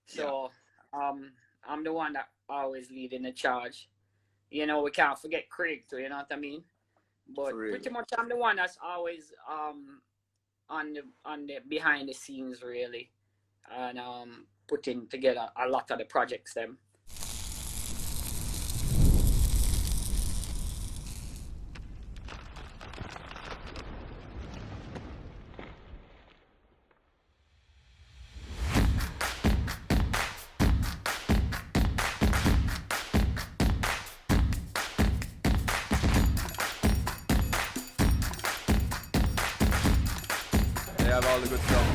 So I'm the one that always leading the charge. You know, we can't forget Craig too, you know what I mean? For But real. pretty much I'm the one that's always on the behind the scenes really, and putting together a lot of the projects them. They have all the good stuff.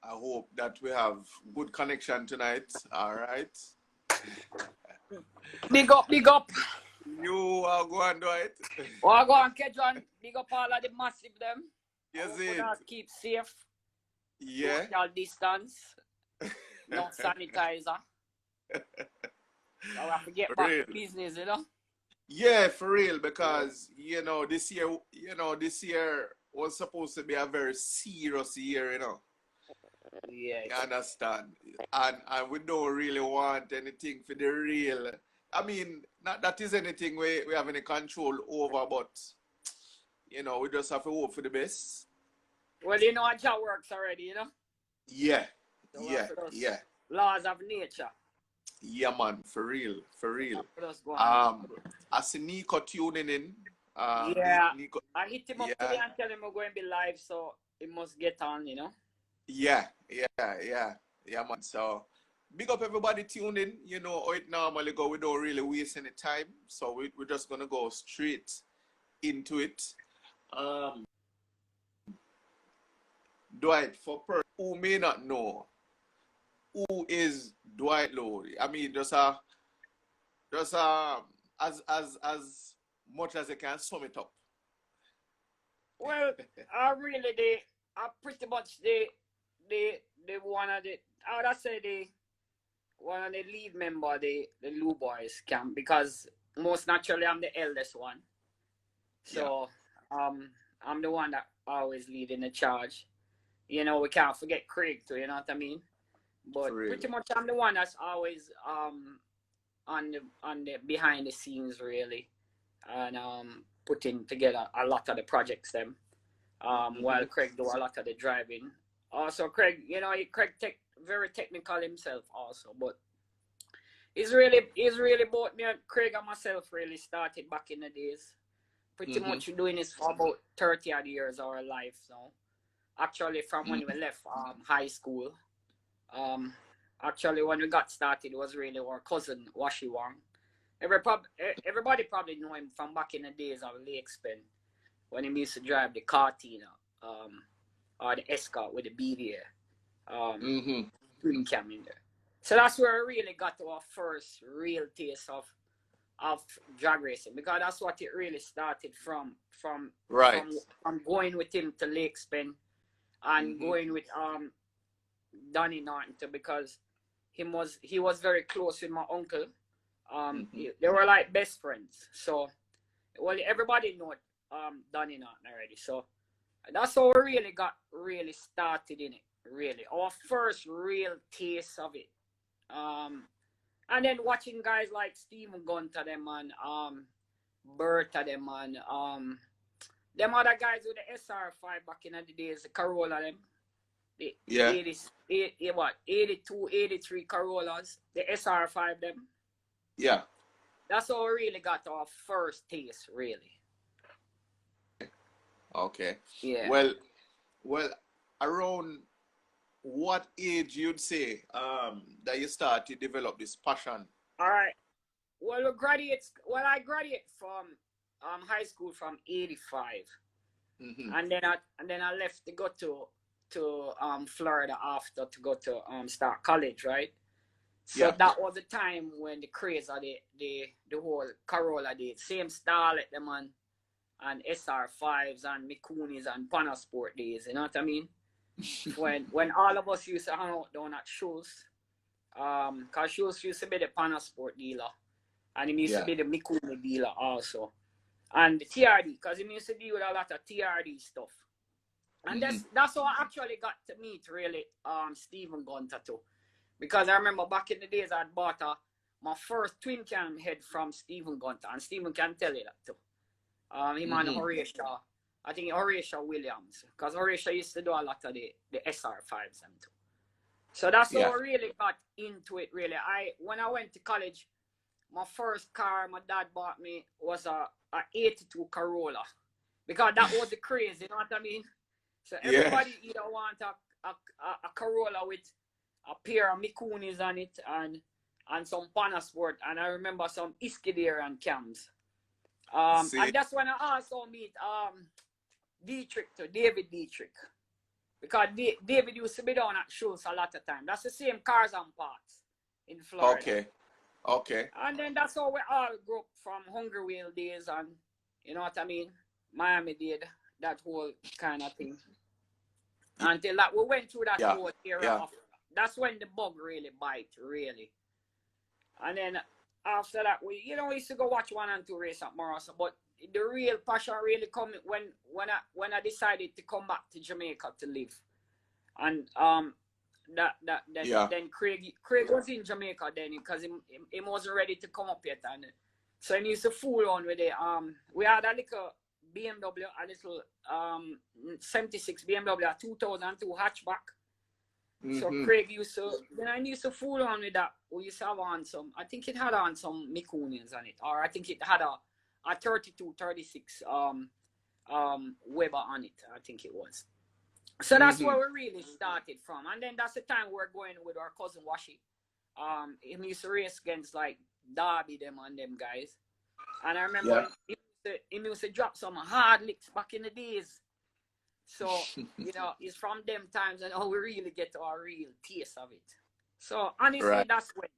I hope that we have good connection tonight. All right. Big up, big up. You are going to it. Oh, I go and catch one. Big up all of the massive them. Yes, We it. not keep safe. Yeah. Social distance. No sanitizer. So I have to get For back real. to business, you know. Yeah, for real, because this year was supposed to be a very serious year, Yeah. You understand? And we don't really want anything for the real. I mean, not that is anything we have any control over, but we just have to hope for the best. Well, you know how job works already, you know. Yeah. So we Yeah. have to just Yeah. laws of nature. Yeah, man, for real, for real. Just go on. I see Nico tuning in. Yeah. Nico, I hit him up today and tell him we're going to be live, so he must get on, you know. yeah, man. So big up everybody tuning in. You know how it normally go. We don't really waste any time, so we're just gonna go straight into it. Dwight, for person who may not know, who is Dwight Lue? I mean, just as much as I can sum it up. Well, really, pretty much the one of the, I would say the one of the lead member of the LueBoyz camp, because most naturally I'm the eldest one. So I'm the one that always leading the charge. You know, we can't forget Craig too, you know what I mean? But pretty much I'm the one that's always on the behind the scenes really, and putting together a lot of the projects them. While Craig do a lot of the driving. Also, Craig, Craig very technical himself also, but he's really both me and Craig and myself really started back in the days. Pretty much doing this for about 30 odd years of our life now. Actually, from when we left high school. Actually, when we got started, it was really our cousin Washi Wang. Everybody probably know him from back in the days of Lake Spin, when he used to drive the Cartina, or the Escort with the BDA, twin cam in there. So that's where we really got our first real taste of drag racing, because that's what it really started from going with him to Lake Spin and going with Donnie Norton too, because he was very close with my uncle. They were like best friends. So, well, everybody know Donnie Norton already. So that's how we really got started in it. Really, our first real taste of it. And then watching guys like Stephen Gunter them and Bertha them and them other guys with the SR5 back in the days, the Corolla them. The 82, 83 Corollas, the SR5 them. Yeah. That's how we really got our first taste, really. Okay. Yeah. Well, around what age you'd say that you start to develop this passion? All right. Well, I graduated from high school from 85, and then I left to go to Florida after to go to start college, right? So that was the time when the craze of the whole Corolla did. Same style at them and SR5s and Mikunis and Panasport days, you know what I mean? when all of us used to hang out down at shows, cause shows used to be the Panasport dealer, And he used to Yeah. be the Mikuni dealer also. And the TRD, because he used to deal with a lot of TRD stuff. And that's how I actually got to meet really Stephen Gunter too. Because I remember back in the days I bought my first twin cam head from Stephen Gunter, and Stephen can tell you that too. Him and Horatio, I think Horatio Williams, because Horatio used to do a lot of the SR5s and too. So that's how I really got into it really. When I went to college, my first car my dad bought me was a 82 Corolla. Because that was the craze, you know what I mean? So everybody either want a Corolla with a pair of Mikunis on it and some Panasport, and I remember some Iskidir and cams. And that's when I also meet David Dietrich. Because David used to be down at shows a lot of time. That's the same cars and parts in Florida. Okay. And then that's how we all grew up from Hungry Wheel days and, you know what I mean, Miami-Dade, that whole kind of thing. Until that we went through that whole era of, that's when the bug really bite, really. And then after that, we used to go watch 1 and 2 race at Morrison, but the real passion really come when I decided to come back to Jamaica to live. And then Craig was in Jamaica then because he wasn't ready to come up yet, and so he used to fool on with it. We had a little BMW, a little 76 BMW, a 2002 hatchback. So Craig used to fool on with that. We used to have on some, I think it had on some Mikunians on it, or I think it had a 32, 36 Weber on it, I think it was. So that's where we really started from. And then that's the time we're going with our cousin Washi. He used to race against like Darby them and them guys. And I remember he used to drop some hard licks back in the days. So, it's from them times and how we really get our real taste of it. So honestly, that's when.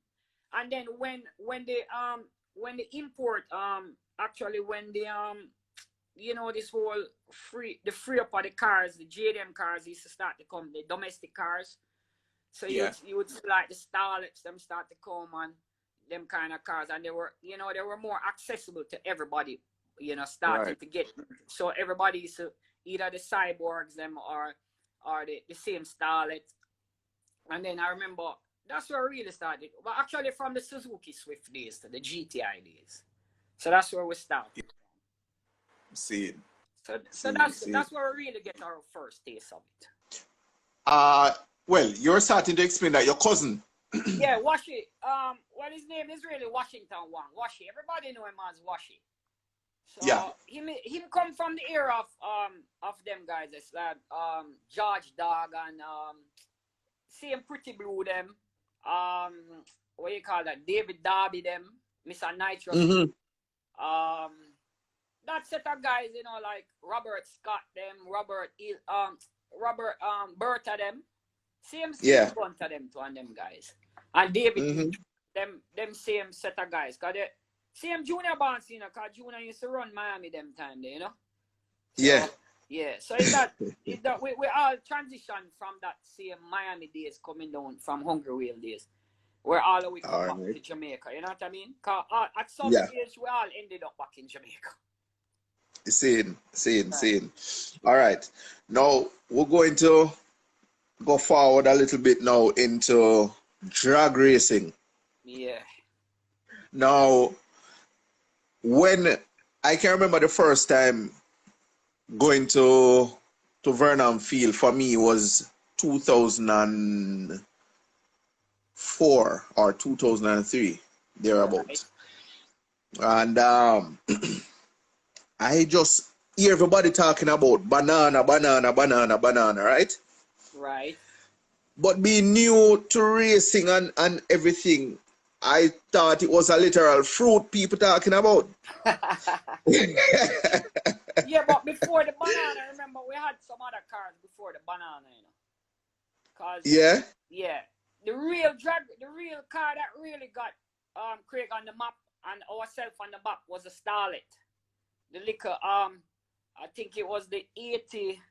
And then when the import actually when the this whole free up of the cars, the JDM cars used to start to come, the domestic cars. So you would see like the Starlets, them start to come and them kind of cars, and they were more accessible to everybody, starting to get. So everybody used to either the Cyborgs them or the same Starlet. And then I remember that's where I really started. But actually from the Suzuki Swift days to the GTI days. So that's where we started. See. So that's where we really get our first taste of it. Well, you're starting to explain that your cousin. Yeah, Washi. Well, his name is really Washington Wang. Washi. Everybody know him as Washi. So him come from the era of them guys. It's like George Dog and same Pretty Blue them. What you call that? David Darby them. Mr. Nitro. That set of guys, like Robert Scott them, Robert Bertha them, same bunch of them to and them guys, and David them same set of guys, cause they same Junior Barnes, cause Junior used to run Miami them time there, So it's that we all transitioned from that same Miami days coming down from Hungry Wheel days. We're all the way come back to Jamaica, you know what I mean? Cause at some age we all ended up back in Jamaica. Seeing. All right. Now we're going to go forward a little bit now into drag racing. Yeah. Now, when I can remember the first time going to Vernon Field for me was 2004 or 2003, thereabouts. Right. And I just hear everybody talking about banana, right? Right. But being new to racing and everything, I thought it was a literal fruit people talking about. Yeah, but before the banana, remember we had some other cars before the banana, Cause the real car that really got Craig on the map and ourselves on the map was a Starlet. The liquor, I think it was the 80,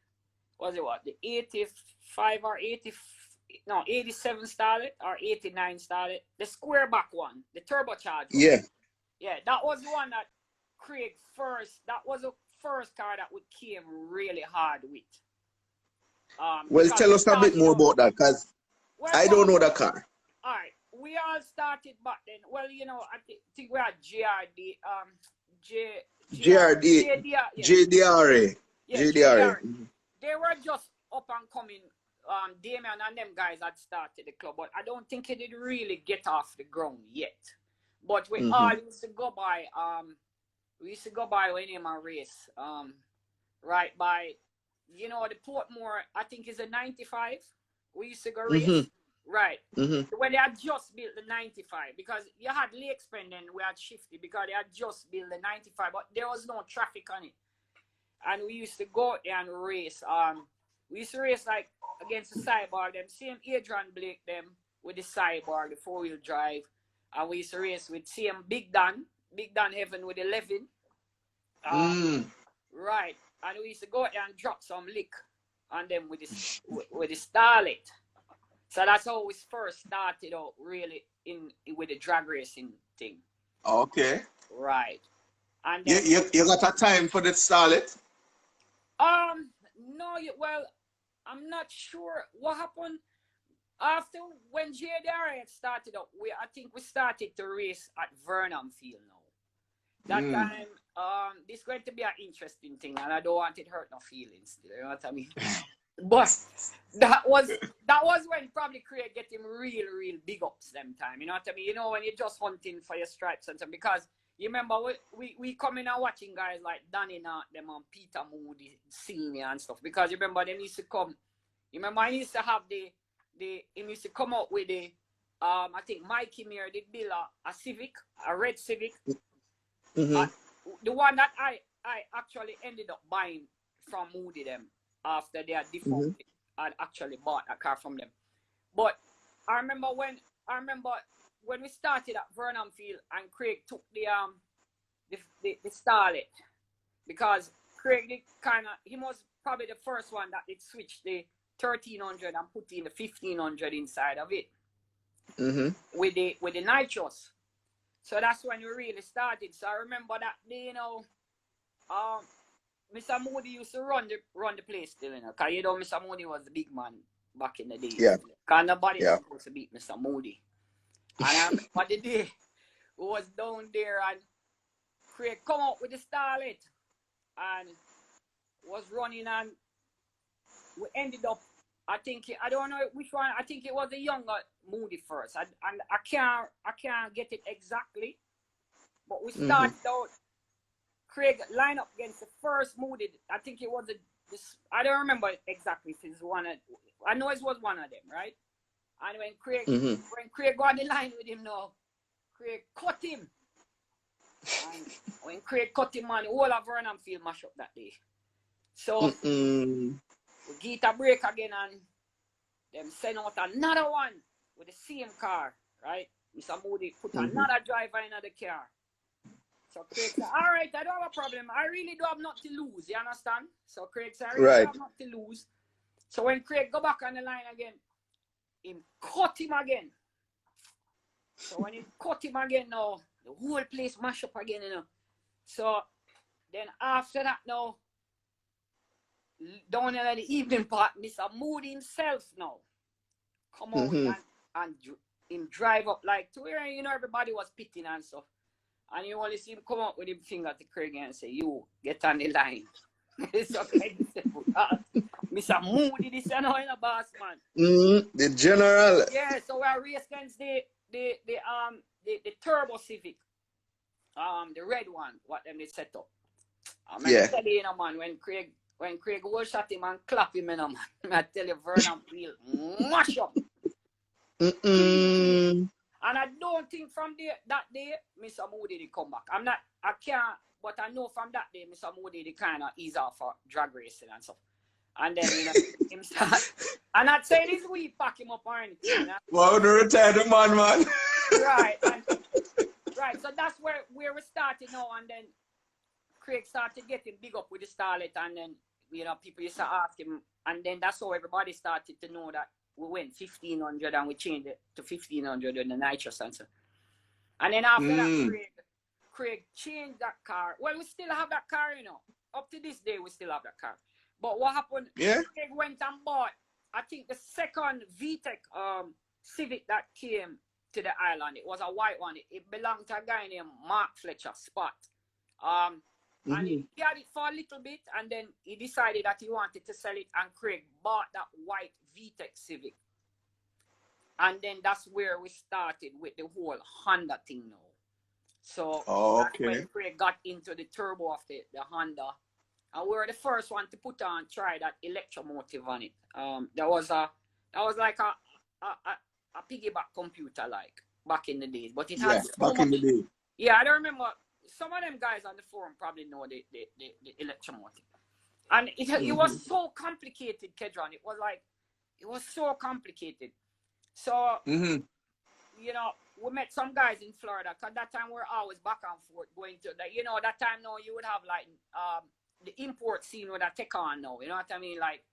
was it what? The 85 or 87 Starlet or 89 Starlet. The square back one, the turbocharged one. Yeah. Yeah, that was the one that Craig first. That was the first car that we came really hard with. Well, Because tell we us a bit started more out. about that, because Well, I don't know the car. all right, we all started back then. Well, I think we had GRD, JRD, JDR, yeah, JDRA, yeah, JDRA. JDR. They were just up and coming. Damien and them guys had started the club, but I don't think it did really get off the ground yet. But we all used to go by. We used to go by when name a race. Right by, the Portmore. I think is a 95. We used to go race. Right. When they had just built the 95, because you had Lakespen then we had Shifty because they had just built the 95, but there was no traffic on it. And we used to go out there and race. We used to race like against the Cyborg, them same Adrian Blake them with the Cyborg, the 4-wheel drive. And we used to race with same Big Dan Heaven with 11. Right. And we used to go out there and drop some lick on them with the Starlet. So that's how we first started out really with the drag racing thing. Okay. Right. And then, you got a time for the Starlet? No, well, I'm not sure what happened after when JDR had started up. I think we started to race at Vernon Field now. That time, this is going to be an interesting thing, and I don't want it to hurt no feelings. You know what I mean? But that was when probably Craig get him real big ups them time. You know what I mean? You know when you're just hunting for your stripes and stuff. Because you remember we come in and watching guys like Danny Nart, them and Peter Moody Senior and stuff. Because you remember them used to come. You remember I used to have he used to come out with the I think Mikey Mir did build a Civic, a red Civic. The one that I actually ended up buying from Moody them. After they had defunct, I'd actually bought a car from them. But I remember when we started at Vernon Field and Craig took the Starlet, because Craig did he was probably the first one that did switch the 1300 and put in the 1500 inside of it with the nitros. So that's when we really started. So I remember that day, Mr. Moody used to run the place still, because Mr. Moody was the big man back in the day. Yeah. Because nobody was supposed to beat Mr. Moody. And I remember the day we was down there and Craig come out with the Starlet and was running, and we ended up, I don't know which one, I think it was the younger Moody first. And I can't get it exactly, but we started out. Craig line up against the first Moody. I think it was I don't remember exactly if it's one I know it was one of them, right? And when Craig got on the line with him now, Craig cut him. And when Craig cut him, man, the whole of Vernon Field mash up that day. So we get a break again and them send out another one with the same car, right? Mr. Moody put another driver in the car. So Craig said, all right, I don't have a problem. I really don't have nothing to lose, you understand? So Craig said, I really don't have nothing to lose. So when Craig go back on the line again, he cut him again. So when he cut him again now, the whole place mash up again, So then after that now, down in the evening part, Mr. Moody himself now come out and him drive up like to where, everybody was pitting and stuff. And you only see him come out with his finger to Craig and say, you, get on the line. So Craig said, Mr. Moody, this is a boss, man. The general. Yeah, so we are race against the Turbo Civic. The red one, what them they set up. I'm tell you, man, when Craig will shot him and clap him, man. I tell you, Vernon Field, mash up. And I don't think from that day, Mr. Moody did come back. I can't, but I know from that day, Mr. Moody did kind of ease off for drag racing and stuff. And then, him start. And I'd say this week, pack him up or anything. Wow, the retired man. Right. Right. So that's where we started now. And then Craig started getting big up with the Starlet. And then, people used to ask him. And then that's how everybody started to know that we went 1500 and we changed it to 1500 in the nitrous and so. And then after that, Craig changed that car. Well, we still have that car, you know. Up to this day, we still have that car. But what happened? Yeah. Craig went and bought, I think, the second VTEC Civic that came to the island. It was a white one. It belonged to a guy named Mark Fletcher Spot. And he had it for a little bit, and then he decided that he wanted to sell it, and Craig bought that white VTEC Civic. And then that's where we started with the whole Honda thing now. So that's when Craig got into the turbo of the Honda. And we were the first one to try that electromotive on it. That was like a piggyback computer, like back in the days. But it had so much. In the day. Yeah, I don't remember. Some of them guys on the forum probably know the electromotive. And it was so complicated, Kedron. It was so complicated. So, you know, we met some guys in Florida, because that time we're always back and forth going to that. You know, that time now you would have like the import scene would have take on now. You know what I mean? Like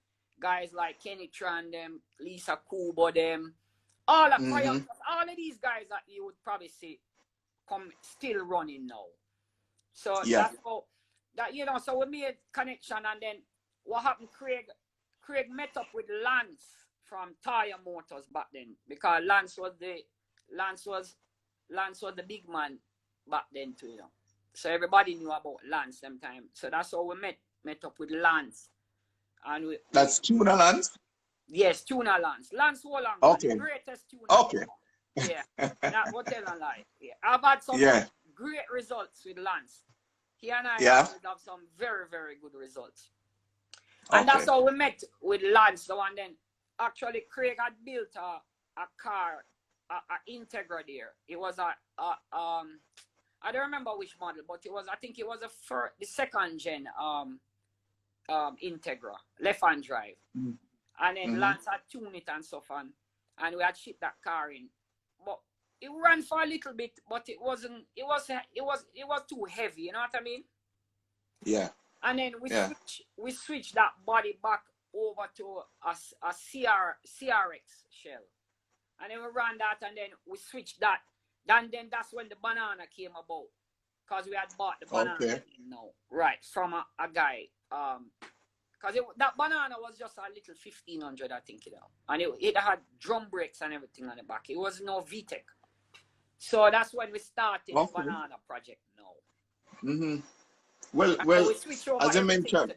guys like Kenny Tran, them, Lisa Kubo, them, all of all of these guys that you would probably see come still running now. So that's how that, you know, so we made connection, and then what happened, Craig met up with Lance from Tire Motors back then, because Lance was the big man back then too, you know. So everybody knew about Lance sometime. So that's how we met up with Lance. And that's Tuna Lance? Yes, Tuna Lance. Lance Holland, the greatest tuna. Okay. Yeah. Not what tell a lie. Yeah. I've had some great results with Lance. He and I have some very, very good results. And that's how we met with Lance. So, and then actually Craig had built a car, a Integra there. It was I don't remember which model, but I think it was the second gen Integra, left-hand drive. And then Lance had tuned it and stuff, and we had shipped that car in. But it ran for a little bit, but it was too heavy, you know what I mean? Yeah. And then we switched that body back over to a CRX shell. And then we ran that, and then we switched that. And then that's when the banana came about. Because we had bought the banana right, from a guy. Because that banana was just a little 1500, I think, you know. And it had drum brakes and everything on the back. It was no VTEC. So that's when we started the banana project now. Well, as you mentioned,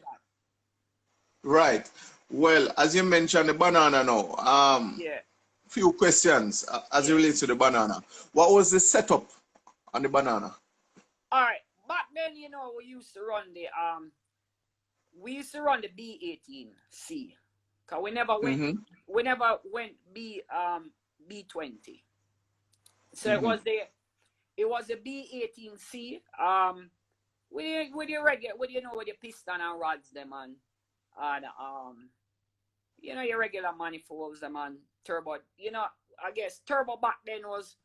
right. Well, as you mentioned the banana now, few questions as it relates to the banana. What was the setup on the banana? All right, back then, you know, we used to run the B18C, cause we never went B20. So it was the B18C. With the regular, with the piston and rods them, and you know, your regular manifolds them, and turbo. You know, I guess turbo back then was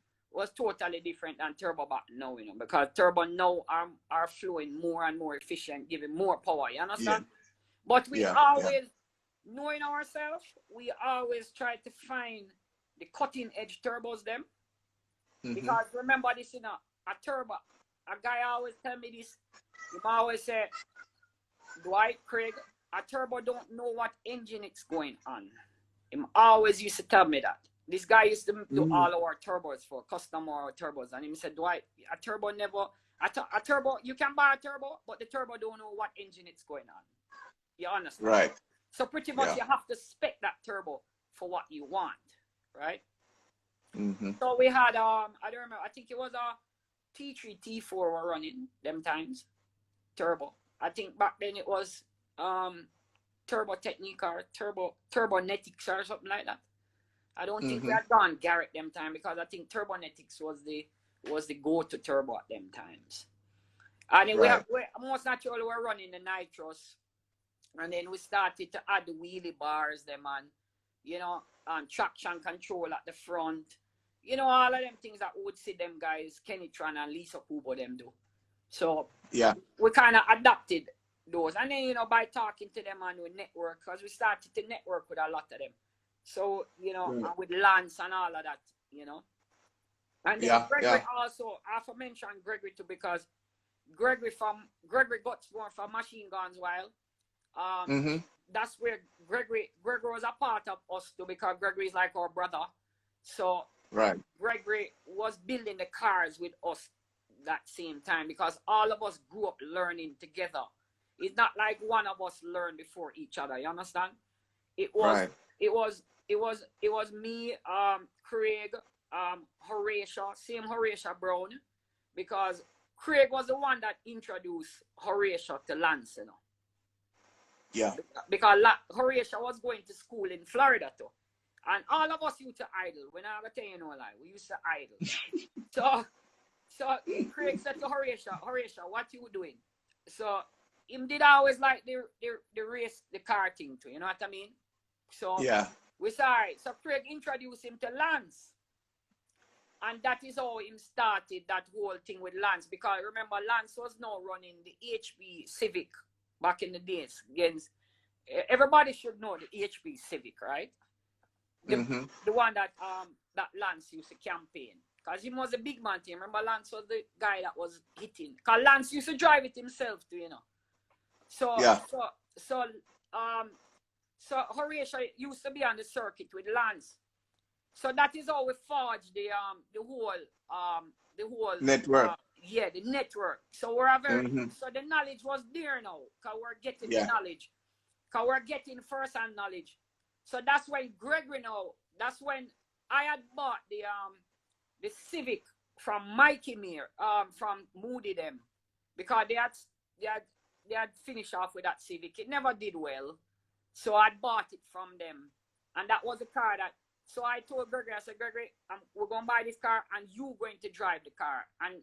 totally different than turbo back now, you know, because turbo now are flowing more and more efficient, giving more power, you understand? But we always, knowing ourselves, we always try to find the cutting edge turbos them. Because remember this, you know, a turbo, a guy always tell me this, he always say, Dwight, Craig, a turbo don't know what engine it's going on. He always used to tell me that. This guy used to do all our turbos for custom or turbos, and he said, Dwight, a turbo never, a turbo, you can buy a turbo, but the turbo don't know what engine it's going on. You understand? Right. So pretty much you have to spec that turbo for what you want, right? So we had, I don't remember, I think it was a T3, T4 were running them times, turbo. I think back then it was Turbo Technique or Turbonetics or something like that. I don't think we had gone Garrett them time, because I think Turbonetics was the go-to turbo at them times. And then we most naturally we're running the nitros, and then we started to add the wheelie bars them, and you know, traction control at the front. You know, all of them things that we would see them guys, Kenny Tran and Lisa Kubo them do. So we kind of adapted those. And then, you know, by talking to them and we network, because we started to network with a lot of them. So, you know, and with Lance and all of that, you know. And then Gregory also, I have to mention Gregory too, because Gregory got more from machine guns while. That's where Gregory was a part of us too, because Gregory is like our brother. So Gregory was building the cars with us that same time, because all of us grew up learning together. It's not like one of us learned before each other. You understand? It was me, Craig, Horatio, same Horatio Brown, because Craig was the one that introduced Horatio to Lance, you know. Yeah. Because Horatio was going to school in Florida too. And all of us used to idle. When I tell you no lie, we used to idle. So Craig said to Horatio, what you doing? So him did always like the race, the car thing too, you know what I mean? So we sorry. So Craig introduced him to Lance. And that is how him started that whole thing with Lance. Because remember, Lance was now running the HP Civic back in the days. Against, everybody should know the HP Civic, right? The one that Lance used to campaign. Because he was a big man team. Remember, Lance was the guy that was hitting. Because Lance used to drive it himself too, you know. So Horatio used to be on the circuit with Lance. So that is how we forged the whole network. The network. So we're very so the knowledge was there now. Because we're getting the knowledge. Because we're getting first-hand knowledge. So that's why Gregory now, that's when I had bought the Civic from Mikey Mir, from Moody them, because they had finished off with that Civic. It never did well, so I bought it from them, and that was the car that. So I told Gregory, I said, Gregory, we're gonna buy this car, and you going to drive the car. And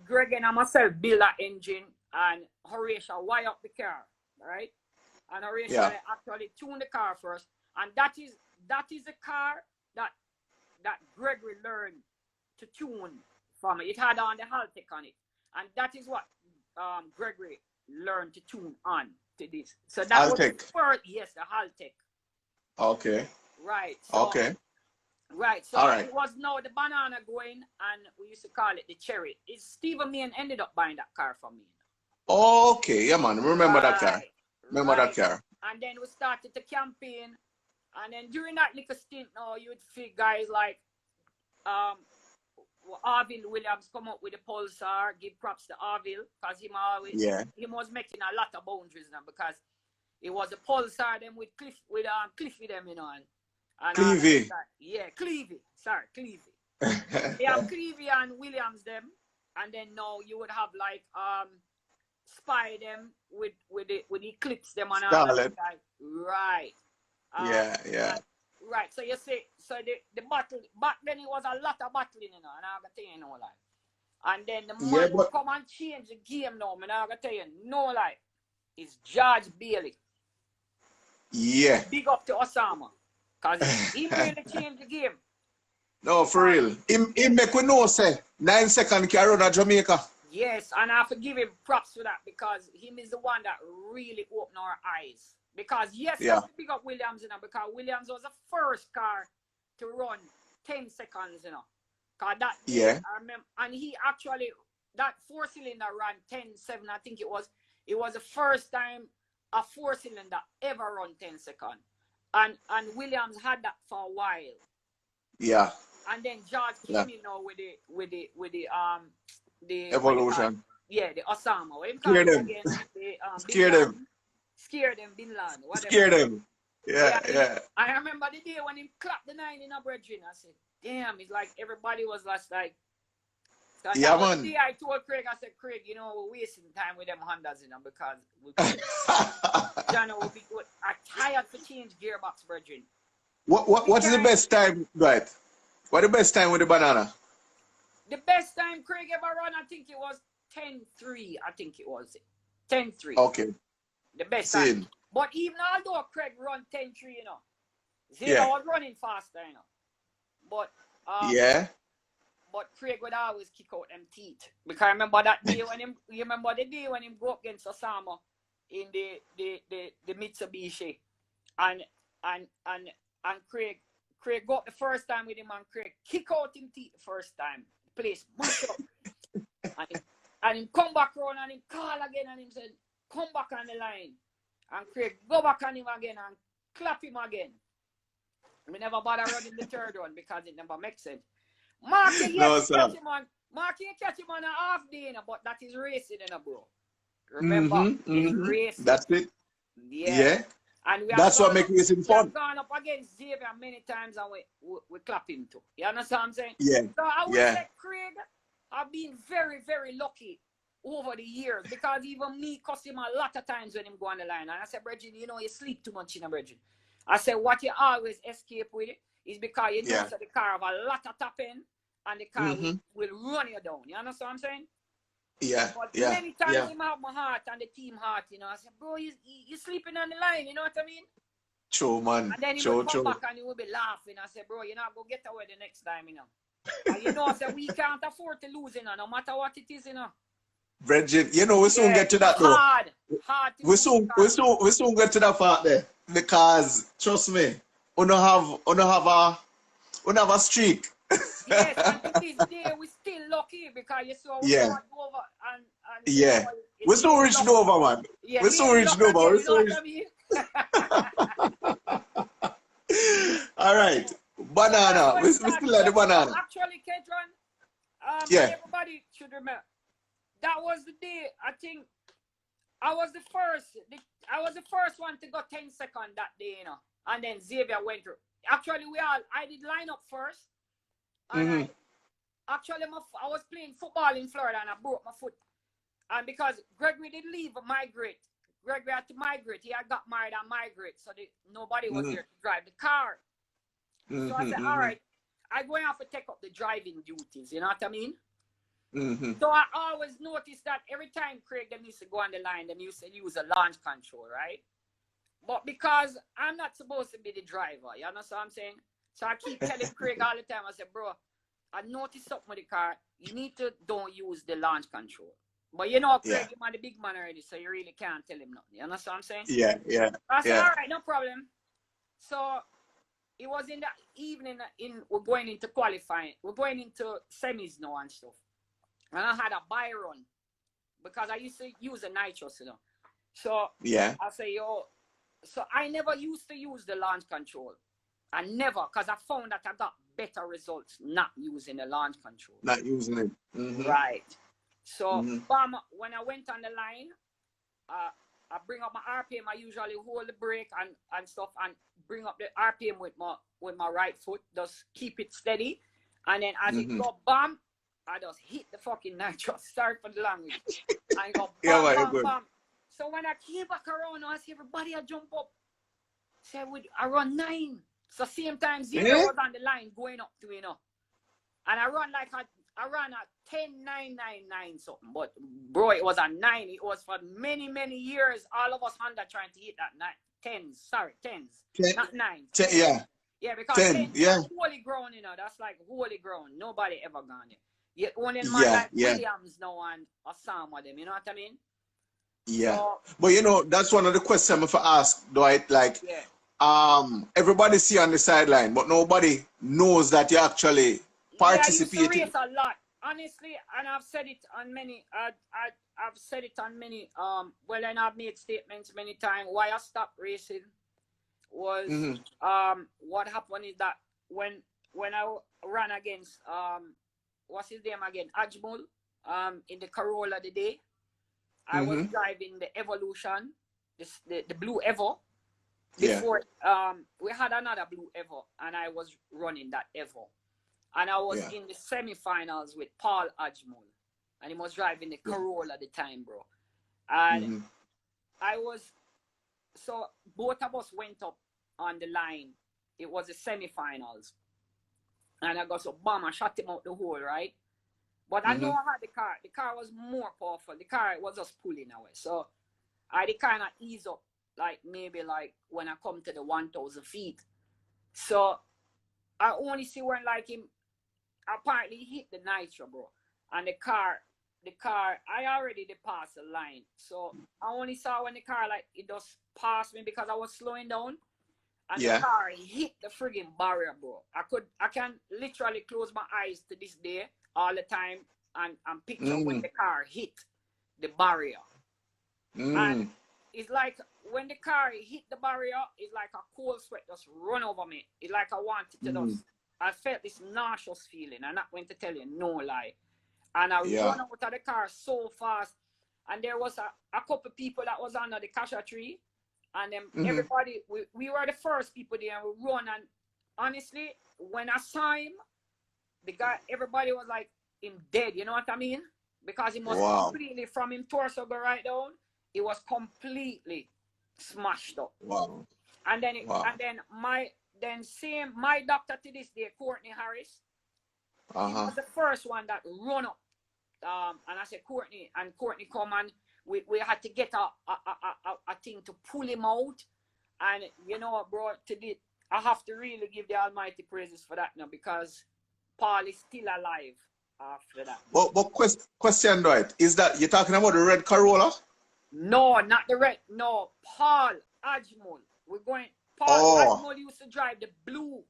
Gregory and I myself build that engine, and Horatio wire up the car, right? And Horatio actually tuned the car first, and that is the car that Gregory learned to tune from it. It had on the Haltech on it. And that is what Gregory learned to tune on to this. So that was the first, the Haltech. Okay. Right. So, Right. So right. It was now the banana going, and we used to call it the cherry. Stephen Main ended up buying that car from me. Okay, yeah man, remember that car. Remember that car. And then we started the campaign. And then during that little stint now, you would see guys like Arville Williams come up with the Pulsar, give props to Arville, because he was making a lot of boundaries now, because it was a Pulsar them with Cliffy them, you know. And Clevey. Clevey. Sorry, Clevey. They have Clevey and Williams them. And then now you would have like Spy them with the Eclipse them and all that. Right. Right. So you see, so the battle back then it was a lot of battling, you know, and I'm gonna tell you no lie. And then the man who come and change the game now, man, I'm gonna tell you no lie. It's George Bailey. Yeah. Big up to Osama. Cause he really changed the game. No, for real. He make we know say 9 seconds can run at Jamaica. Yes, and I have to give him props for that, because him is the one that really opened our eyes. Because I have to pick up Williams, you know, because Williams was the first car to run 10 seconds, you know. Cause that I remember, and he actually, that 4-cylinder ran 10.7, I think it was the first time a 4-cylinder ever run 10 seconds. And Williams had that for a while. Yeah. And then George came in now with the Evolution. The Osama. Scare them, Bin Laden. Whatever. Scare them. Yeah. I remember the day when he clapped the 9 in a brethren. I said, damn, it's like everybody was just like. Yeah, man. The day I told Craig, I said, Craig, you know, we're wasting time with them Hondas, you know, because John will be good. I'm tired to change gearbox, brethren. What is the best time, right? What the best time with the banana? The best time Craig ever run, I think it was 10.3. I think it was 10.3. Okay. The best time. But even although Craig run 10.3, you know, Zero was running faster, you know. But but Craig would always kick out them teeth. Because I remember that day when him go up against Osama in the Mitsubishi, and Craig Craig got the first time with him, and Craig kick out him teeth the first time. The place mash up. and him come back around and him call again and him said, come back on the line. And Craig go back on him again and clap him again. We never bother running the third one because it never makes sense. Mark, catch him on a half day, but that is racing, bro. Remember, it's racing. That's it. Yeah. And that's what makes racing fun. We have gone up against Xavier many times and we clap him too. You understand what I'm saying? Yeah. So I would say, Craig, I've been very, very lucky over the years because even me cost him a lot of times when him go on the line. And I said, Bridget, you sleep too much, Bridget. I said, what you always escape with it is because you know that the car have a lot of top end and the car will run you down. You understand what I'm saying? Yeah. But many times him have my heart and the team heart, I said, bro, you sleeping on the line, you know what I mean? True, man. And then he will come back and he will be laughing. I said, bro, go get away the next time, And I said, we can't afford to lose, no matter what it is, Bridget, we soon get to that though. Hard. We soon get to that part there. Because trust me, we don't have a streak. Yes, and to this day we still lucky because you saw we over and we still reach Nova, man. Yeah, we still reach Nova. We still reach. All right, banana. We still like the banana. Actually, Kedron, everybody should remember that was the day. I think I was the first one to go 10 seconds that day, and then Xavier went through. Actually, I did line up first. And I was playing football in Florida and I broke my foot. And because Gregory didn't leave migrate. Gregory had to migrate. He had got married and migrate. So nobody was there to drive the car. So I said, all right, I'm going to have to take up the driving duties. You know what I mean? So I always noticed that every time Craig them used to go on the line, they used to use a launch control, right? But because I'm not supposed to be the driver, you understand what I'm saying? So I keep telling Craig all the time, I said, bro, I noticed something with the car. You need to don't use the launch control. But Craig, you're the big man already, so you really can't tell him nothing. You understand what I'm saying? Yeah. I said, all right, no problem. So it was in the evening, we're going into qualifying. We're going into semis now and stuff. And I had a buy run because I used to use a nitrous, So I say, so I never used to use the launch control. I never, because I found that I got better results not using the launch control. Not using it. Right. So, when I went on the line, I bring up my RPM. I usually hold the brake and stuff and bring up the RPM with my right foot. Just keep it steady. And then as it go bam, I just hit the fucking nitrous. Sorry for the language. I go bam, bam. So when I came back around, I see everybody I jump up. Say, I run 9. So same time Zero was on the line going up to, And I run a 10.999 something. But bro, it was a 9. It was for many, many years. All of us Honda trying to hit that 10s. Sorry, 10s. Not 9s. Yeah, because 10 is holy ground, That's like holy ground. Nobody ever gone there. Yet only man like Williams now and Osama them, you know what I mean? Yeah. So, but that's one of the questions I'm for ask, Dwight. Like everybody see on the sideline, but nobody knows that you actually participated. I used to race a lot, honestly, and I've said it on many. I've said it on many. And I've made statements many times. Why I stopped racing was what happened is that when I ran against what's his name again, Ajmul, in the Corolla the day, I was driving the Evolution, the Blue Evo. Before we had another Blue Evo, and I was running that Evo, and I was in the semi-finals with Paul Ajmul, and he was driving the Corolla at the time, bro. And so both of us went up on the line. It was the semi-finals, and I got so bam, I shot him out the hole, right? But I know I had the car. The car was more powerful. The car was just pulling away, so I did kind of ease up. Like maybe like when I come to the 1,000 feet. So I only see when like him apparently hit the nitro, bro. And the car, I already did pass the line. So I only saw when the car like it just passed me because I was slowing down. and the car hit the friggin' barrier, bro. I can literally close my eyes to this day all the time and picture when the car hit the barrier. And it's like when the car hit the barrier, it's like a cold sweat just run over me. It's like I wanted to just, I felt this nauseous feeling. I'm not going to tell you, no lie. And I run out of the car so fast. And there was a couple people that was under the cashew tree. And then everybody, we were the first people there, and we run. And honestly, when I saw him, the guy, everybody was like, him dead, you know what I mean? Because he was completely, from him torso go right down, it was completely smashed up. Wow. And then my doctor to this day, Courtney Harris, he was the first one that run up. And I said, Courtney come, and we had to get a thing to pull him out. And you know what, bro, I have to really give the Almighty praises for that now, because Paul is still alive after that. But question, Dwight, is that you're talking about the red Corolla? No, not the red. No, Paul Ajmul. We're going. Paul Ajmul used to drive the blue.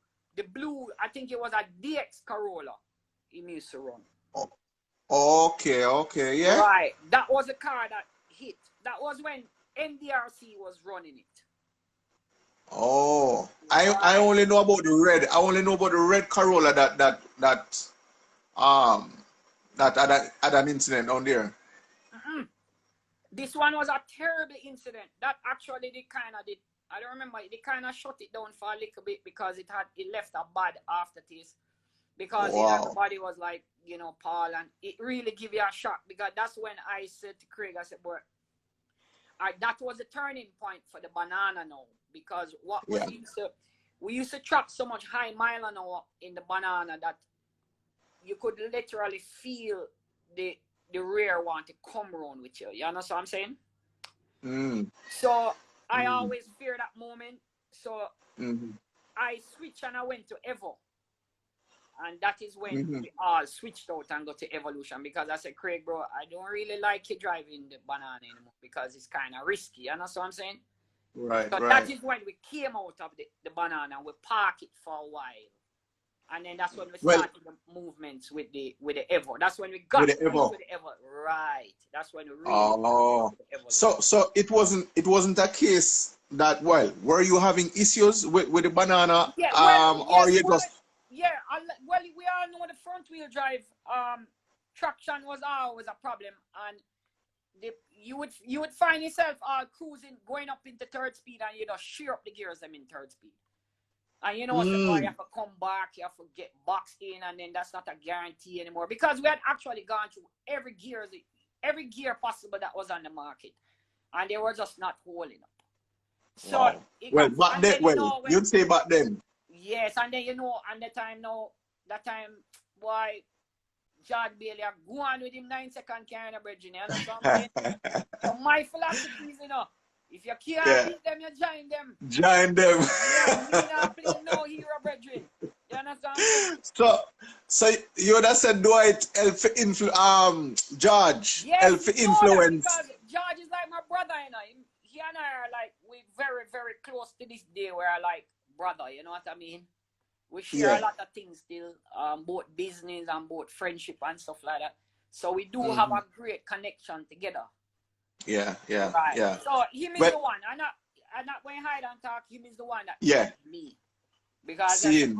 I think it was a DX Corolla. He used to run. Okay, yeah. Right, that was a car that hit. That was when NDRC was running it. Oh, I only know about the red. I only know about the red Corolla that had an incident on there. This one was a terrible incident. That actually they kind of did. I don't remember. They kind of shut it down for a little bit because it left a bad aftertaste. Because everybody was like, you know, Paul, and it really give you a shock, because that's when I said to Craig, I said, boy, that was a turning point for the banana now, because we used to track so much high mile an hour in the banana that you could literally feel the rear want to come around with you. You understand what I'm saying? So I always fear that moment. So I switched and I went to Evo. And that is when we all switched out and got to Evolution, because I said, Craig, bro, I don't really like you driving the banana anymore because it's kind of risky. You know what I'm saying? Right, so that is when we came out of the banana and we parked it for a while. And then that's when we started the movements with the Evo. That's when we got with the Evo. Right. That's when we really with the Evo. So it wasn't a case that, well, were you having issues with the banana? Or you just... Yeah, well, we all know the front wheel drive traction was always a problem, and you would find yourself cruising, going up into third speed, and you just shear up the gears them in third speed. And you know what, you have to come back, you have to get boxed in, and then that's not a guarantee anymore, because we had actually gone through every gear possible that was on the market, and they were just not holding up. So you'd say back then. Yes, and then you know, and that time, boy, Jad Bailey, I go on with him 9-second carrying a bridge, you know. So my philosophy is, you know, if you can't beat them, you join them. Join them. Yeah, me not play no hero brethren. You understand? So you would have said Dwight George help influence. Because George is like my brother, you know. He and I are like, we very, very close to this day. We're like brother, you know what I mean? We share a lot of things still, both business and both friendship and stuff like that. So we do have a great connection together. Yeah. So him is the one. I'm not going to hide and talk. Him is the one that me. Because I said,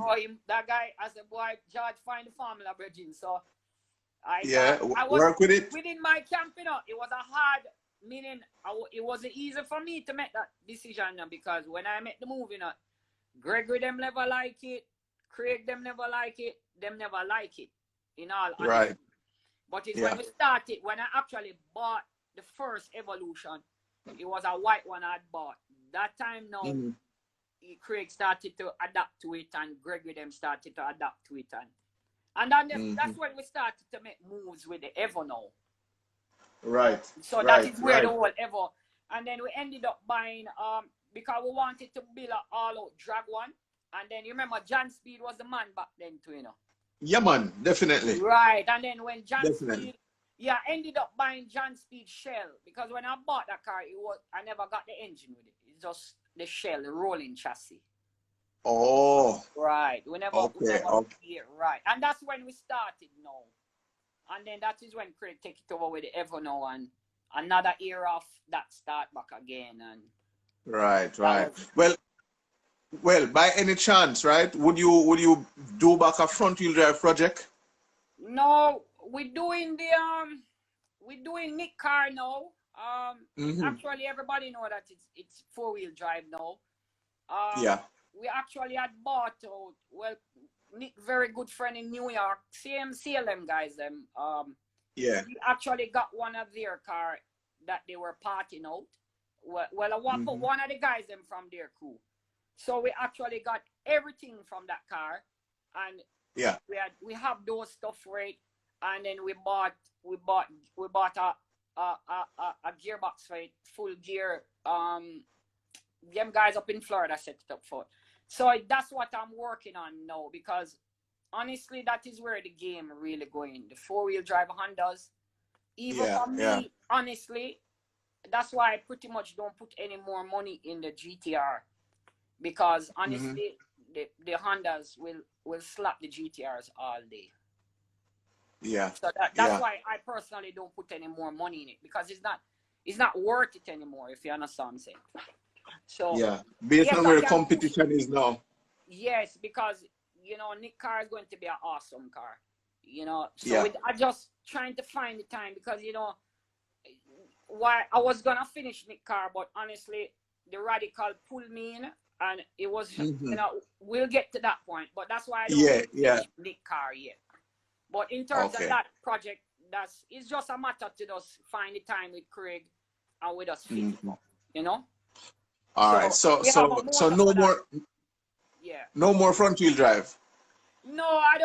that guy, I said, boy, George, find the formula, bridging. So I was work with it. Within my camp, you know, it was a hard, meaning it wasn't easy for me to make that decision, because when I met the move, you know, Gregory them never like it, Craig them never like it, them never like it, in all honesty. Right. But it's when we started, when I actually bought the first Evolution, it was a white one I'd bought. That time now, Craig started to adapt to it, and Gregory them started to adapt to it, and then that's when we started to make moves with the Evo now. Right. So that is where the whole Evo, and then we ended up buying because we wanted to build an all-out drag one. And then you remember John Speed was the man back then too, you know. Yeah, man, definitely. Right, and then when John Speed, ended up buying John Speed shell, because when I bought that car, I never got the engine with it. It's just the shell, the rolling chassis. Oh. Right. We never yeah, right. And that's when we started now. And then that is when Craig take it over with the Evo now, and another era of that start back again. And right. Well, by any chance, right? Would you do back a front wheel drive project? No, we're doing Nick car now. Actually everybody know that it's 4-wheel drive now. Yeah. We actually had bought out, well, Nick, very good friend in New York, same CLM guys them. Yeah. We actually got one of their car that they were parting out. Well, I put one of the guys them from their crew. So we actually got everything from that car, and yeah, we have those stuff for it, and then we bought a gearbox for it, full gear. Them guys up in Florida set it up for. So that's what I'm working on now, because honestly, that is where the game really going. The 4-wheel drive Hondas. Even for me, honestly, that's why I pretty much don't put any more money in the GTR. Because honestly, the Hondas will slap the GTRs all day. Yeah. So that's why I personally don't put any more money in it, because it's not worth it anymore, if you understand what I'm saying. So yeah, based on where the competition is now. Yes, because Nick car is going to be an awesome car. So I just trying to find the time, because why I was gonna finish Nick car, but honestly the Radical pulled me in, and it was we'll get to that point, but that's why I don't finish Nick car yet. But in terms of that project, it's just a matter to just find the time with Craig and with us fit it up, All right, so no more. Yeah. No more front wheel drive. No, I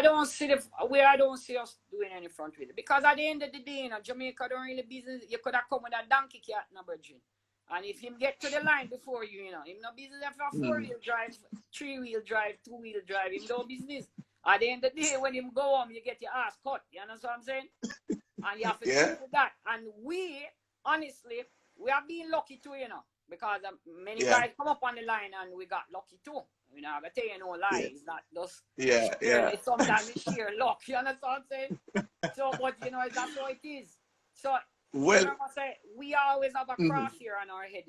don't see I don't see us doing any front wheel, because at the end of the day, Jamaica don't really business. You could have come with a donkey cat number, and if him get to the line before you, him no business for 4-wheel drive, 3-wheel drive, 2-wheel drive. Him no business. At the end of the day, when him go home, you get your ass cut. You understand what I'm saying? And you have to deal with that. And we, honestly, we have been lucky too, because many guys come up on the line and we got lucky too. I'm gonna tell you no lie. It's not just it's sometimes it's sheer luck. You understand what I'm saying? So, but that's how it is. So I say we always have a crosshair on our head,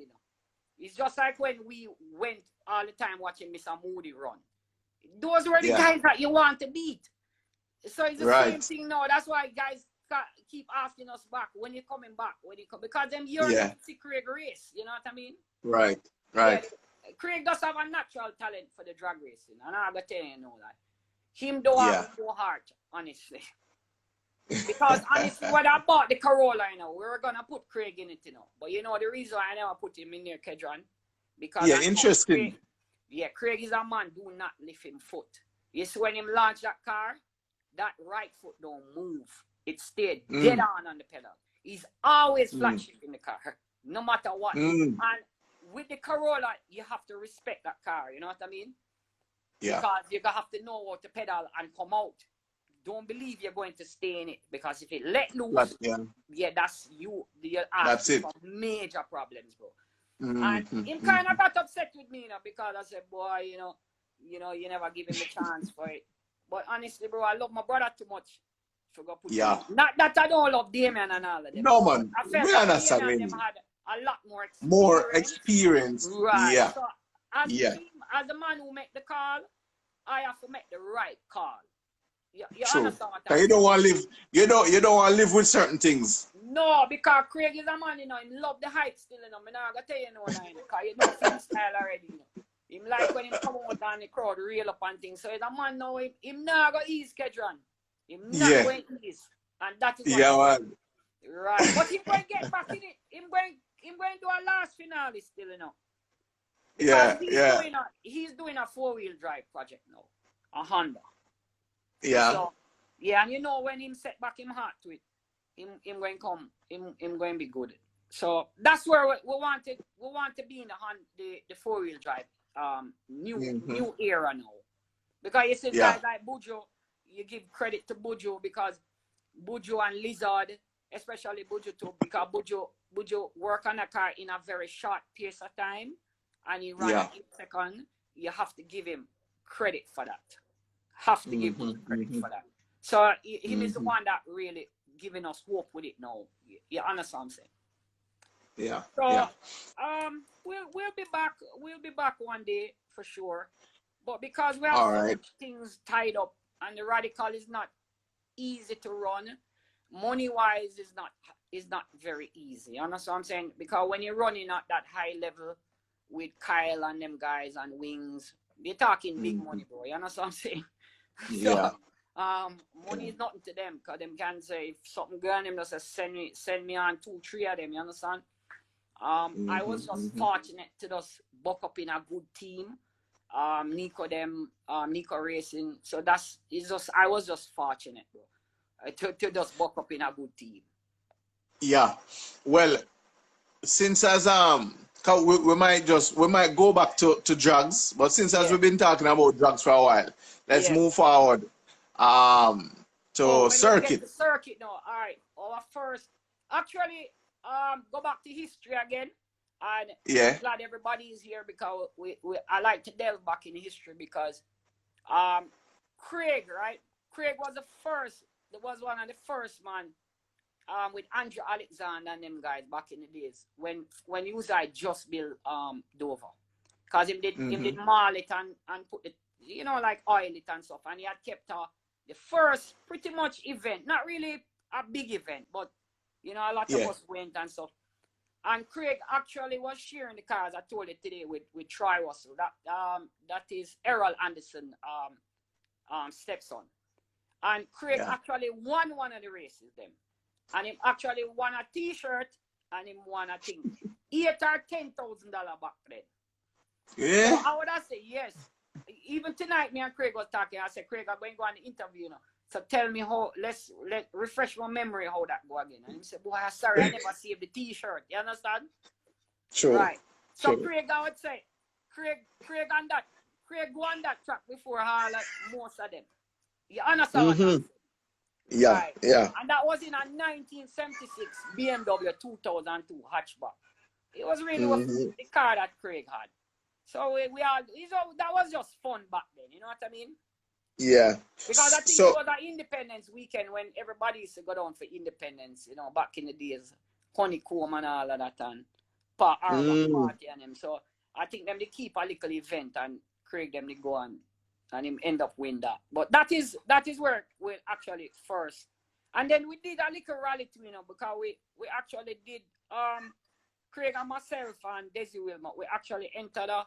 It's just like when we went all the time watching Mr. Moody run. Those were the guys that you want to beat. So it's the same thing now. That's why guys keep asking us back, when you're coming back, because them years to see Craig race. You know what I mean? Right. Yeah, Craig does have a natural talent for the drag racing, and I'm gonna tell you that. Him don't have no heart, honestly. Because honestly, when I bought the Corolla, we were gonna put Craig in it, But the reason why I never put him in there, Kedron, because interesting. Craig is a man, do not lift him foot. You see, when him launch that car, that right foot don't move. It stayed dead on the pedal. He's always flat in the car, no matter what. And with the Corolla, you have to respect that car. You know what I mean? Yeah. Because you have to know how to pedal and come out. Don't believe you're going to stay in it, because if it let loose, that's you. You're asking for major problems, bro. And him kind of got upset with me, because I said, boy, you never give him a chance for it. But honestly, bro, I love my brother too much. Not that I don't love Damien and all of them. No, man. I felt like Damien and them had a lot more experience. Right. Yeah. So as the man who make the call, I have to make the right call. You understand what I'm saying? You don't want to live. You don't want to live with certain things. No, because Craig is a man, he love the hype still, I'm not gonna tell you because you know freestyle already, Him like when he come out and the crowd reel up and things. So he's a man now, him not go ease Kedron. Him not going ease. And that is what right. But he's going to get back in it. He's going to do a last finale still, Because he's doing a 4-wheel drive project now. A Honda. Yeah. So, and when him set back him heart to it, him going to come, him going to be good. So that's where we want to be in the 4-wheel drive new era now. Because you see guys like Bujo, you give credit to Bujo, because Bujo and Lizard, especially Bujo too, because Bujo work on a car in a very short pace of time, and he ran 8 seconds. you have to give him credit for that. Have to give him credit for that. So him is the one that really giving us hope with it now. You understand what I'm saying? Yeah. So we'll be back. We'll be back one day for sure. But because we have so many things tied up and the Radical is not easy to run, money wise is not very easy. You understand what I'm saying? Because when you're running at that high level with Kyle and them guys and Wings, they're talking big money, bro. You understand what I'm saying? Yeah. So money is nothing to them, because them can say if something going them just send me on 2-3 of them, you understand? I was just fortunate to just buck up in a good team. Nico Racing. So I was just fortunate, bro, to just buck up in a good team. Yeah. Well, since as we might go back to drugs, but since as we've been talking about drugs for a while, let's move forward to circuit. Circuit now. All right. Our first, actually, go back to history again. And I'm glad everybody is here, because I like to delve back in history, because Craig, right? Craig was one of the first man with Andrew Alexander and them guys back in the days when he was just built Dover. Because him did maul it and put it, like oil it and stuff. And he had kept the first pretty much event, not really a big event, but a lot of us went and stuff. And Craig actually was sharing the cars, I told it today, with Troy Russell. That is Errol Anderson stepson. And Craig actually won one of the races them. And he actually won a t-shirt, and he won, I think, $8,000 or $10,000 back then. Yeah. So I would have said yes. Even tonight, me and Craig was talking. I said, Craig, I'm going to go on the interview now. So tell me how, let's refresh my memory how that go again. And he said, boy, sorry, I never saved the t-shirt. You understand? Sure. Right. So Craig, I would say, Craig go on that track before all like most of them. You understand what I'm saying? Yeah, right. Yeah. And that was in a 1976 BMW 2002 hatchback. It was really the car that Craig had. So that was just fun back then. You know what I mean? Yeah. Because I think it was an Independence weekend when everybody used to go down for Independence, back in the days, Honeycomb and all of that, and party and them. So I think them they keep a little event, and Craig them they go on and him end up win that. But that is where we actually first. And then we did a little rally too, because we actually did Craig and myself and Desi Wilmot, we actually entered a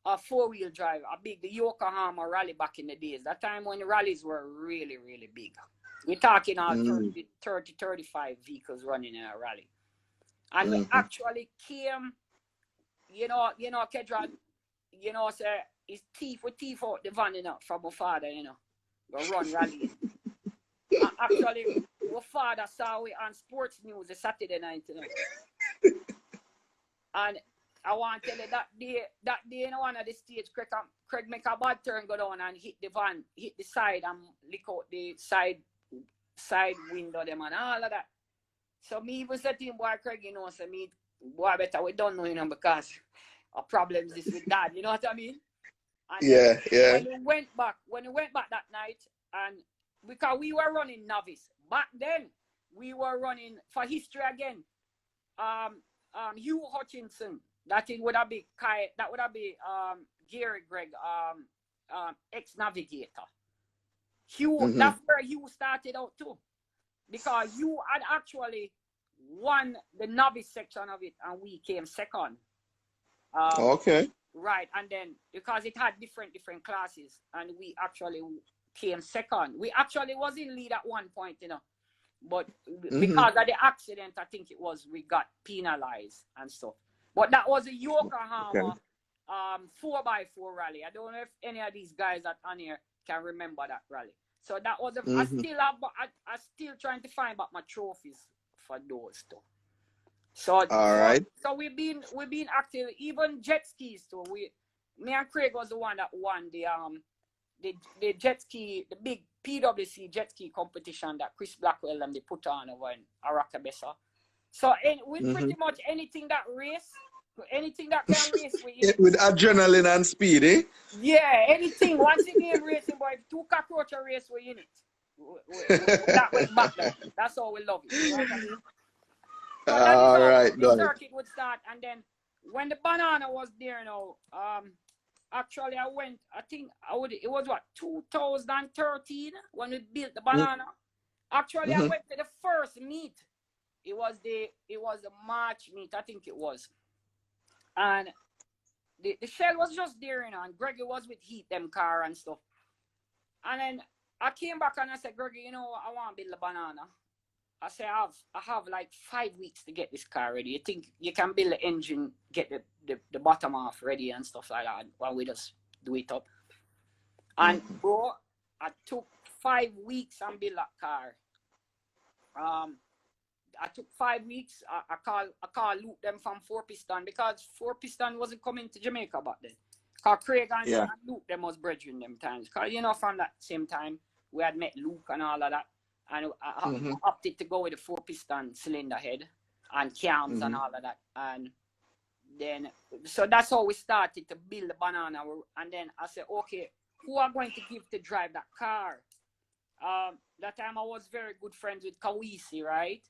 4-wheel drive, the Yokohama rally back in the days. That time when the rallies were really, really big. We're talking 30, 35 vehicles running in a rally. And we actually came, Kedron, say, his thief out the van, from my father, go run rally. And actually, my father saw we on sports news the Saturday night, And I want to tell you that day, one of the stage, Craig make a bad turn, go down and hit the van, hit the side and lick out the side window them and all of that. So me even said to him, boy, Craig, so me, boy, better we don't know, because our problems is with dad, you know what I mean? And when we went back that night, and because we were running novice, back then we were running for history again. Hugh Hutchinson, that would have been Gary Gregg, ex-navigator. Hugh, that's where Hugh started out too, because Hugh had actually won the novice section of it, and we came second. Okay. Right, and then because it had different classes, and we actually came second. We actually was in lead at one point, but because of the accident, I think it was we got penalized and stuff. But that was a Yokohama 4x4 rally. I don't know if any of these guys that on here can remember that rally. So that was I still trying to find back my trophies for those too. So So we've been active, even jet skis too. Me and Craig was the one that won the jet ski, the big PWC jet ski competition that Chris Blackwell and they put on over in Arakabessa. So with pretty much anything that race, anything that can race with it. With adrenaline and speed, eh? Yeah, anything. Once the game racing, boy, if 2 cockroach race, we're in it. That went back there. That's how we love it. You know what I mean? So that is how the circuit would start. And then when the banana was there now, actually I went, I think it was what, 2013 when we built the banana. Actually I went to the first meet. It was the March meet, I think it was. And the shell was just there, you know, and Greggy was with Heat them car and stuff. And then I came back and I said, Greggy, you know, I want to build a banana. I said, I have like 5 weeks to get this car ready. You think you can build the engine, get the bottom off ready and stuff like that while we just do it up? And bro, I took 5 weeks and build that car. I took 5 weeks. I call Luke them from 4 Piston because 4 Piston wasn't coming to Jamaica back then. Because Craig and Luke them was brethren them times. Because, you know, from that same time, we had met Luke and all of that. And I opted to go with the 4 Piston cylinder head and cams and all of that. And then, so that's how we started to build the banana. And then I said, okay, who are going to give to drive that car? That time I was very good friends with Kawisi, right?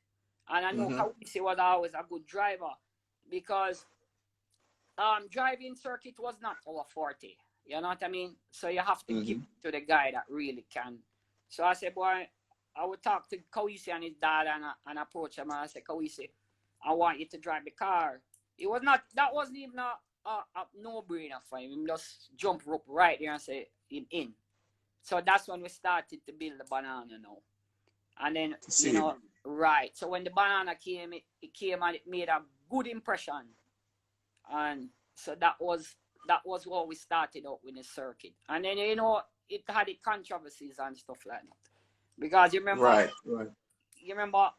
And I know Kawisi was always a good driver because driving circuit was not our forte. You know what I mean? So you have to give to the guy that really can. So I said, boy, I would talk to Kawisi and his dad and approach him and I said, Kawisi, I want you to drive the car. That wasn't even a no-brainer for him. He just jump up right there and say, in. So that's when we started to build the banana now. And then, you know, right. So when the banana came, it came and it made a good impression. And so that was how we started out with the circuit. And then, you know, it had its controversies and stuff like that. Because you remember, you remember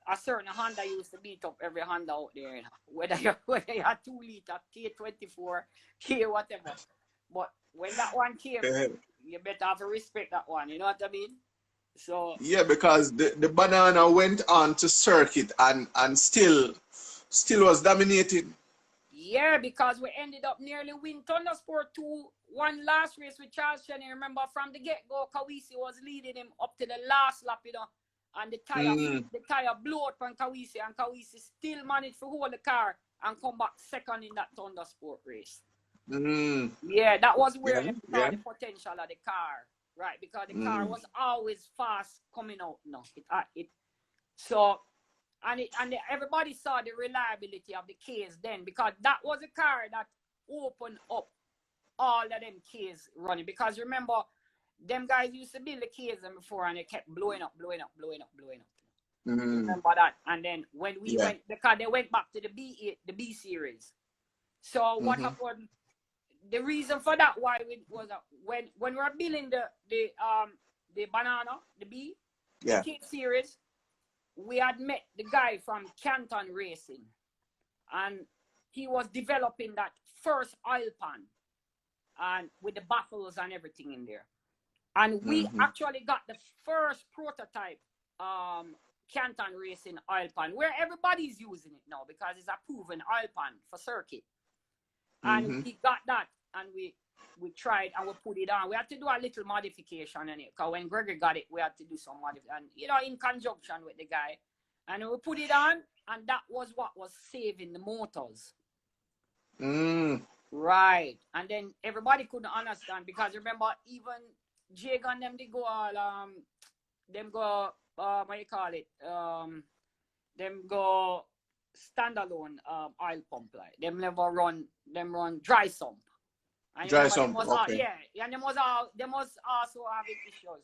a certain Honda used to beat up every Honda out there, you know, whether you had 2 liter, K24, K whatever. But when that one came, you better have to respect that one, you know what I mean? So yeah, because the banana went on to circuit and still was dominating. Yeah, because we ended up nearly winning Thundersport 2-1 last race with Charles Cheney. Remember from the get-go, Kawisi was leading him up to the last lap, you know, and the tire blew up on Kawisi, and Kawisi still managed to hold the car and come back second in that Thundersport race. Yeah, that was where they saw the potential of the car. Right, because the car was always fast coming out. No, everybody saw the reliability of the Ks then, because that was a car that opened up all of them Ks running. Because remember, them guys used to build the Ks before and they kept blowing up. Remember that? And then when we went, because they went back to the B series. So what happened? The reason for that was when we were building the banana, the B, the K series, we had met the guy from Canton Racing, and he was developing that first oil pan, and with the baffles and everything in there, and we actually got the first prototype Canton Racing oil pan where everybody's using it now because it's a proven oil pan for circuit. And we got that, and we tried and we put it on. We had to do a little modification on it, because when Gregory got it, we had to do some modification, you know, in conjunction with the guy. And we put it on, and that was what was saving the motors. Right. And then everybody couldn't understand, because remember, even Jake and them, they go all, what you call it? Them go standalone oil pump, like them never run dry sump. And dry sump, okay. And they must also have issues.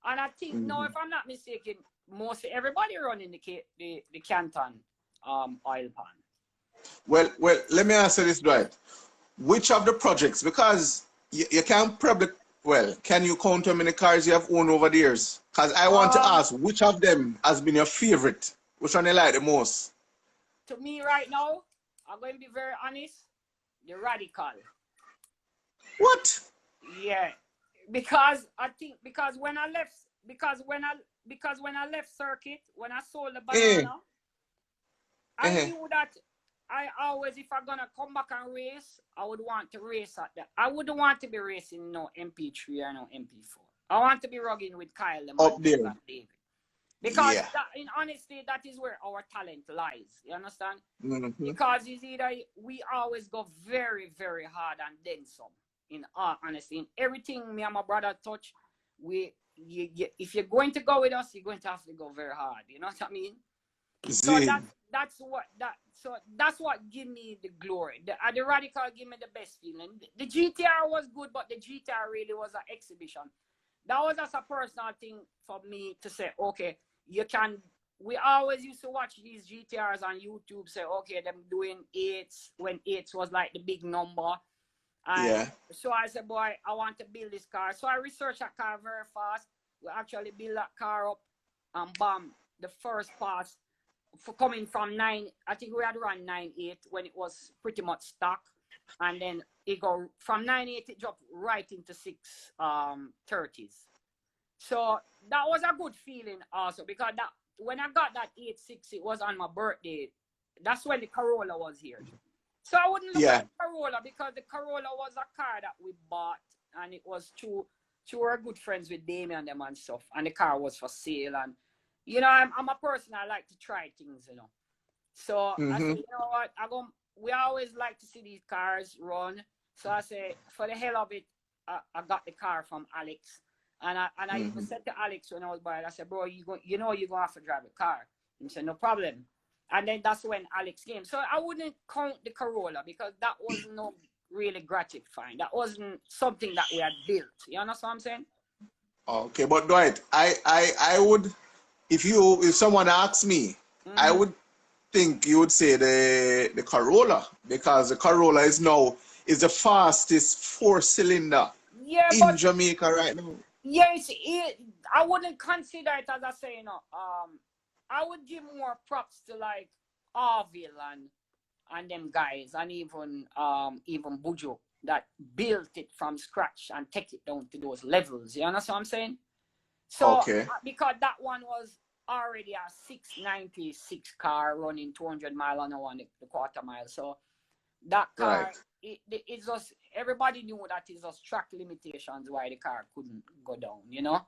And I think now, if I'm not mistaken, most everybody running the Canton oil pan. Well, let me answer this, Dwight. Which of the projects, because you can't probably, can you count how many cars you have owned over the years? Because I want to ask, which of them has been your favorite? Which one you like the most? To me right now, I'm going to be very honest, the Radical. What? Yeah, because I think when I left circuit, when I sold the banana, I knew that I always, if I'm gonna come back and race, I would want to race at that. I wouldn't want to be racing no MP3 or no MP4. I want to be rugging with Kyle them up and there. David. Because yeah. that, in honesty, that is where our talent lies. You understand? Mm-hmm. Because it's either we always go very, very hard and then some. In all honesty, in everything me and my brother touch, if you're going to go with us, you're going to have to go very hard. You know what I mean? So that's what give me the glory. The Radical give me the best feeling. The GTR was good, but the GTR really was an exhibition. That was just a personal thing for me to say, okay, you can. We always used to watch these GTRs on YouTube, say, okay, them doing 8s when 8s was like the big number. And so I said, boy, I want to build this car. So I researched that car very fast. We actually built that car up and bam, the first pass for coming from 9, I think we had run 9.8 when it was pretty much stock. And then it go from 9.8, it dropped right into 6.30s. So that was a good feeling also, because that when I got that 8.6, it was on my birthday. That's when the Corolla was here. So I wouldn't look at the Corolla, because the Corolla was a car that we bought, and it was two were good friends with Damien and them and stuff, and the car was for sale. And you know, I'm a person, I like to try things, you know. So I said, you know what, we always like to see these cars run. So I said, for the hell of it, I got the car from Alex. And I even said to Alex when I was buying, I said, bro, you're going to have to drive a car. And he said, no problem. And then that's when Alex came. So I wouldn't count the Corolla, because that was not really gratifying. That wasn't something that we had built. You understand what I'm saying? Okay, but Dwight, I would, if someone asks me, I would think you would say the Corolla, because the Corolla is the fastest 4-cylinder in Jamaica right now. Yes, I wouldn't consider it, as I say, you know. I would give more props to like Arville and them guys, and even Bujo, that built it from scratch and take it down to those levels. You understand what I'm saying? So because that one was already a 696 car running 200 miles an hour on the quarter mile. So that car, it's just, everybody knew that it's just track limitations why the car couldn't go down, you know?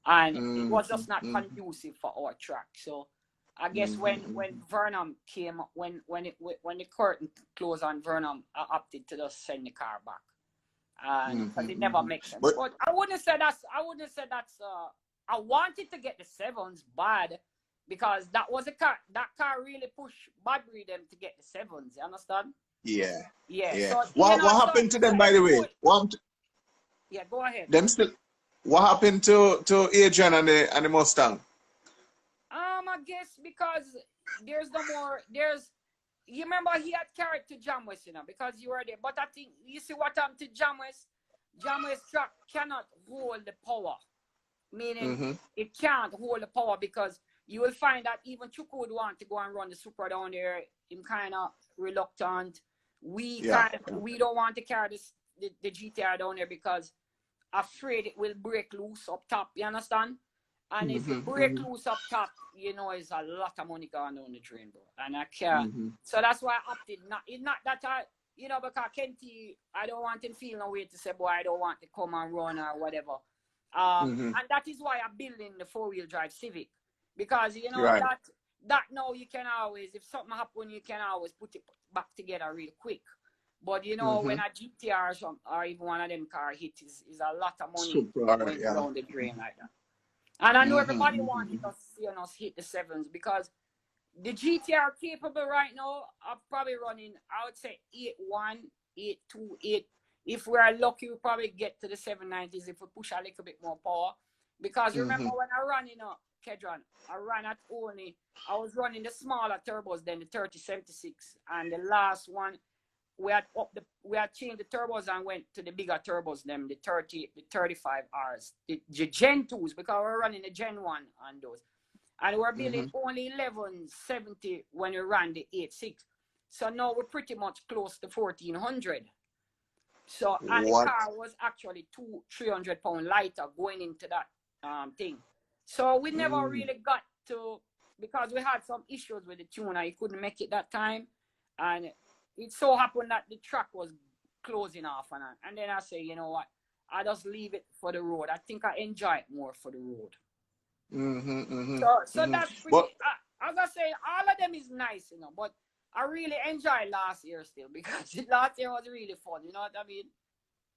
And it was just not conducive for our track. So I guess when Vernon came, when the curtain closed on Vernon, I opted to just send the car back. And because it never makes sense. But I wouldn't say that's I wanted to get the 7s bad, because that was that car really pushed Badbury them to get the 7s, you understand? Yeah. So, what happened to them, by the way? Yeah, go ahead. What happened to Adrian and the Mustang? I guess because you remember he had carried to Jamwest, you know, because you were there. But I think you see what happened to Jamwest track cannot hold the power. Meaning it can't hold the power, because you will find that even Chuku would want to go and run the Supra down there. I'm kind of reluctant. We don't want to carry the GTR down there, because afraid it will break loose up top. You understand? And if it break loose up top, you know, it's a lot of money going down the drain, bro. And I can't. So that's why I opted not. It's not that because Kenty, I don't want him feel no way to say, boy, I don't want to come and run or whatever. And that is why I'm building the 4-wheel drive Civic, because you know that now you can always, if something happens, you can always put it back together real quick. But you know, when a GTR or even one of them car hit, is a lot of money going down the drain like that. And I know everybody wanted us to see us hit the 7s, because the GTR capable right now are probably running, I would say 8.1, 8.2, 8. If we are lucky, we'll probably get to the 790s if we push a little bit more power. Because remember when I ran in Kedron, I was running the smaller turbos than the 3076, and the last one we had changed the turbos and went to the bigger turbos, them the 35Rs, the Gen 2s, because we're running the Gen 1 on those. And we're building only 1170 when we ran the 8.6. So now we're pretty much close to 1400. So, and the car was actually 300 pounds lighter going into that thing. So we never really got to, because we had some issues with the tuner. He couldn't make it that time. And it so happened that the track was closing off, and then I say, you know what, I just leave it for the road. I think I enjoy it more for the road. So that's pretty. But, as I say, all of them is nice, you know, but I really enjoyed last year still, because last year was really fun. You know what I mean?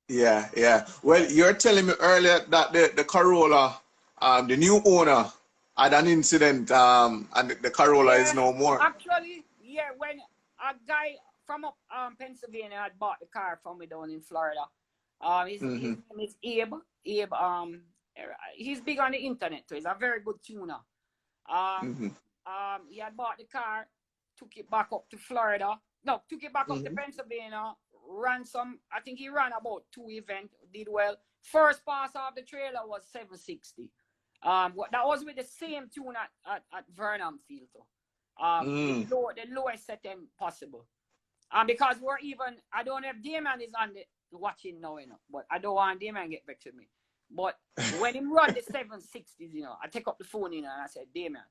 Yeah, yeah. Well, you're telling me earlier that the Corolla, the new owner had an incident, and the Corolla is no more. Actually, yeah, when a guy from up Pennsylvania had bought the car from me down in Florida. His name is Abe. Abe, he's big on the internet too. He's a very good tuner. He had bought the car, took it back up to Florida. No, took it back up to Pennsylvania. Ran some, I think he ran about 2 events, did well. First pass off the trailer was 760. That was with the same tune at Vernon Field. The lowest setting possible. Because we're even, I don't know if Damon is on the watching now, you know, but I don't want Damon to get back to me. But when he run the 760s, you know, I take up the phone, you know, and I said, Damon,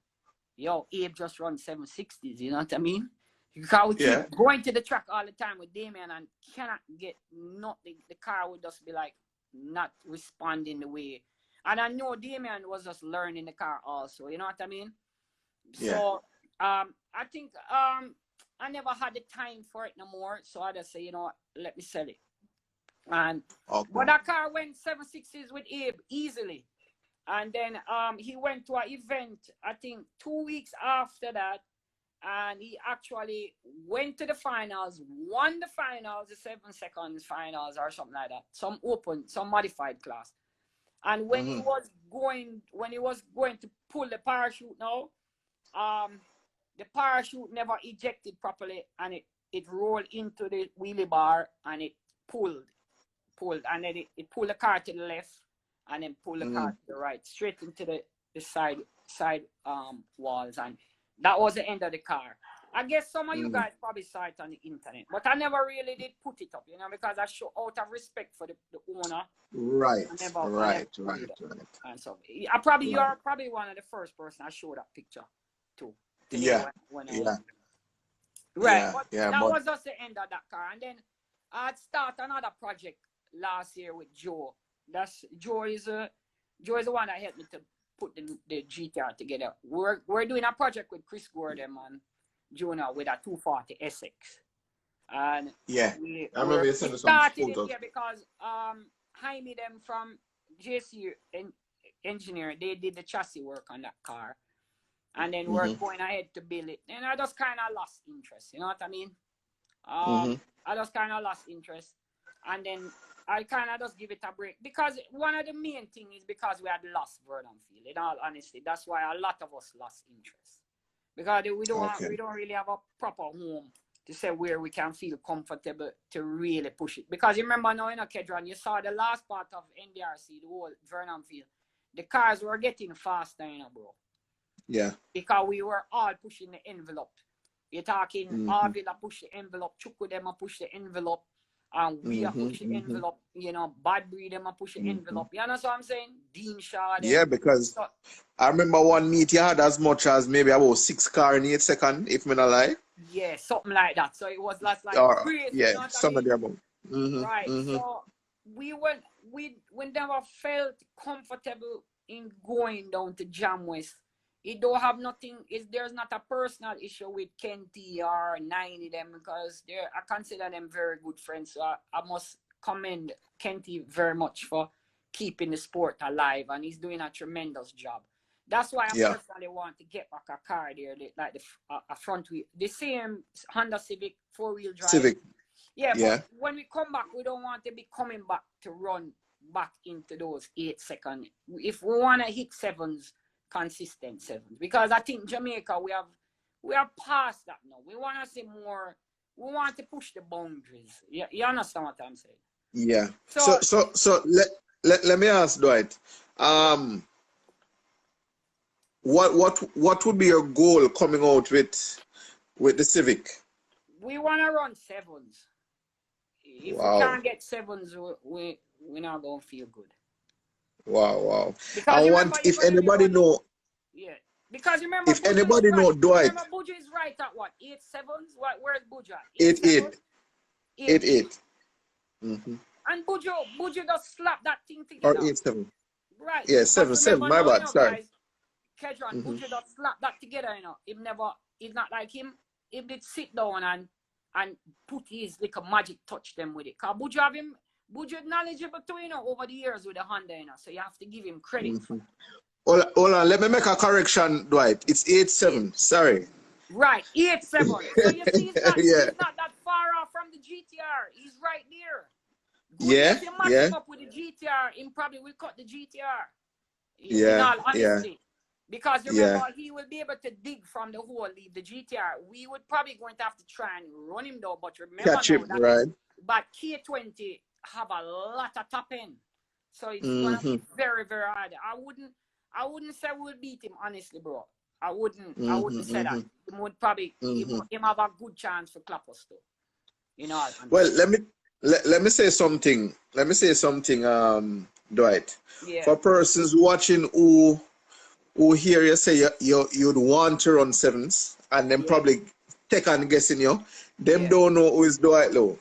yo, Abe just run 760s, you know what I mean? Because we keep going to the track all the time with Damien and cannot get nothing. The car would just be like not responding the way. And I know Damien was just learning the car also, you know what I mean? Yeah. So I think I never had the time for it no more. So I just say, you know what, let me sell it. And but that car went 760s with Abe easily. And then he went to an event, I think 2 weeks after that. And he actually went to the finals, won the finals, the 7 seconds finals or something like that. Some open, some modified class. And when he was going to pull the parachute now, the parachute never ejected properly, and it rolled into the wheelie bar, and it pulled, and then it pulled the car to the left, and then pulled the car to the right, straight into the side walls, and that was the end of the car. I guess some of you guys probably saw it on the internet, but I never really did put it up, you know, because I show out of respect for the owner. Right. Right. And so you're probably one of the first person I showed that picture to. Right. That was just the end of that car. And then I'd start another project last year with Joe. Joe is the one that helped me to put the GTR together. We're doing a project with Chris Gordon and Jonah with a 240 Essex. And I remember you sent us some photos. Because Jaime them from JC Engineering, they did the chassis work on that car. And then we're going ahead to build it. And I just kind of lost interest, you know what I mean? I just kind of lost interest. And then I kind of just give it a break, because one of the main things is because we had lost Vernon Field. In all honesty, that's why a lot of us lost interest, because we don't really have a proper home to say where we can feel comfortable to really push it. Because you remember now, Kedron, you saw the last part of NDRC, the whole Vernon Field. The cars were getting faster, bro. Yeah. Because we were all pushing the envelope. You're talking Arvilla push the envelope, Chukudema push the envelope. And we are pushing envelope, Bad Breed, them are pushing envelope. You know what I'm saying? Dean Shaw. Yeah, because I remember one meet you had as much as maybe about 6 cars in 8 seconds, if I'm not lie. Yeah, something like that. So it was like crazy. Yeah, you know some of them. Right. So we never felt comfortable in going down to Jam West. It don't have nothing. There's not a personal issue with Kenty or 90 them, because I consider them very good friends. So I must commend Kenty very much for keeping the sport alive, and he's doing a tremendous job. That's why I personally want to get back a car there, like a front wheel, the same Honda Civic 4-wheel drive. Civic. Yeah. But when we come back, we don't want to be coming back to run back into those 8 seconds. If we want to hit 7s. Consistent 7s, because I think Jamaica we are past that now. We want to see more. We want to push the boundaries. You understand what I'm saying? Yeah. So let me ask Dwight. What would be your goal coming out with the Civic? We want to run 7s. If we can't get 7s, we're not gonna feel good. Wow. Because I want, if anybody know. Yeah. Because remember, if anybody know Dwight. Remember, Buju is right at what? 8-7s? Where's Buju at? 8-8. 8-8. And Buju just slap that thing Or together. 8-7. Right. Yeah, 7-7. My bad. Sorry. Kedron, Buju just slap that together, you know. It's not like him. He did sit down and put his little magic touch them with it. Because Buju knowledgeable too, you know, over the years with the Honda, you know. So you have to give him credit. Hold on, let me make a correction, Dwight. It's 8-7. Sorry. Right, 8-7. So you see, he's not that far off from the GTR. He's right there. If you match him up with the GTR, he probably will cut the GTR. In all honesty. Because remember, he will be able to dig from the hole, leave the GTR. We would probably going to have to try and run him though, but remember catch him, right? But K20 have a lot of top end. So it's gonna be very, very hard. I wouldn't say we'll beat him, honestly, bro. I wouldn't say that. He would probably him have a good chance for clap us though. You know. Well, let me say something. Dwight. Yeah. For persons watching who hear you say you'd want to run 7s and then probably take on guessing you, them don't know who is Dwight Lue.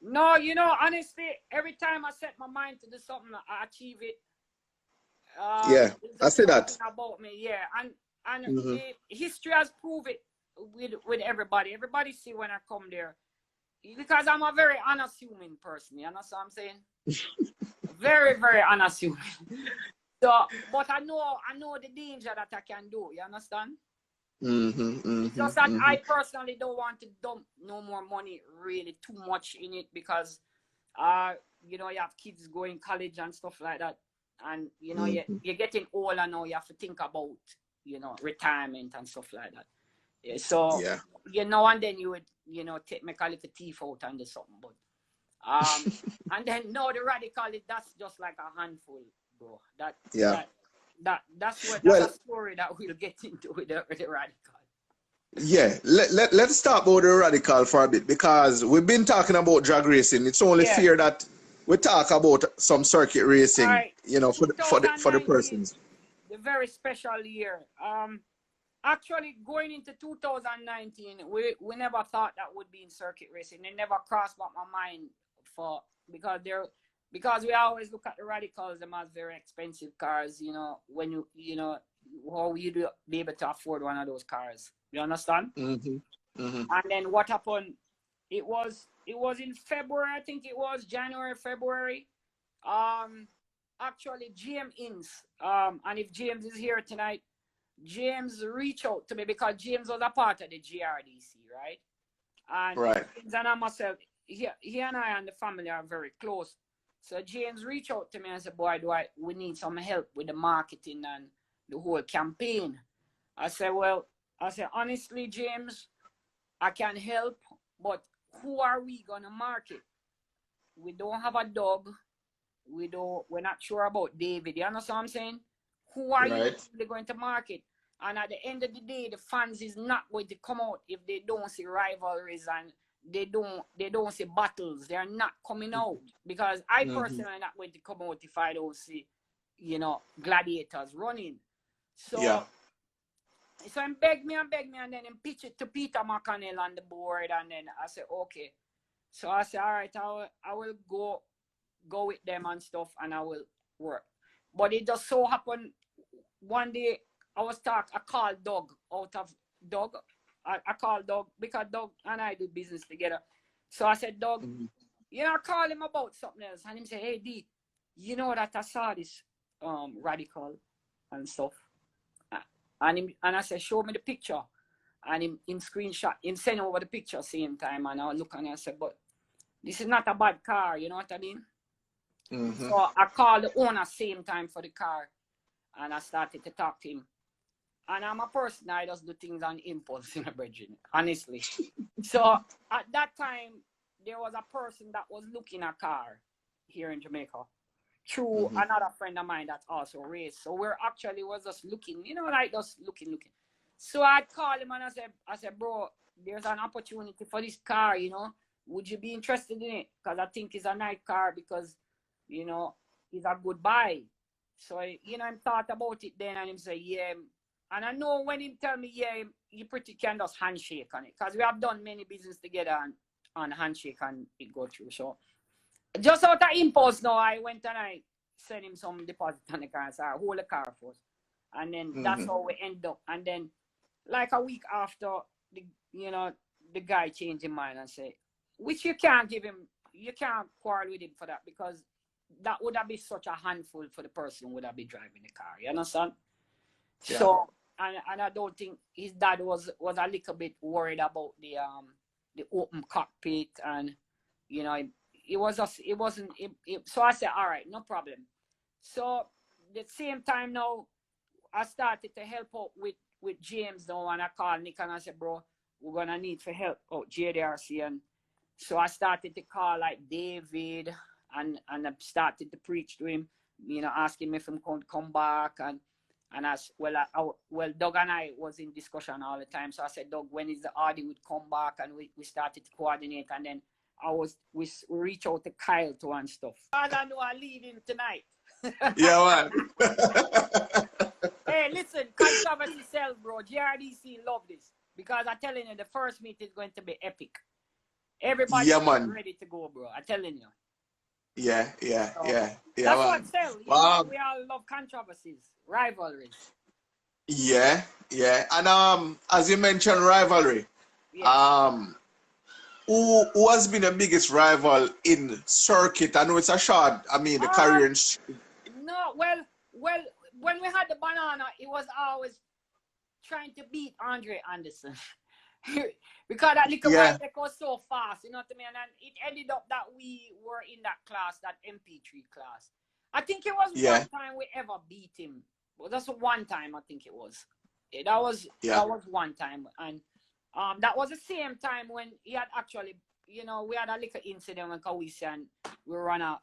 No, you know, honestly, every time I set my mind to do something, I achieve it. I say that about me, and the history has proved it with everybody. Everybody see when I come there, because I'm a very unassuming person. You know what I'm saying? Very, very unassuming. So, but I know the danger that I can do. You understand? It's just that I personally don't want to dump no more money really too much in it, because you know, you have kids going college and stuff like that. And, you know, you're getting older now, you have to think about, you know, retirement and stuff like that. Yeah, so, you know, and then you would, you know, make a little teeth out and do something. But, and then, no, the radical, that's just like a handful, bro. That's a story that we'll get into with the radical. Yeah, let's start about the radical for a bit, because we've been talking about drag racing. It's only fair that we talk about some circuit racing, you know, for the persons. The very special year. Actually, going into 2019, we never thought that would be in circuit racing. It never crossed my mind because we always look at the radicals, them as very expensive cars. You know, when you know how you do be able to afford one of those cars. You understand? And then what happened? It was in February, I think it was January, February. Actually, James Inns, and if James is here tonight, James reached out to me because James was a part of the GRDC, right? And James and I myself, he and I and the family are very close. So James reached out to me and said, "Boy, we need some help with the marketing and the whole campaign." I said, honestly, James, I can help, but who are we gonna market? We don't have a dog. We're not sure about David. You understand what I'm saying? Who are you really going to market? And at the end of the day, the fans is not going to come out if they don't see rivalries and they don't see battles. They're not coming out, because I personally am not going to come out if I don't see, you know, gladiators running. So so he begged me, and then he pitched it to Peter McConnell on the board, and then I said, okay. So I said, all right, I will go with them and stuff, and I will work. But it just so happened one day I called Doug out of Doug. I called Doug because Doug and I do business together. So I said, Doug, you know, I called him about something else, and he said, hey D, you know that I saw this radical and stuff. And I said, show me the picture. And in screenshot, him send over the picture same time. And I look and I said, but this is not a bad car, you know what I mean? So I called the owner same time for the car. And I started to talk to him. And I'm a person, I just do things on impulse, in a bridging, honestly. So at that time, there was a person that was looking at a car here in Jamaica through another friend of mine that also raced. So we're actually was just looking, you know, like just looking. So I called him and I said, bro, there's an opportunity for this car, you know. Would you be interested in it? Because I think it's a nice car because, you know, it's a good buy. So, you know, I thought about it then and he said, yeah, And I know when he tell me, yeah, you pretty can just handshake on it. Because we have done many business together on handshake and it go through. So just out of impulse now, I went and I sent him some deposit on the car. So I hold the car first. And then that's how we end up. And then like a week after, the guy changed his mind and said, which you can't give him, you can't quarrel with him for that, because that would have been such a handful for the person who would have been driving the car. You understand? Yeah. So, and I don't think his dad was a little bit worried about the open cockpit, and so I said, all right, no problem. So the same time now, I started to help out with James now, and I called Nick and I said, bro, we're gonna need for help out JDRC. And so I started to call like David, and I started to preach to him, asking him if he could come back. And as well, Doug and I was in discussion all the time. So I said, Doug, when is the Audi would come back? And we started to coordinate. And then we reach out to Kyle too and stuff. All I know, I lead him tonight. Yeah, man. Hey, listen, controversy sells, bro. GRDC love this, because I'm telling you, the first meet is going to be epic. Everybody's ready to go, bro. I'm telling you. Yeah. That's what sells. We all love controversies, rivalries. Yeah. And as you mentioned, rivalry. Yeah. Who has been the biggest rival in circuit? I know it's a short. I mean, the career in. No, well, when we had the banana, it was always trying to beat Andre Anderson. Because that little bike was so fast, you know what I mean? And it ended up that we were in that class, that MP3 class. I think it was one time we ever beat him. Well, that's one time, I think it was. That was one time. And that was the same time when he had actually, we had a little incident with Kawisi and we run out.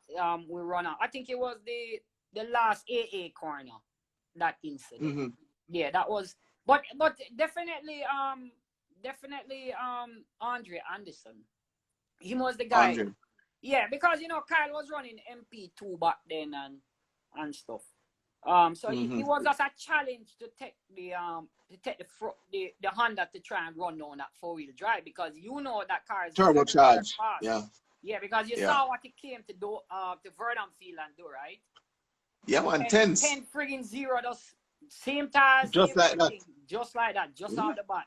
I think it was the last AA corner, that incident. Yeah, that was, but definitely Andre Anderson. He was the guy. Andre. Yeah, because Kyle was running MP2 back then and stuff. So he was just a challenge to take the Honda to try and run on that 4-wheel drive, because that car is turbocharged. Yeah, because you saw what he came to do to Verdun Field and do, right? Yeah, man, 10 friggin' 0, those same tires, just like that. Just like that, just out the bat.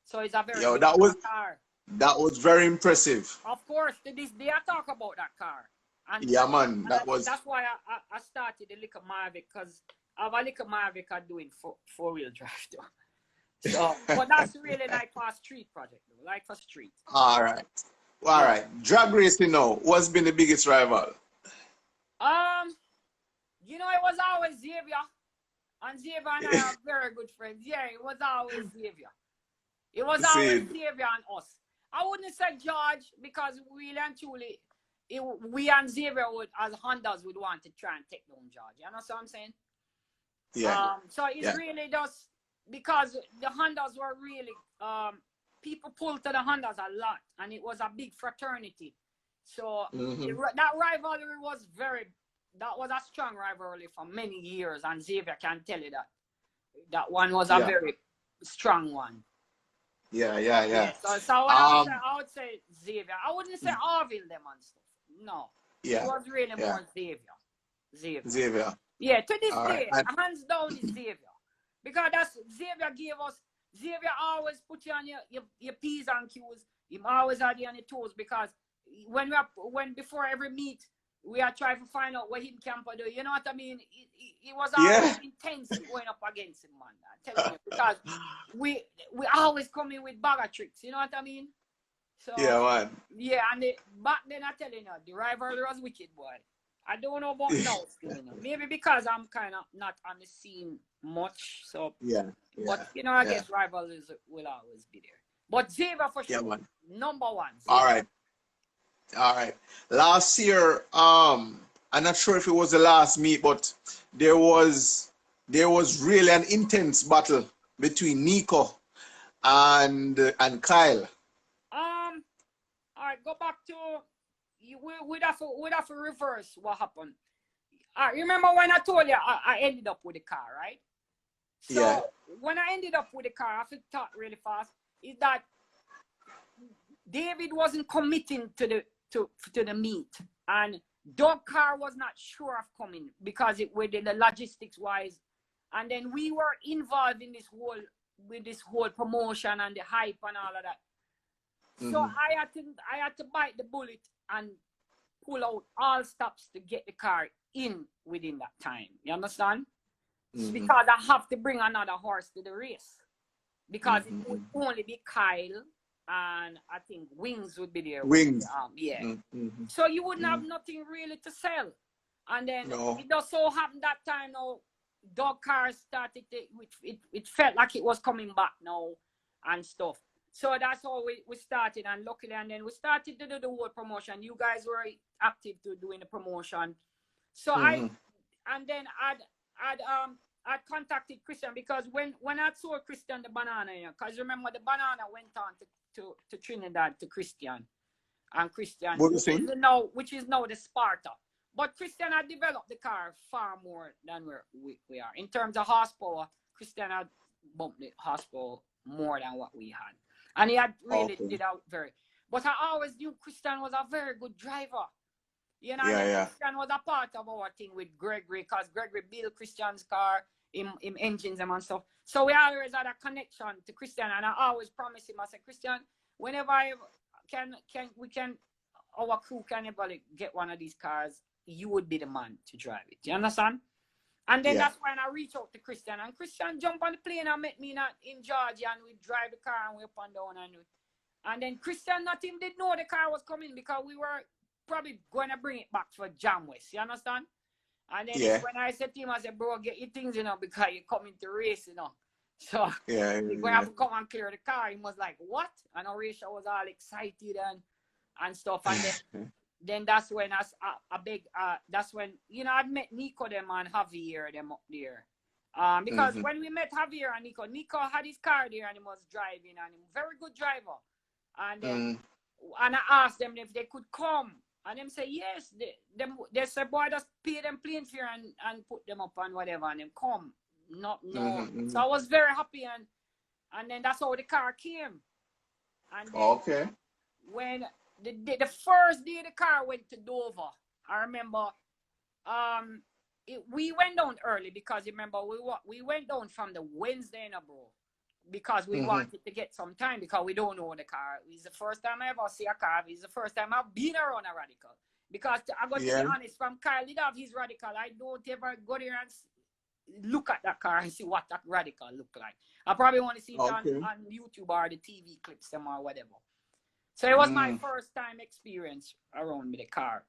So it's a very car. That was very impressive. Of course, to this day I talk about that car. And that's why I started the Liquor Mavic, because I have a Liquor Mavic I'm doing 4-wheel drive though. So, but that's really like for a street project though, like for street. All right. Drag racing now, what's been the biggest rival? It was always Xavier. And Xavier and I are very good friends. Yeah, it was always Xavier. It was always Xavier and us. I wouldn't say George, because really and truly, we and Xavier as Hondas would want to try and take down George. You know what I'm saying? Yeah. So it's really just because the Hondas were really, people pulled to the Hondas a lot, and it was a big fraternity. So that rivalry was that was a strong rivalry for many years, and Xavier can tell you that one was a very strong one. Yeah. So I would say Xavier. I wouldn't say Orville them and stuff. No. Yeah. It was really more Xavier. Yeah, to this day, hands down is Xavier. Because Xavier always put you on your P's and Q's. He always had you on your toes, because before every meet, we are trying to find out what he can do. You know what I mean? It was always intense going up against him, man. I'm telling you, because we always come in with bag of tricks. You know what I mean? So man. Yeah, and back then I'm telling you, the rivalry was wicked, boy. I don't know about now still, Maybe because I'm kind of not on the scene much. So but I guess rivalries will always be there. But Xavier for sure, number one. Xavier. All right. Last year, I'm not sure if it was the last meet, but there was really an intense battle between Nico and Kyle. All right, go back to we'd have to reverse what happened. Remember when I told you I ended up with the car, right? So when I ended up with the car, I thought really fast, is that David wasn't committing to the meet, and Doug Carr was not sure of coming because it were the logistics wise, and then we were involved in this whole promotion and the hype and all of that. So I had to bite the bullet and pull out all stops to get the car in within that time. You understand? Because I have to bring another horse to the race, because it would only be Kyle and I think Wings would be there. Wings. So you wouldn't have nothing really to sell. And then it just so happened that time now, Dog Cars started, it felt like it was coming back now and stuff. So that's how we started, and luckily, and then we started to do the whole promotion. You guys were active to doing the promotion. So I contacted Christian, because when I saw Christian the banana, because remember the banana went on to Trinidad to Christian, and Christian, which is now the Sparta. But Christian had developed the car far more than we are. In terms of horsepower, Christian had bumped the horsepower more than what we had. And he had really did out but I always knew Christian was a very good driver. You know, Christian was a part of our thing with Gregory, because Gregory built Christian's car, in engines and stuff. So we always had a connection to Christian, and I always promised him, I said, Christian, whenever I our crew can ever get one of these cars, you would be the man to drive it. You understand? And then that's when I reached out to Christian, and Christian jumped on the plane and met me in Georgia, and we drive the car and we up and down, and then Christian not him did know the car was coming, because we were probably going to bring it back for Jam West. You understand? And then when I said to him, I said, bro, get your things, because you're coming to race, So we're going to have to come and clear the car. He was like, what? And Horatio was all excited and stuff. And then that's when that's when, I'd met Nico them and Javier them up there. Because when we met Javier and Nico had his car there and he was driving, and he was a very good driver. And then and I asked them if they could come. And them say, yes. They said, boy, just pay them plane fare and put them up and whatever, and them come. No. So I was very happy, and then that's how the car came. And then when the first day the car went to Dover, I remember we went down early, because remember we went down from the Wednesday, bro, because we wanted to get some time, because we don't know the car. It's the first time I ever see a car. It's the first time I've been around a Radical, because I got to be honest, from Kyle did have his Radical, I don't ever go there and look at that car and see what that Radical look like. I probably want to see it on YouTube or the TV clips them or whatever. So it was my first time experience around with the car.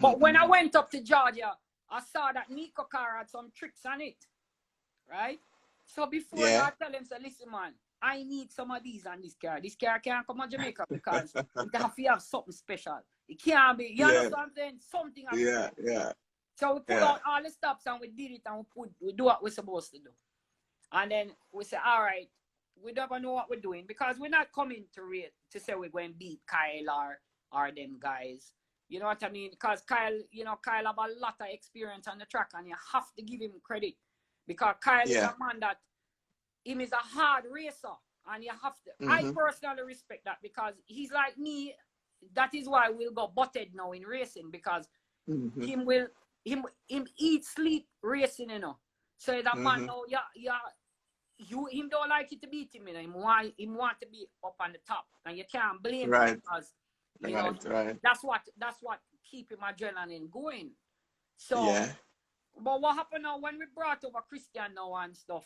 But when I went up to Georgia, I saw that Nico car had some tricks on it, right? So before I tell him, say, listen, man, I need some of these on this car. This car can't come to Jamaica, because it have to have something special. It can't be, you know something? Something. So we put out all the stops and we did it, and we do what we're supposed to do. And then we say, all right, we don't know what we're doing, because we're not coming to say we're going to beat Kyle or them guys. You know what I mean? Because Kyle, Kyle have a lot of experience on the track, and you have to give him credit, because Kyle is a man that him is a hard racer, and you have to. I personally respect that, because he's like me. That is why we'll go butted now in racing, because him eat, sleep racing, So that man now, him don't like it to beat him, Him want to be up on the top, and you can't blame him, because that's what keep him adrenaline going. So, but what happened now when we brought over Christian now and stuff?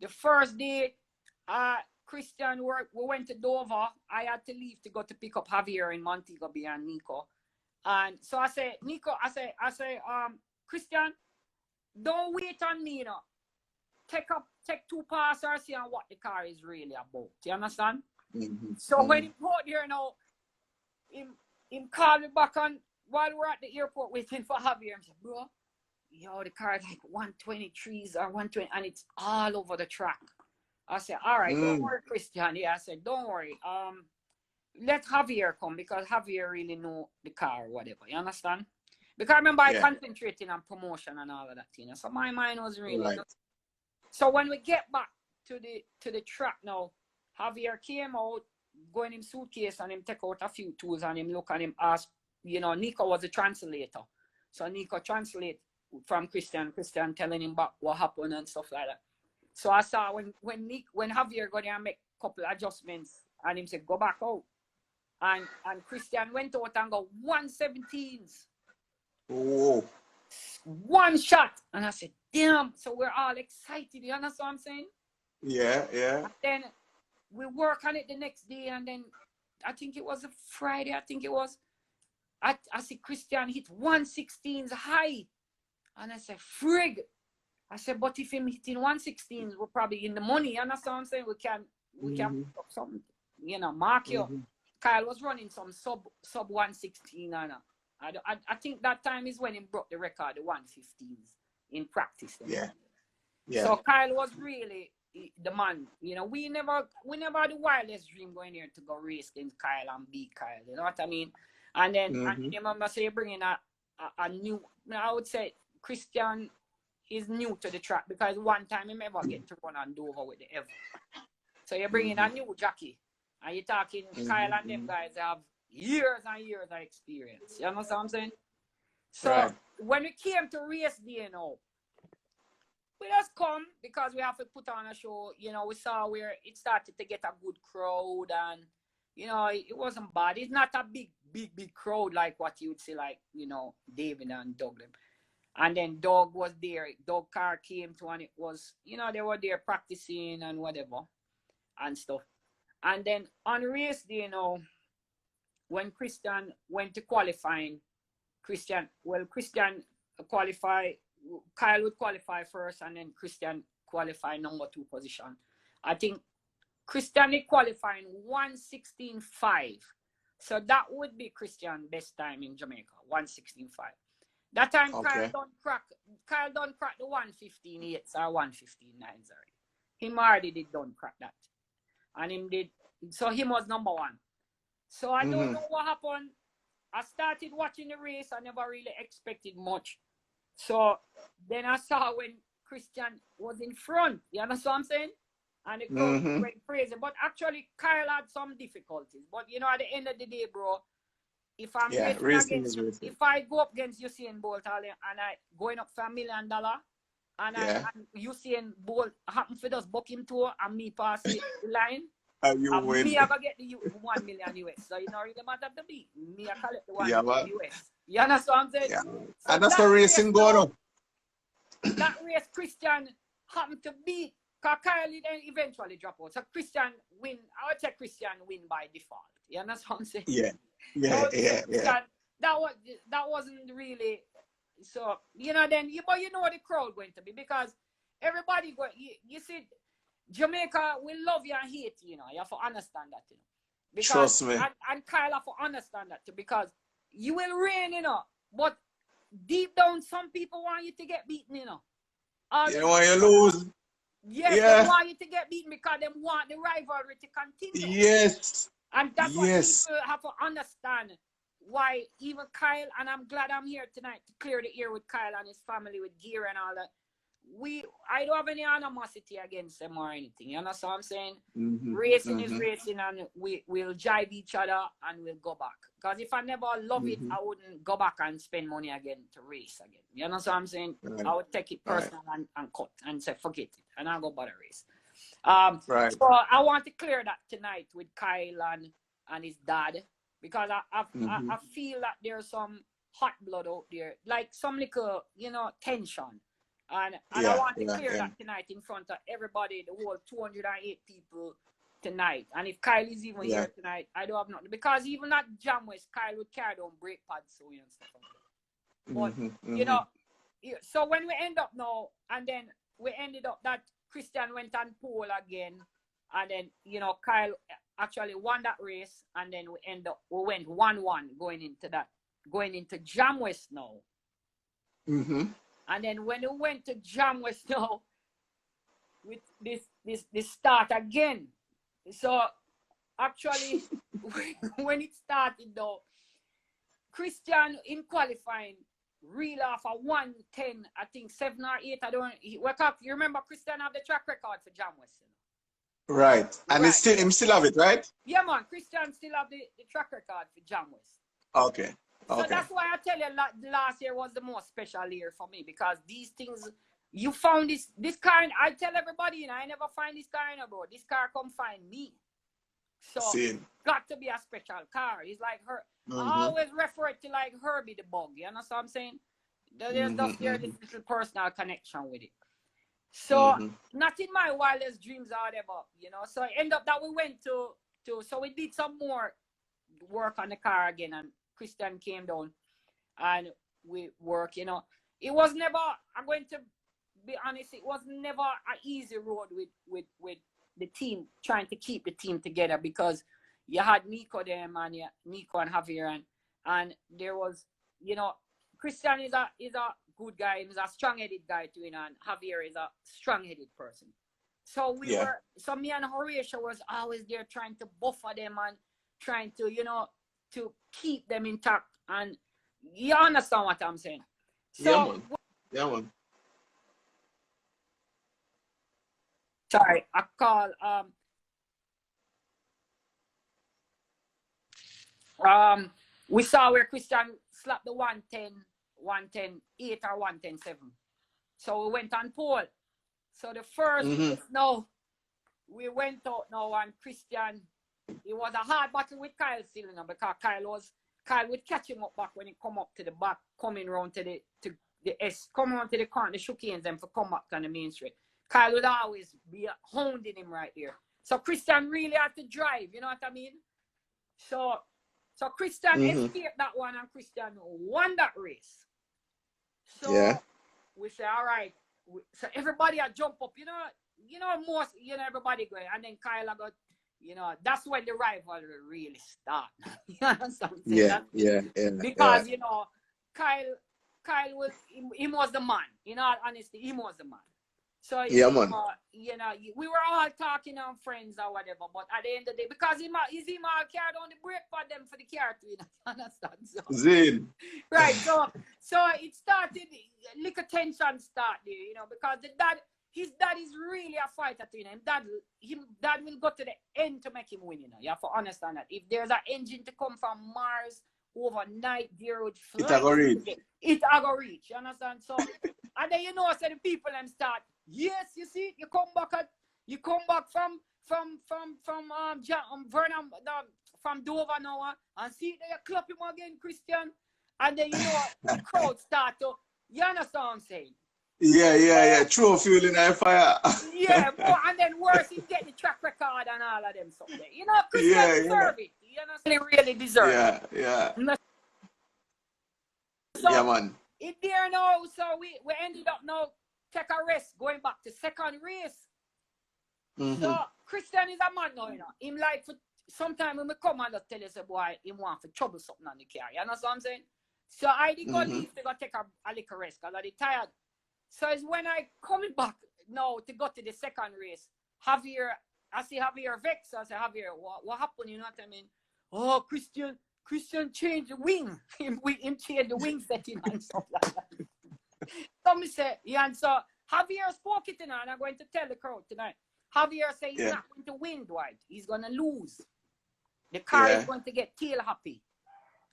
The first day, Christian we went to Dover. I had to leave to go to pick up Javier in Montego Bay and Nico. And so I say, Nico, I say, Christian, don't wait on me, Take 2 passes or see what the car is really about. You understand? So when he got here now, him called me back on while we're at the airport waiting for Javier. I said, bro, the car is like 123s or 120, and it's all over the track. I said, all right, don't worry, Christian. Yeah, I said, don't worry. Let Javier come, because Javier really know the car or whatever. You understand? Because I remember I concentrating on promotion and all of that, So my mind was really So when we get back to the track now, Javier came out, go in him suitcase and him take out a few tools and him look and him ask, you know, Nico was a translator. So Nico translate from Christian telling him about what happened and stuff like that. So I saw when Javier got there and make a couple of adjustments and him said, go back out. And Christian went out and got 117s. Oh. One shot. And I said, damn. So we're all excited. You understand what I'm saying? Yeah, yeah. And then we work on it the next day. And then I think it was a Friday. I think it was. I see Christian hit 116s high. And I said, frig. I said, but if him hitting 116s, we're probably in the money. You understand what I'm saying? We can pick up something, you know, mark you. Kyle was running some sub 116 and I think that time is when he broke the record, the 115s in practice. Yeah. Yeah. So Kyle was really the man. You know, we never had the wildest dream going here to go race against Kyle and beat Kyle. You know what I mean? And then and remember say bringing a new, I would say Christian is new to the track because one time he never get to run on Dover with the ever. So you're bringing a new jockey. And you're talking Kyle and them guys have years and years of experience. You understand what I'm saying? So when we came to race day now, we just come because we have to put on a show. You know, we saw where it started to get a good crowd and, you know, it wasn't bad. It's not a big crowd like what you would see like, you know, David and Doug. And then Doug was there. Doug car came to and it was, you know, they were there practicing and whatever and stuff. And then on race day, you know, when Christian went to qualifying, Christian qualify, Kyle would qualify first and then Christian qualify number 2 position. I think Christian is qualifying 116.5. So that would be Christian's best time in Jamaica, 116.5. That time Kyle don't crack the 115.8s or 115.9s already. Him already don't crack that. And him did, so him was number 1. So I don't know what happened. I started watching the race. I never really expected much. So then I saw when Christian was in front. You understand what I'm saying? And the crowd went crazy. But actually, Kyle had some difficulties. But you know, at the end of the day, bro, if I'm racing against, if I go up against Usain Bolt and I going up for $1 million, and Usain Bolt happen for just buck him to and me pass the line, and win. me ever get the 1 million US. So you know, really matter to me. Me I collect the 1 million US. You understand what I'm saying? Yeah. So and that's the racing going on. That race Christian happened to beat, because Kyle then eventually drop out. So Christian win. I would say Christian win by default. You understand what I'm saying? Yeah. That wasn't really. So you know, then but you know what the crowd going to be, because everybody go. You see, Jamaica will love you and hate you. You know, you have to understand that. You know, because, trust me. And Kyle have to understand that too, because you will reign. You know, but deep down, some people want you to get beaten. You know, you want you lose. Yes, they want you to get beaten because they want the rivalry to continue. Yes. And that's what people have to understand. Why even Kyle, and I'm glad I'm here tonight to clear the air with Kyle and his family, with gear and all that. I don't have any animosity against them or anything. You understand what I'm saying? Racing is racing, and we'll jive each other and we'll go back. Because if I never love it, I wouldn't go back and spend money again to race again. You understand what I'm saying? I would take it personal and cut and say forget it, and I'll go bother race. So I want to clear that tonight with Kyle and his dad, because I feel that there's some hot blood out there, like some little, you know, tension. And I want to clear that tonight in front of everybody, the whole 208 people tonight. And if Kyle is even here tonight, I don't have nothing. Because even at Jam West, Kyle would carry on brake pads so and stuff like that. But, you know, so when we end up now, and then we ended up that Christian went on pole again. And then, you know, Kyle actually won that race. And then we went 1-1 going into Jam West now. And then when we went to Jam West now, with this start again. So actually, when it started though, Christian in qualifying, reel off a 110, I think 7 or 8. I don't. Wake up. You remember Christian have the track record for Jam West. Right. And right. Him still have it, right? Yeah, man. Christian still have the track record for Jam West. Okay. So that's why I tell you, last year was the most special year for me, because these things, you found this car. I tell everybody, you know, I never find this car, you know, bro. This car come find me. So got to be a special car. It's like her. I always refer it to like Herbie the Bug. You know what I'm saying? There's this little personal connection with it. So not in my wildest dreams or whatever, you know. So it ended up that we went to so we did some more work on the car again, and Christian came down and we work, you know. It was never, I'm going to be honest, it was never an easy road with the team, trying to keep the team together, because you had Nico them and Nico and Javier, and there was, you know, Christian is a good guy, he's a strong-headed guy too, you know, and Javier is a strong-headed person. So so me and Horatio was always there trying to buffer them and trying to, you know, to keep them intact. And you understand what I'm saying? So, yeah, man. Sorry, I call we saw where Christian slapped the 110, 110.8 or 110.7. So we went on pole. So the first now we went out now, and Christian, it was a hard battle with Kyle still, you know, because Kyle would catch him up back when he come up to the back, coming round to the come around to the corner, the shookins and for come back on the main street. Kyle would always be hounding him right there. So Christian really had to drive, you know what I mean? So Christian escaped that one, and Christian won that race. So we say, all right. So everybody had jump up, you know, most, you know, everybody going, and then Kyle got, you know, that's when the rivalry really start. You understand? Yeah. Because you know, Kyle was the man. You know, honestly, he was the man. So you know, we were all talking on friends or whatever, but at the end of the day, because he all carried on the brake for them for the car too, you know, understand? So, right, so it started, little tension start there, you know, because his dad is really a fighter to, you know. Dad will go to the end to make him win, you know. You have to understand that. If there's an engine to come from Mars overnight, there would fly. It go reach, you understand? So, and then, you know, so the people them start, yes, you see, you come back from Vernon, from Dover now, and see they clap him again, Christian, and then, you know, the crowd start to, you understand what I'm saying? Yeah. True fuel in our fire. Yeah, and then worse, he get the track record and all of them something. You know, Christian deserve it. You know, they really deserve it. Yeah. So, yeah, man. It there now, so we ended up now take a rest, going back to second race. So Christian is a man now, you know. Him like for sometime when we come and just tell us, boy, he want for trouble something on the car. You know what I'm saying? So I did go leave to go take a little rest because I did tired. So it's when I coming back now to go to the second race, Javier, I see Javier vex. I say, Javier, what happened? You know what I mean? Oh, Christian changed the wing. Him changed the wing setting and stuff like that. So me say, and so Javier spoke it tonight, and I'm going to tell the crowd tonight. Javier say he's not going to win, Dwight. He's going to lose. The car is going to get tail happy.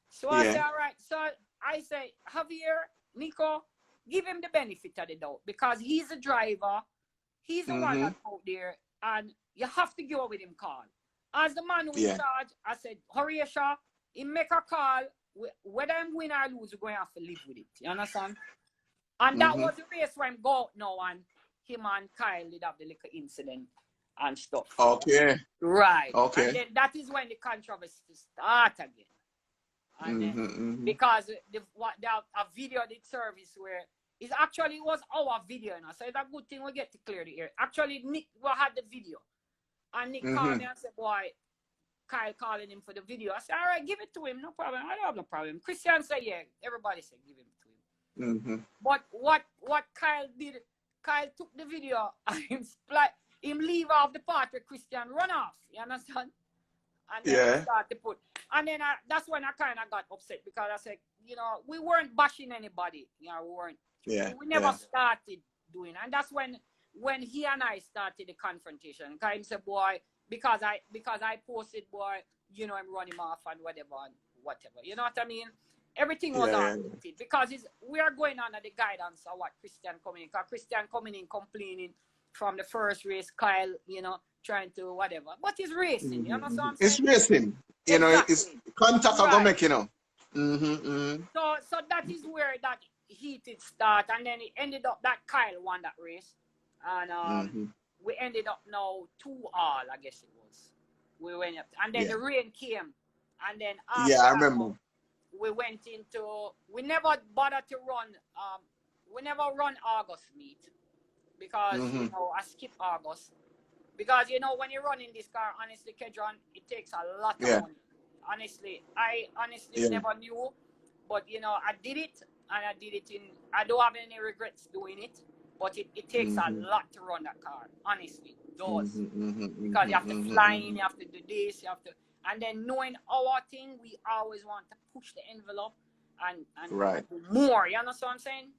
So I say, all right. So I say, Javier, Nico, give him the benefit of the doubt, because he's a driver. He's the one that's out there, and you have to go with him, Carl. As the man who in charge, I said, Horatio, he make a call. Whether I'm win or lose, we're going to have to live with it. You understand? And that was the race where I'm go now, and him and Kyle did have the little incident and stuff. Okay. Right. Okay. And then that is when the controversy start again. And then, because a video did service where it actually was our video, you know, so it's a good thing we get to clear the air. Actually, Nick had the video, and Nick called me and said, boy, Kyle calling him for the video. I said, all right, give it to him, no problem. I don't have no problem. Christian said, yeah, everybody said give it to him. But what Kyle did, Kyle took the video and him leave off the part where Christian run off. You understand? And then we start to put, and then that's when I kind of got upset because I said, you know, we weren't bashing anybody. You know, we weren't. We never started doing, and that's when he and I started the confrontation. Because he said, boy, because I posted, boy, you know, I'm running off and whatever. You know what I mean? Everything was outdated because we are going under the guidance of what Christian coming in. Because Christian coming in complaining from the first race, Kyle, you know, trying to whatever. But he's racing, you know what I'm saying? It's racing. You know, it's contact are gonna make, you know. So that is where that heated start, and then it ended up that Kyle won that race. And we ended up now 2-2, I guess it was. We went up, and then the rain came, and then after I remember. We went into. We never bothered to run. We never run August meet because you know I skip August because you know when you run in this car, honestly, Kedron, it takes a lot of money. Honestly, I never knew, but you know I did it, and I did it in. I don't have any regrets doing it. But it takes a lot to run that car, honestly, it does. Because you have to fly in, you have to do this, you have to, and then knowing our thing, we always want to push the envelope and do more, you understand what I'm saying?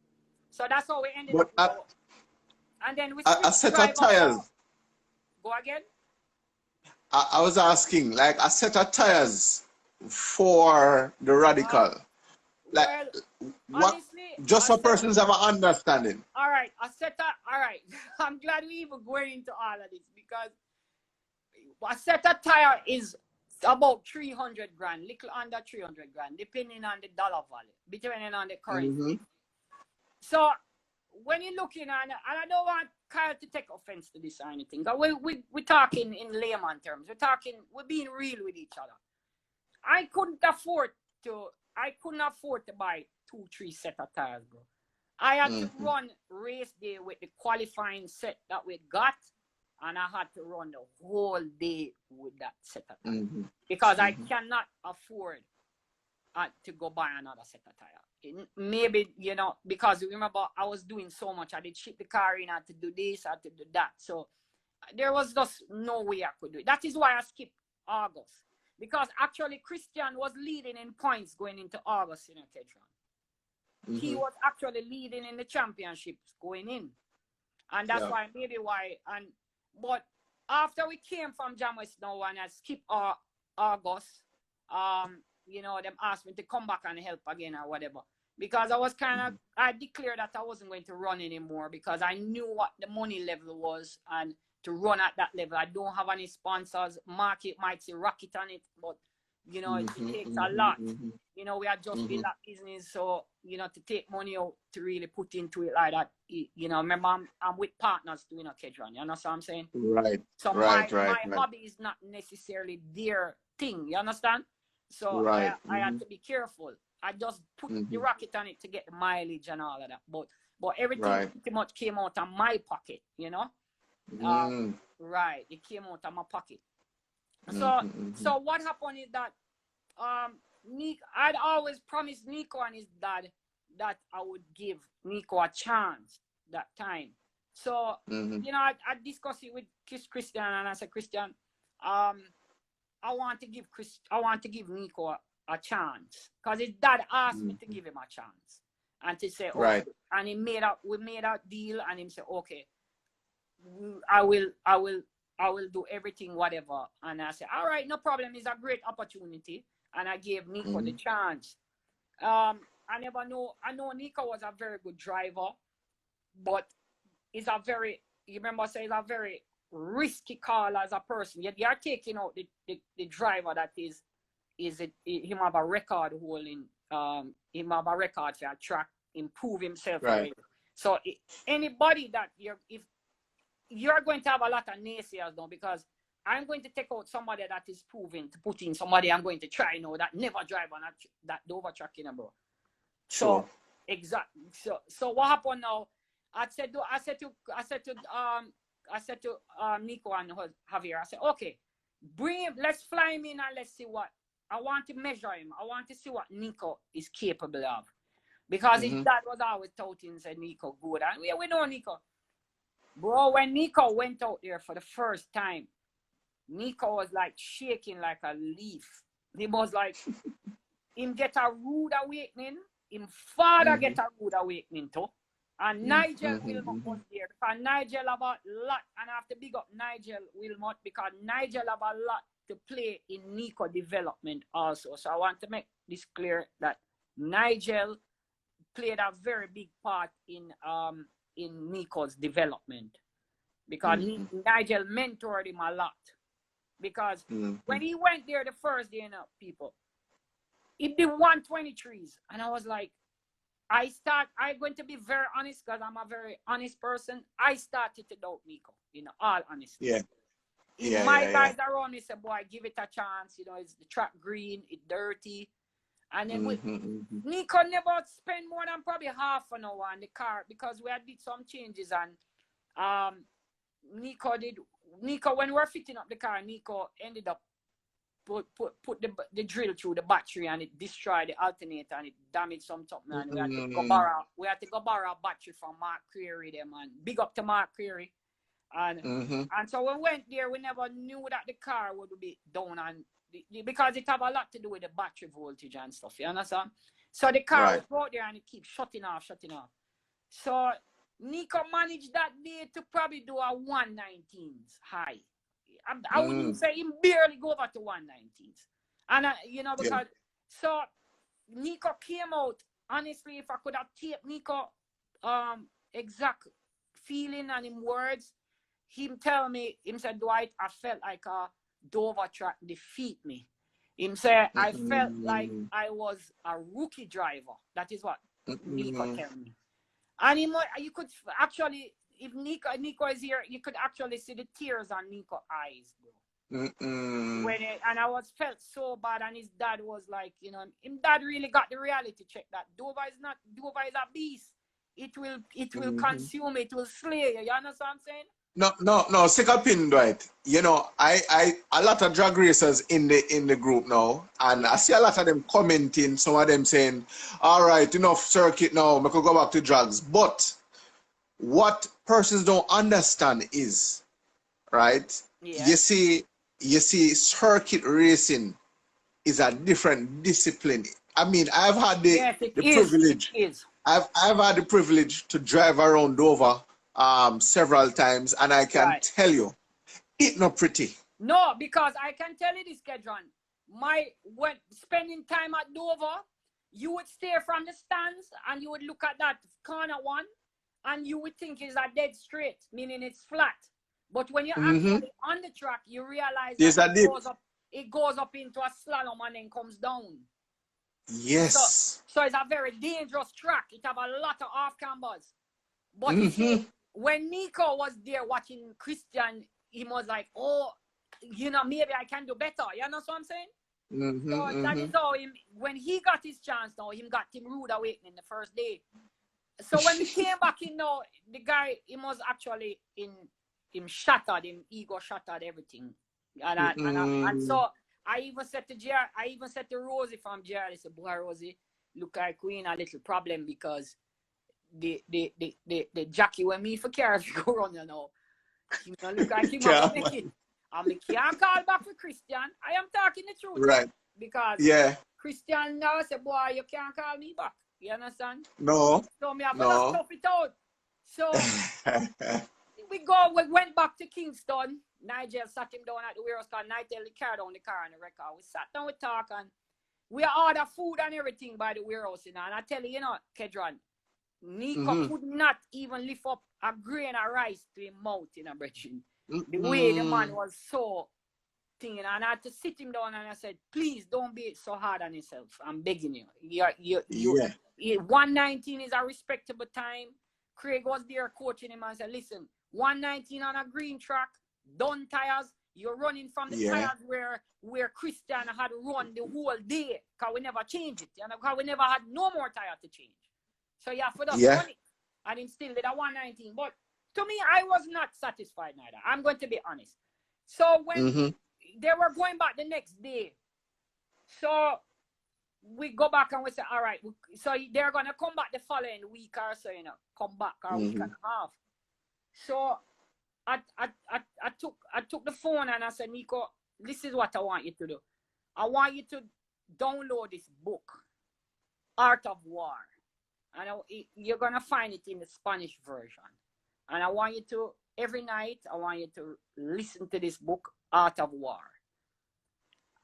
So that's how we ended up. And then we a set of tires. Go again? I was asking, like a set of tires for the Radical. Like, well, what? Honestly, just so persons have an understanding. All right, all right. I'm glad we even going into all of this because a set of tire is about 300 grand, little under 300 grand, depending on the dollar value, depending on the currency. So when you're looking at, and I don't want Kyle to take offense to this or anything, but we're talking in layman terms. We're being real with each other. I couldn't afford to buy 2-3 set of tires, bro. I had to run race day with the qualifying set that we got, and I had to run the whole day with that set of tires because I cannot afford to go buy another set of tires. Maybe, you know, because remember I was doing so much. I did ship the car in, I had to do this, I had to do that. So there was just no way I could do it. That is why I skipped August. Because actually Christian was leading in points going into August in a Ketron. He was actually leading in the championships going in. And that's why, maybe why. But after we came from Jamaica now and I skipped August, you know, them asked me to come back and help again or whatever. Because I was I declared that I wasn't going to run anymore because I knew what the money level was and to run at that level. I don't have any sponsors. Market might say rocket on it, but you know, it takes a lot. You know, we had just built that business, so you know, to take money out to really put into it like that. You know, remember I'm with partners doing a Kedron. You know what I'm saying? Right. So my hobby is not necessarily their thing. You understand? So I had to be careful. I just put the rocket on it to get the mileage and all of that. But everything pretty much came out of my pocket. You know? Right, it came out of my pocket. So what happened is that I'd always promised Nico and his dad that I would give Nico a chance that time. So you know, I discussed it with Christian and I said, Christian, I want to give Nico a chance because his dad asked me to give him a chance and to say okay. And we made a deal and he said okay. I will do everything, whatever. And I said, all right, no problem. It's a great opportunity. And I gave Nico the chance. I know Nico was a very good driver, but you remember I said he's a very risky call as a person. You're taking out the driver that him have a record holding, him have a record for a track, improve himself. Right. So anybody that you're going to have a lot of naysayers now because I'm going to take out somebody that is proven to put in somebody I'm going to try now that never drive on that Dover track, you know, bro. So exactly. So what happened now? I said to Nico and Javier, I said, okay, bring him, let's fly him in and let's see what I want to measure him. I want to see what Nico is capable of. Because his dad was always touting and said Nico good. And we know Nico. Bro, when Nico went out there for the first time, Nico was like shaking like a leaf. He was like, him get a rude awakening. Him father get a rude awakening too. And Nigel Wilmot was there. Because Nigel have a lot. And I have to big up Nigel Wilmot because Nigel have a lot to play in Nico development also. So I want to make this clear that Nigel played a very big part in Nico's development. Because Nigel mentored him a lot. Because when he went there the first day, people, he did 123s. And I was like, I'm going to be very honest because I'm a very honest person. I started to doubt Nico, all honesty. Yeah. My guys around me said, boy, give it a chance. It's the track green, it's dirty. And then Nico never spent more than probably half an hour on the car because we had did some changes. And Nico, when we were fitting up the car, Nico ended up put the drill through the battery and it destroyed the alternator and it damaged something. And we had to go borrow a battery from Mark Creary them and big up to Mark Creary. And so when we went there, we never knew that the car would be down and because it have a lot to do with the battery voltage and stuff. You understand? So the car was out there and it keeps shutting off. So Nico managed that day to probably do a 119s high. I wouldn't say he barely go over to 119s. And, because, so Nico came out, honestly, if I could have taped Nico exact feeling and in words, him tell me, him said, Dwight, I felt like a Dover track defeat me. Him said, I felt like I was a rookie driver. That is what Nico tell me. And you could actually, if Nico is here, you could actually see the tears on Nico's eyes, bro. And I felt so bad, and his dad was like, his dad really got the reality check that Dover is a beast. It will consume, it will slay you. You understand what I'm saying? No, second pin, Dwight. I a lot of drag racers in the group now, and I see a lot of them commenting, some of them saying, all right, enough circuit now, we could go back to drugs. But what persons don't understand is, right? Yeah. You see, circuit racing is a different discipline. I mean, I've had the privilege. I've had the privilege to drive around Dover several times, and I can tell you, it's not pretty. No, because I can tell you this, Kedron. When spending time at Dover, you would stare from the stands and you would look at that corner one, and you would think it's a dead straight, meaning it's flat. But when you're actually on the track, you realize that it goes up into a slalom and then comes down. Yes. So it's a very dangerous track. It have a lot of off cambers. But you see, when Nico was there watching Christian, he was like, oh, maybe I can do better. You know what I'm saying? So that is how when he got his chance now, got him rude awakening the first day. So when he came back in now, the guy, he was actually him shattered, him ego shattered everything. And so I even said to Rosie from JR, I said, boy, Rosie, look like we in a little problem because the Jackie when me for care if you go run, he don't look like him gonna make it. And me can't call back for Christian. I am talking the truth. Right. Because Christian now said, boy, you can't call me back. You understand? No. So me have to stuff it out. So we went back to Kingston. Nigel sat him down at the warehouse because Nigel carried down the car and the record. We sat down, we talk, and we ordered food and everything by the warehouse, And I tell you, Kedron, Nico could not even lift up a grain of rice to his mouth, brethren. The way the man was so thing, and I had to sit him down and I said, please don't be so hard on yourself. I'm begging you. 119 is a respectable time. Craig was there coaching him and said, listen, 119 on a green track, done tires. You're running from the tires where Christian had run the whole day because we never changed it. Because we never had no more tire to change. So you have to run it. And him still did a 119. But to me, I was not satisfied neither. I'm going to be honest. So when they were going back the next day, so we go back and we say, all right, so they're going to come back the following week or so, come back a week and a half. So took the phone and I said, Nico, this is what I want you to do. I want you to download this book, Art of War. And you're going to find it in the Spanish version. And I want you to, every night, I want you to listen to this book, Art of War.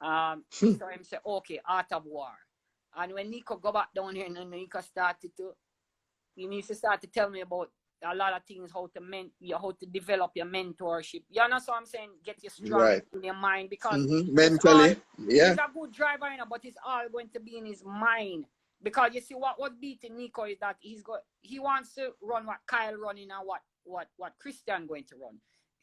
So I said, okay, Art of War. And when Nico go back down here, and Nico started to, he needs to start to tell me about a lot of things, how to develop your mentorship. You know what I'm saying? Get your strong in your mind, because mentally, he's a good driver, you know, but it's all going to be in his mind. Because you see, what beating Nico is that he wants to run what Kyle running and what Christian going to run.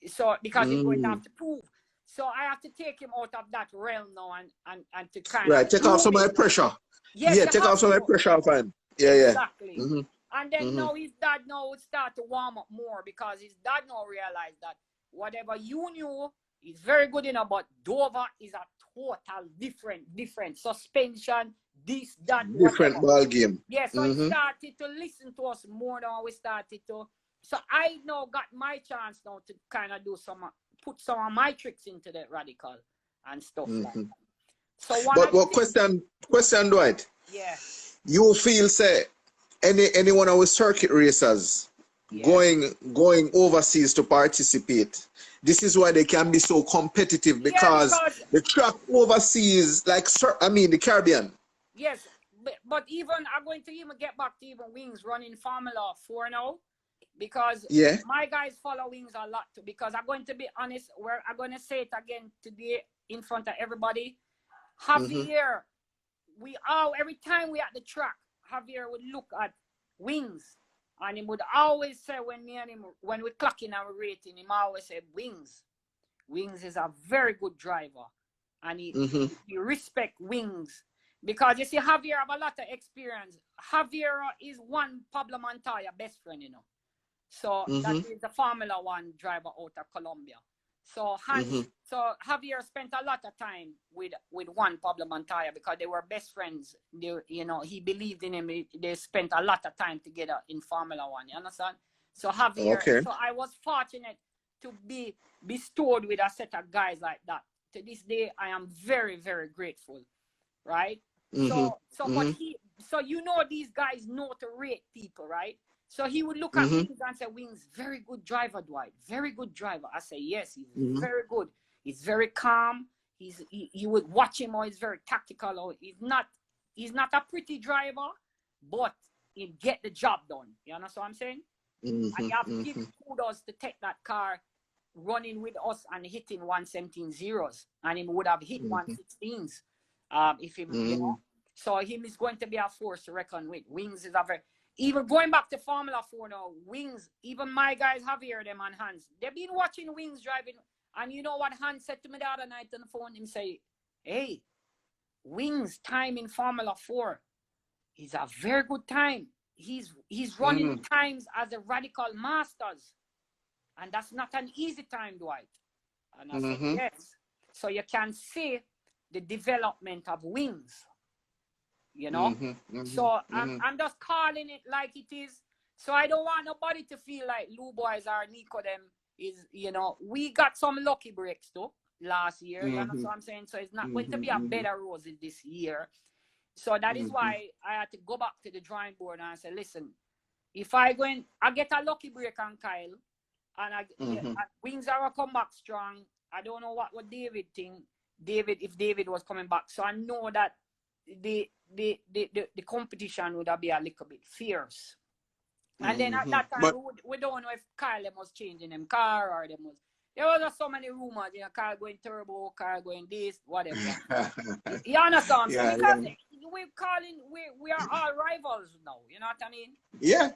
So because he's going to have to prove. So I have to take him out of that realm now and to kind of take off some of the pressure. Yes, take off some of the pressure off him. Yeah, exactly. And then now his dad now would start to warm up more, because his dad now realized that whatever you knew is very good enough, but Dover is a total different suspension, this, that, different ball game. Yeah, so he started to listen to us more than we started to. So I now got my chance now to kind of put some of my tricks into the radical and stuff like that. So question, Dwight. Yeah. You feel say any one of our circuit racers going overseas to participate, this is why they can be so competitive, because the track overseas, like the Caribbean. Yes, but even I'm going to even get back to even Wings running Formula 4 now, because my guys follow Wings a lot too. Because I'm going to be honest, I'm going to say it again today in front of everybody. Javier, every time we at the track, Javier would look at Wings, and he would always say, when we clocking our rating, he always say, Wings is a very good driver, and he respect Wings, because you see, Javier have a lot of experience. Javier is one Pablo Montoya best friend, you know, so that is the Formula 1 driver out of Colombia. So Javier spent a lot of time with Juan Pablo Montoya, because they were best friends. He believed in him. They spent a lot of time together in Formula 1. You understand? So Javier. So I was fortunate to be bestowed with a set of guys like that. To this day, I am very, very grateful. Right? So these guys know to rate people, right? So he would look at Wings and say, Wings, very good driver, Dwight. Very good driver. I say, yes, he's very good. He's very calm. You would watch him, or he's very tactical. Or he's not a pretty driver, but he get the job done. You understand what I'm saying? And you have to give kudos to take that car running with us and hitting 117 zeros. And he would have hit 116s if he, So him is going to be a force to reckon with. Wings is a very... Even going back to Formula 4 now, Wings, even my guys Javier, them and Hans, they've been watching Wings driving. And you know what Hans said to me the other night on the phone? Him say, hey, Wings time in Formula 4 is a very good time. He's running times as a radical masters. And that's not an easy time, Dwight. And I said, yes. So you can see the development of Wings. You know, so I'm just calling it like it is. So I don't want nobody to feel like LueBoyz or Nico them is, we got some lucky breaks too last year. You know what I'm saying? So it's not going to be a bed of roses this year. So that is why I had to go back to the drawing board and say, listen, if I get a lucky break on Kyle, and Wings are come back strong. I don't know what David think. If David was coming back, so I know that the competition would be a little bit fierce. And then at that time, we don't know if Kyle was changing them car, or there was just so many rumors, Kyle going turbo, Kyle going this, whatever. You understand? Because we are all rivals now, you know what I mean? Yeah.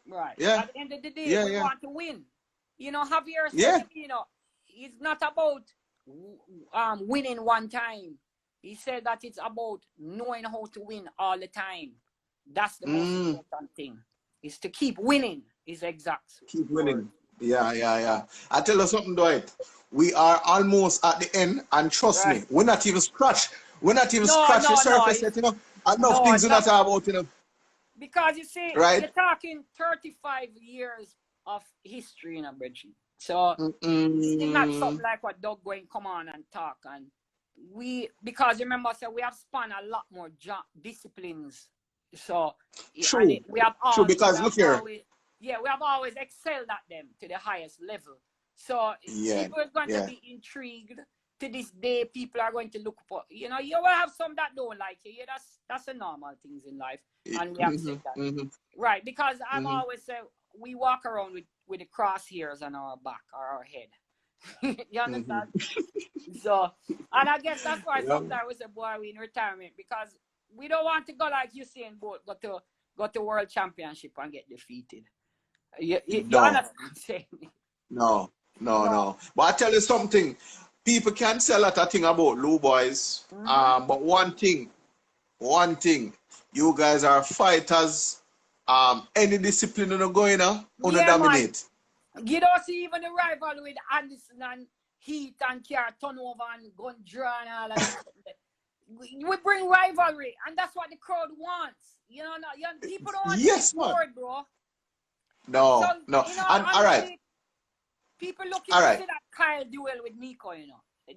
Right. Yeah. At the end of the day, we want to win. Javier said, it's not about winning one time. He said that it's about knowing how to win all the time. That's the most important thing. Is to keep winning. Is exact. Keep winning. Yeah. I tell you something, Dwight. We are almost at the end, and trust me, we're not even scratched. We're not even scratched the surface yet, Enough things to not talk about, Because you see, you're talking 35 years of history in a bridge. So it's not something like what Doug going come on and talk. And because remember, so we have spun a lot more disciplines. So true, we have true, because look here. We have always excelled at them to the highest level. So people are going to be intrigued. To this day, people are going to look for, you will have some that don't like you. Yeah, that's a normal things in life. And we accept that. Right, because I've always said we walk around with the crosshairs on our back or our head. You understand? So, and I guess that's why sometimes we say, boy, we in retirement, because we don't want to go like Usain Bolt, go to World Championship and get defeated. You understand what I'm saying? No. But I tell you something. People can say a lot of things about LueBoyz. But one thing, you guys are fighters. Any discipline you're going on, dominate. You don't see even the rivalry with Anderson and Heat and Kiar turnover and gun draw and all that. We bring rivalry, and that's what the crowd wants. People don't want to get bored, bro. No. And all right. People looking to see that Kyle duel with Nico,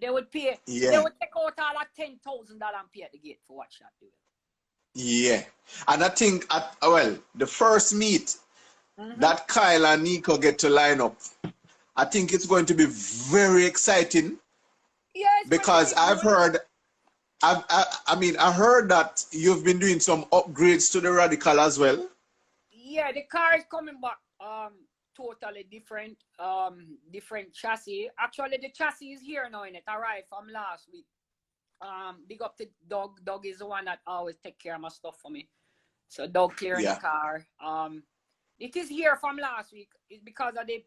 They would pay. They would take out all that $10,000 and pay at the gate for watch that duel. Yeah. And I think, the first meet that Kyle and Nico get to line up, I think it's going to be very exciting. Yeah, because I've heard, I heard that you've been doing some upgrades to the Radical as well. Yeah, the car is coming back. Totally different, different chassis. Actually, the chassis is here now. It arrived from last week. Big up to Doug. Doug is the one that always take care of my stuff for me. So Doug clearing the car. It is here from last week. It's because of the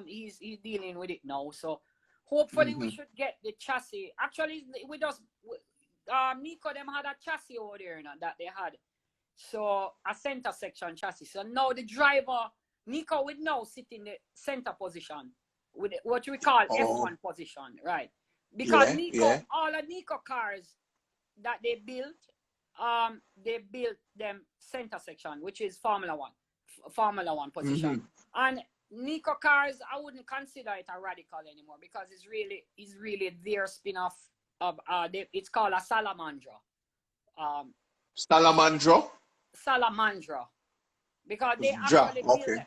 he's dealing with it now. So hopefully we should get the chassis. Actually, we just Nico them had a chassis over there that they had. So a center section chassis. So now the driver Nico would now sit in the center position with what we call F1 position, right? Because all the Nico cars that they built them center section, which is Formula One position. And Nico cars, I wouldn't consider it a Radical anymore because it's really their spin-off of it's called a Salamandra. Salamandra. Because they actually build them.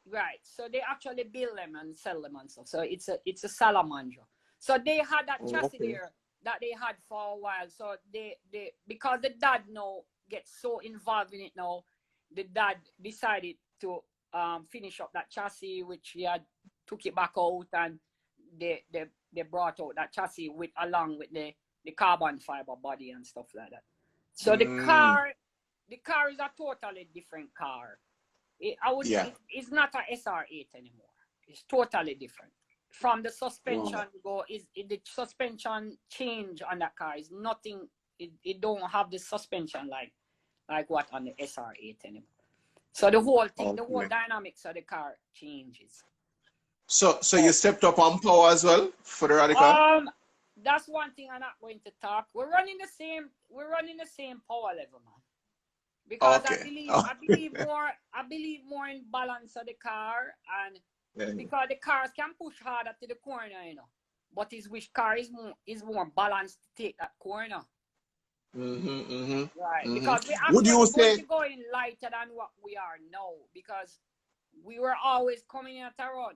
Right. So they actually build them and sell them and stuff. So it's a Salamandra. So they had that chassis there that they had for a while. So they because the dad now gets so involved in it now, the dad decided to finish up that chassis, which he had took it back out, and they brought out that chassis along with the carbon fiber body and stuff like that. So the car is a totally different car. It's not a SR8 anymore. It's totally different. From the suspension the suspension change on that car is nothing. It don't have the suspension like what on the SR8 anymore. So the whole thing, the whole dynamics of the car changes. So you stepped up on power as well for the Radical? That's one thing I'm not going to talk. We're running the same power level, man. Because I believe more in balance of the car, and because the cars can push harder to the corner, but it's which car is more balanced to take that corner. Right. Because we actually going to go in lighter than what we are now, because we were always coming at a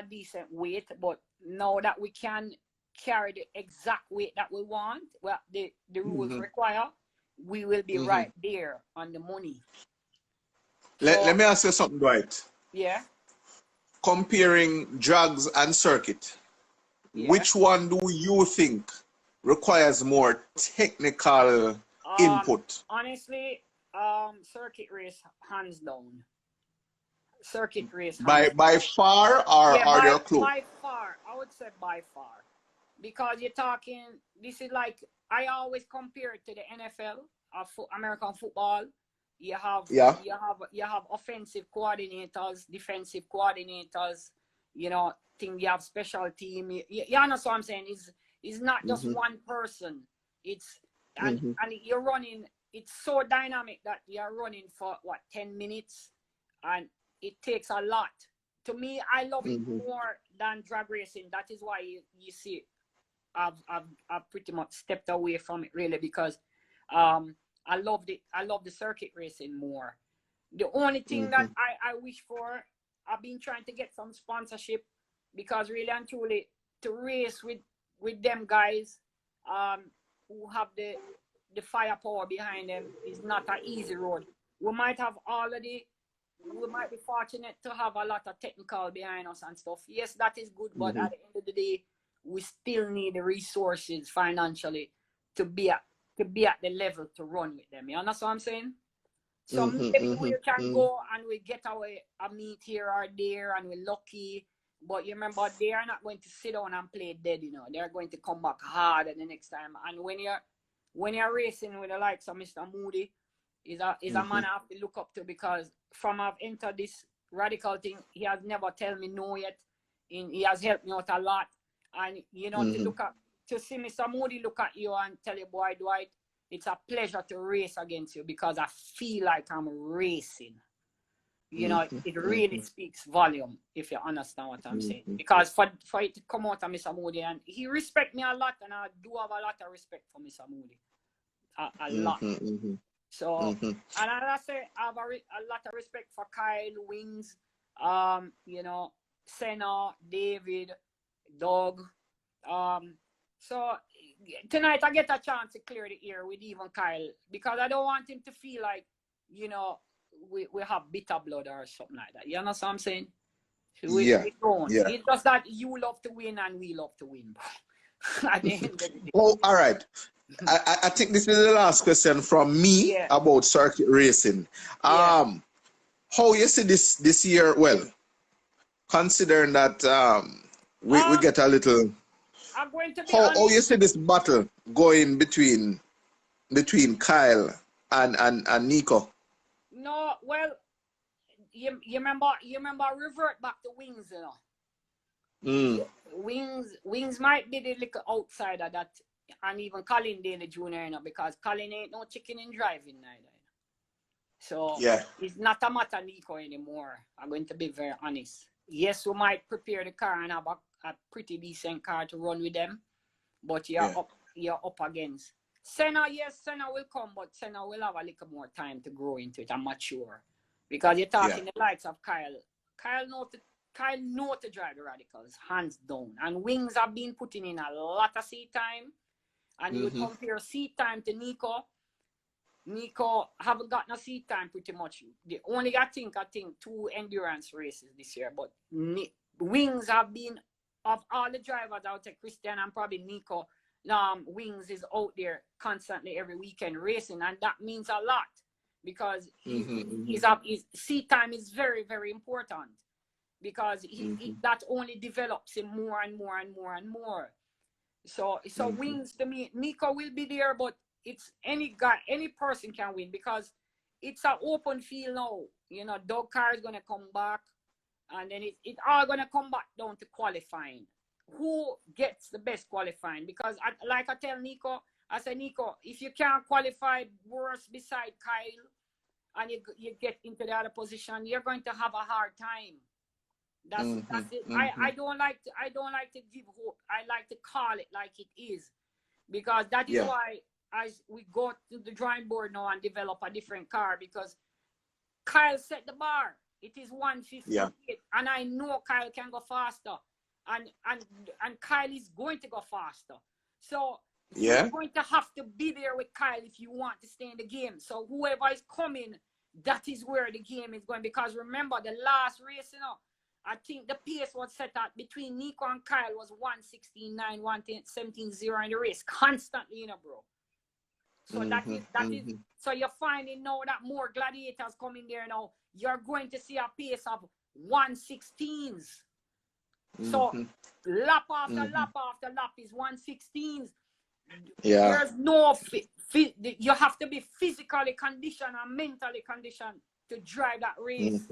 decent weight, but now that we can carry the exact weight that we want, well, the rules require, we will be right there on the money. Let me ask you something, Dwight. Yeah. Comparing drags and circuit, which one do you think requires more technical input? Honestly, circuit race, hands down. Circuit race. By far, or are there close? By far. I would say by far. Because you're talking, this is like, I always compare it to the NFL, American football. You have offensive coordinators, defensive coordinators, you have special team. You understand what I'm saying? It's not just one person. It's and you're running, it's so dynamic that you're running for 10 minutes, and it takes a lot to me, I love it more than drag racing. That is why you see I've pretty much stepped away from it really, because I love the circuit racing more. The only thing that I wish for, I've been trying to get some sponsorship, because really and truly to race with them guys who have the firepower behind them is not an easy road. We might be fortunate to have a lot of technical behind us and stuff. Yes, that is good, but at the end of the day, we still need the resources financially to be at the level to run with them. You understand what I'm saying? So maybe we can go and we get a meet here or there and we're lucky. But you remember, they are not going to sit down and play dead, you know. They're going to come back harder the next time. And when you're racing with the likes of Mr. Moody, is a man I have to look up to, because from I've entered this radical thing, he has never told me no yet. He has helped me out a lot. And you know, to see Mr. Moody look at you and tell you, boy, Dwight, it's a pleasure to race against you, because I feel like I'm racing. You know, it really speaks volume, if you understand what I'm saying. Because for it to come out of Mr. Moody, and he respects me a lot, and I do have a lot of respect for Mr. Moody. A lot. So, and as I say, I have a lot of respect for Kyle, Wings, you know, Senna, David, Doug. So tonight I get a chance to clear the air with even Kyle, because I don't want him to feel like, you know, we have bitter blood or something like that. You understand what I'm saying? We don't. It's just that you love to win and we love to win. At the end of the day. Oh, all right. I think this is the last question from me about circuit racing. How you see this year? Well, considering that we get a little. I'm going to be how you see this battle going between Kyle and Nico? No, well, you remember revert back to Wings, you know. Wings might be the little outsider that, and even Colin Daly Jr., you know, because Colin ain't no chicken in driving neither. So it's not a matter Nico anymore. I'm going to be very honest. Yes, we might prepare the car and have a pretty decent car to run with them, but you're up against Senna. Yes, Senna will come, but Senna will have a little more time to grow into it and mature, because you're talking the likes of Kyle. Kyle know to drive the radicals, hands down. And Wings have been putting in a lot of seat time, and you would compare seat time to Nico. Nico haven't gotten a seat time pretty much. The only I think 2 endurance races this year, but Wings have been, of all the drivers out there, Christian and probably Nico, Wings is out there constantly every weekend racing, and that means a lot, because his seat time is very, very important, because that only develops him more and more and more and more. So Wings, to me, Nico will be there, but it's any person can win, because it's an open field now. You know, Doug Carr is gonna come back, and then it's all gonna come back down to qualifying. Who gets the best qualifying? Because I tell Nico, I say, Nico, if you can't qualify worse beside Kyle, and you get into the other position, you're going to have a hard time. That's it. I don't like to give hope. I like to call it like it is, because that is why we go to the drawing board now and develop a different car, because Kyle set the bar. It is 158, and I know Kyle can go faster, and Kyle is going to go faster. So you're going to have to be there with Kyle if you want to stay in the game. So whoever is coming, that is where the game is going. Because remember, the last race, you know, I think the pace was set at between Nico and Kyle was 116.9, 117.0 in the race constantly, you know, bro. So that is so you're finding now that more gladiators coming there now. You're going to see a pace of 116s. So lap after lap after lap is 116s. There's no you have to be physically conditioned and mentally conditioned to drive that race.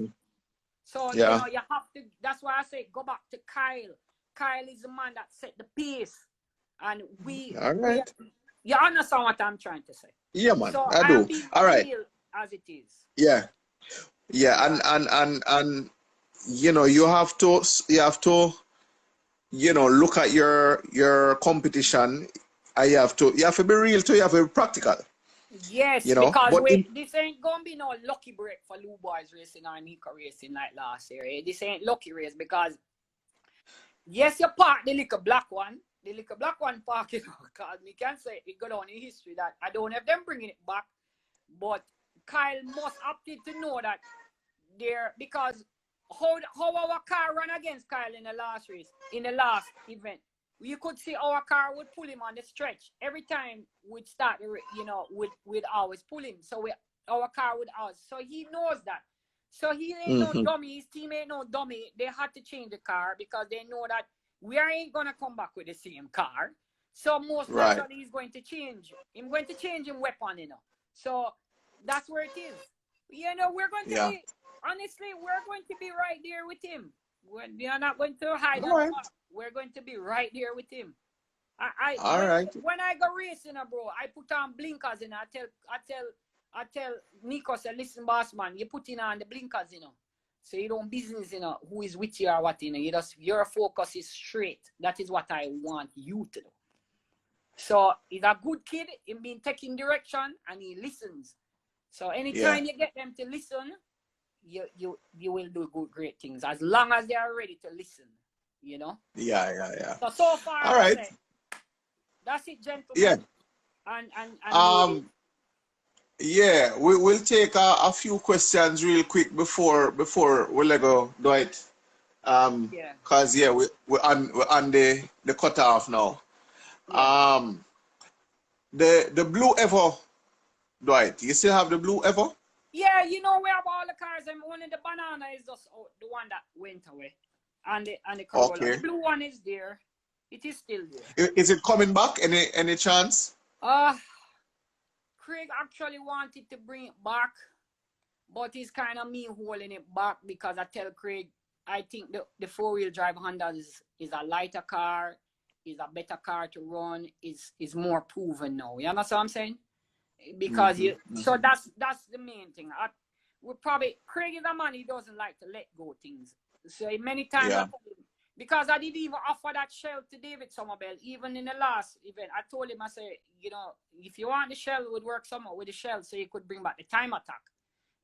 So you know, you have to. That's why I say go back to Kyle. Kyle is the man that set the pace, and you understand what I'm trying to say? Yeah, man. So I do. All right. As it is. Yeah, and you know, you have to you know, look at your competition. You have to be real too. You have to be practical. Yes, You know, because but this ain't gonna be no lucky break for LueBoyz racing or Nika racing like last year. Eh? This ain't lucky race because yes, you park the little black one. The little black one parking because we can say it go down in history that I don't have them bringing it back. But Kyle must opted to know that there because how our car ran against Kyle in the last race, in the last event. You could see our car would pull him on the stretch every time we'd start, you know, we'd always pull him. So our car would always. So he knows that. So he ain't no dummy. His team ain't no dummy. They had to change the car because they know that we ain't gonna come back with the same car. So most naturally he's going to change. I'm going to change him weapon, you know. So that's where it is. You know, we're going to be honestly, we're going to be right there with him. We are not going to hide our part. We're going to be right there with him. When I go racing, bro, I put on blinkers and I tell Nico, say, listen, boss man, you put in on the blinkers, you know. So you don't business, you know, who is with you or what, you know. Your focus is straight. That is what I want you to do. So he's a good kid. He's been taking direction and he listens. So anytime you get them to listen, you will do great things as long as they are ready to listen, you know. So far, all right. That's it, gentlemen. Yeah, we'll take a few questions real quick before we let go, Dwight. Cause we're on the cutoff now. The Blue Ever, Dwight. You still have the Blue Ever? Yeah, you know we have all the cars, and only the banana is just the one that went away, and the Corolla. Okay. The blue one is there. It is still there. Is it coming back? Any chance? Craig actually wanted to bring it back, but he's kind of me holding it back because I tell Craig I think the 4-wheel drive Honda is a lighter car, is a better car to run, is more proven now. You understand what I'm saying? Because so that's the main thing. Craig is a man, he doesn't like to let go things. So many times because I didn't even offer that shell to David Somerville, even in the last event. I told him, I said, you know, if you want the shell, it would work somehow with the shell so you could bring back the time attack.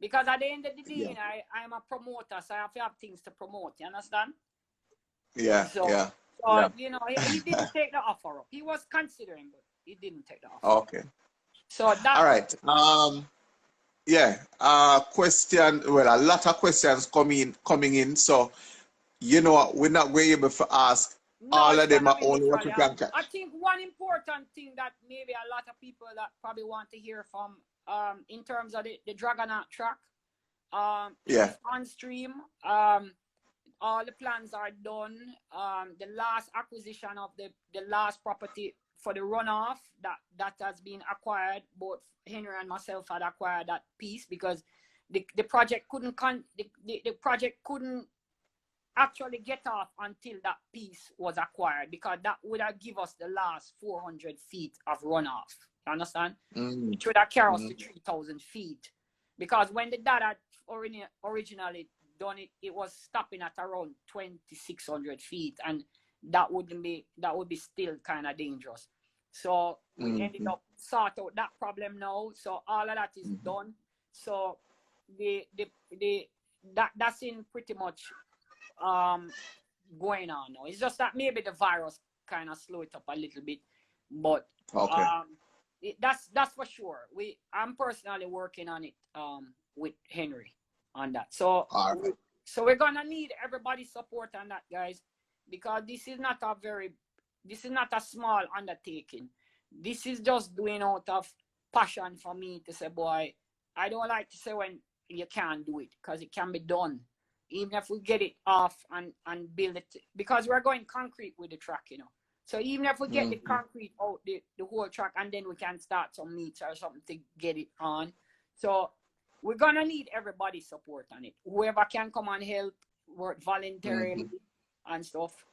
Because at the end of the day, I'm a promoter, so I have to have things to promote. You understand? So, you know, he didn't take the offer up. He was considering, but he didn't take the offer. Okay. So that. All right. Question. Well, a lot of questions coming in. So, you know, we're not going to be able to ask all of them. Only what we can catch. I think one important thing that maybe a lot of people that probably want to hear from, in terms of the Dragonaut track, it's on stream. All the plans are done. The last acquisition of the last property for the runoff that has been acquired. Both Henry and myself had acquired that piece because the project couldn't the project couldn't actually get off until that piece was acquired, because that would have give us the last 400 feet of runoff. You understand? It would have carried us to 3,000 feet, because when the data originally done it was stopping at around 2,600 feet, and that would be still kind of dangerous. So we ended up sort out that problem now. So all of that is done. So that's in pretty much going on now. It's just that maybe the virus kind of slowed it up a little bit, but that's for sure. I'm personally working on it with Henry on that. So so we're gonna need everybody's support on that, guys, because this is not a small undertaking. This is just doing out of passion for me to say, boy, I don't like to say when you can't do it, because it can be done. Even if we get it off and build it, because we're going concrete with the track, you know. So even if we get the concrete out, the whole track, and then we can start some meets or something to get it on. So we're gonna need everybody's support on it. Whoever can come and help, work voluntarily and stuff.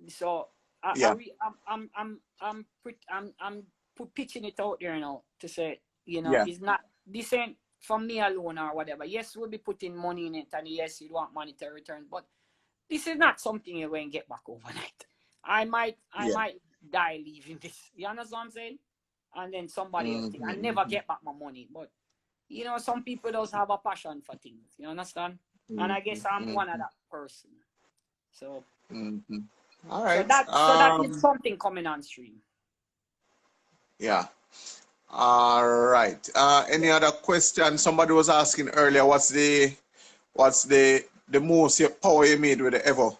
So I'm pitching it out there now to say, you know, it's not, this ain't from me alone or whatever. Yes, we'll be putting money in it, and yes, you want monetary returns, but this is not something you're going to get back overnight. I might die leaving this. You understand what I'm saying? And then somebody else, I never get back my money. But you know, some people just have a passion for things. You understand? And I guess I'm one of that person. So, all right. So that is something coming on stream. Yeah. All right. Any other question? Somebody was asking earlier, what's the most power you made with the Ever?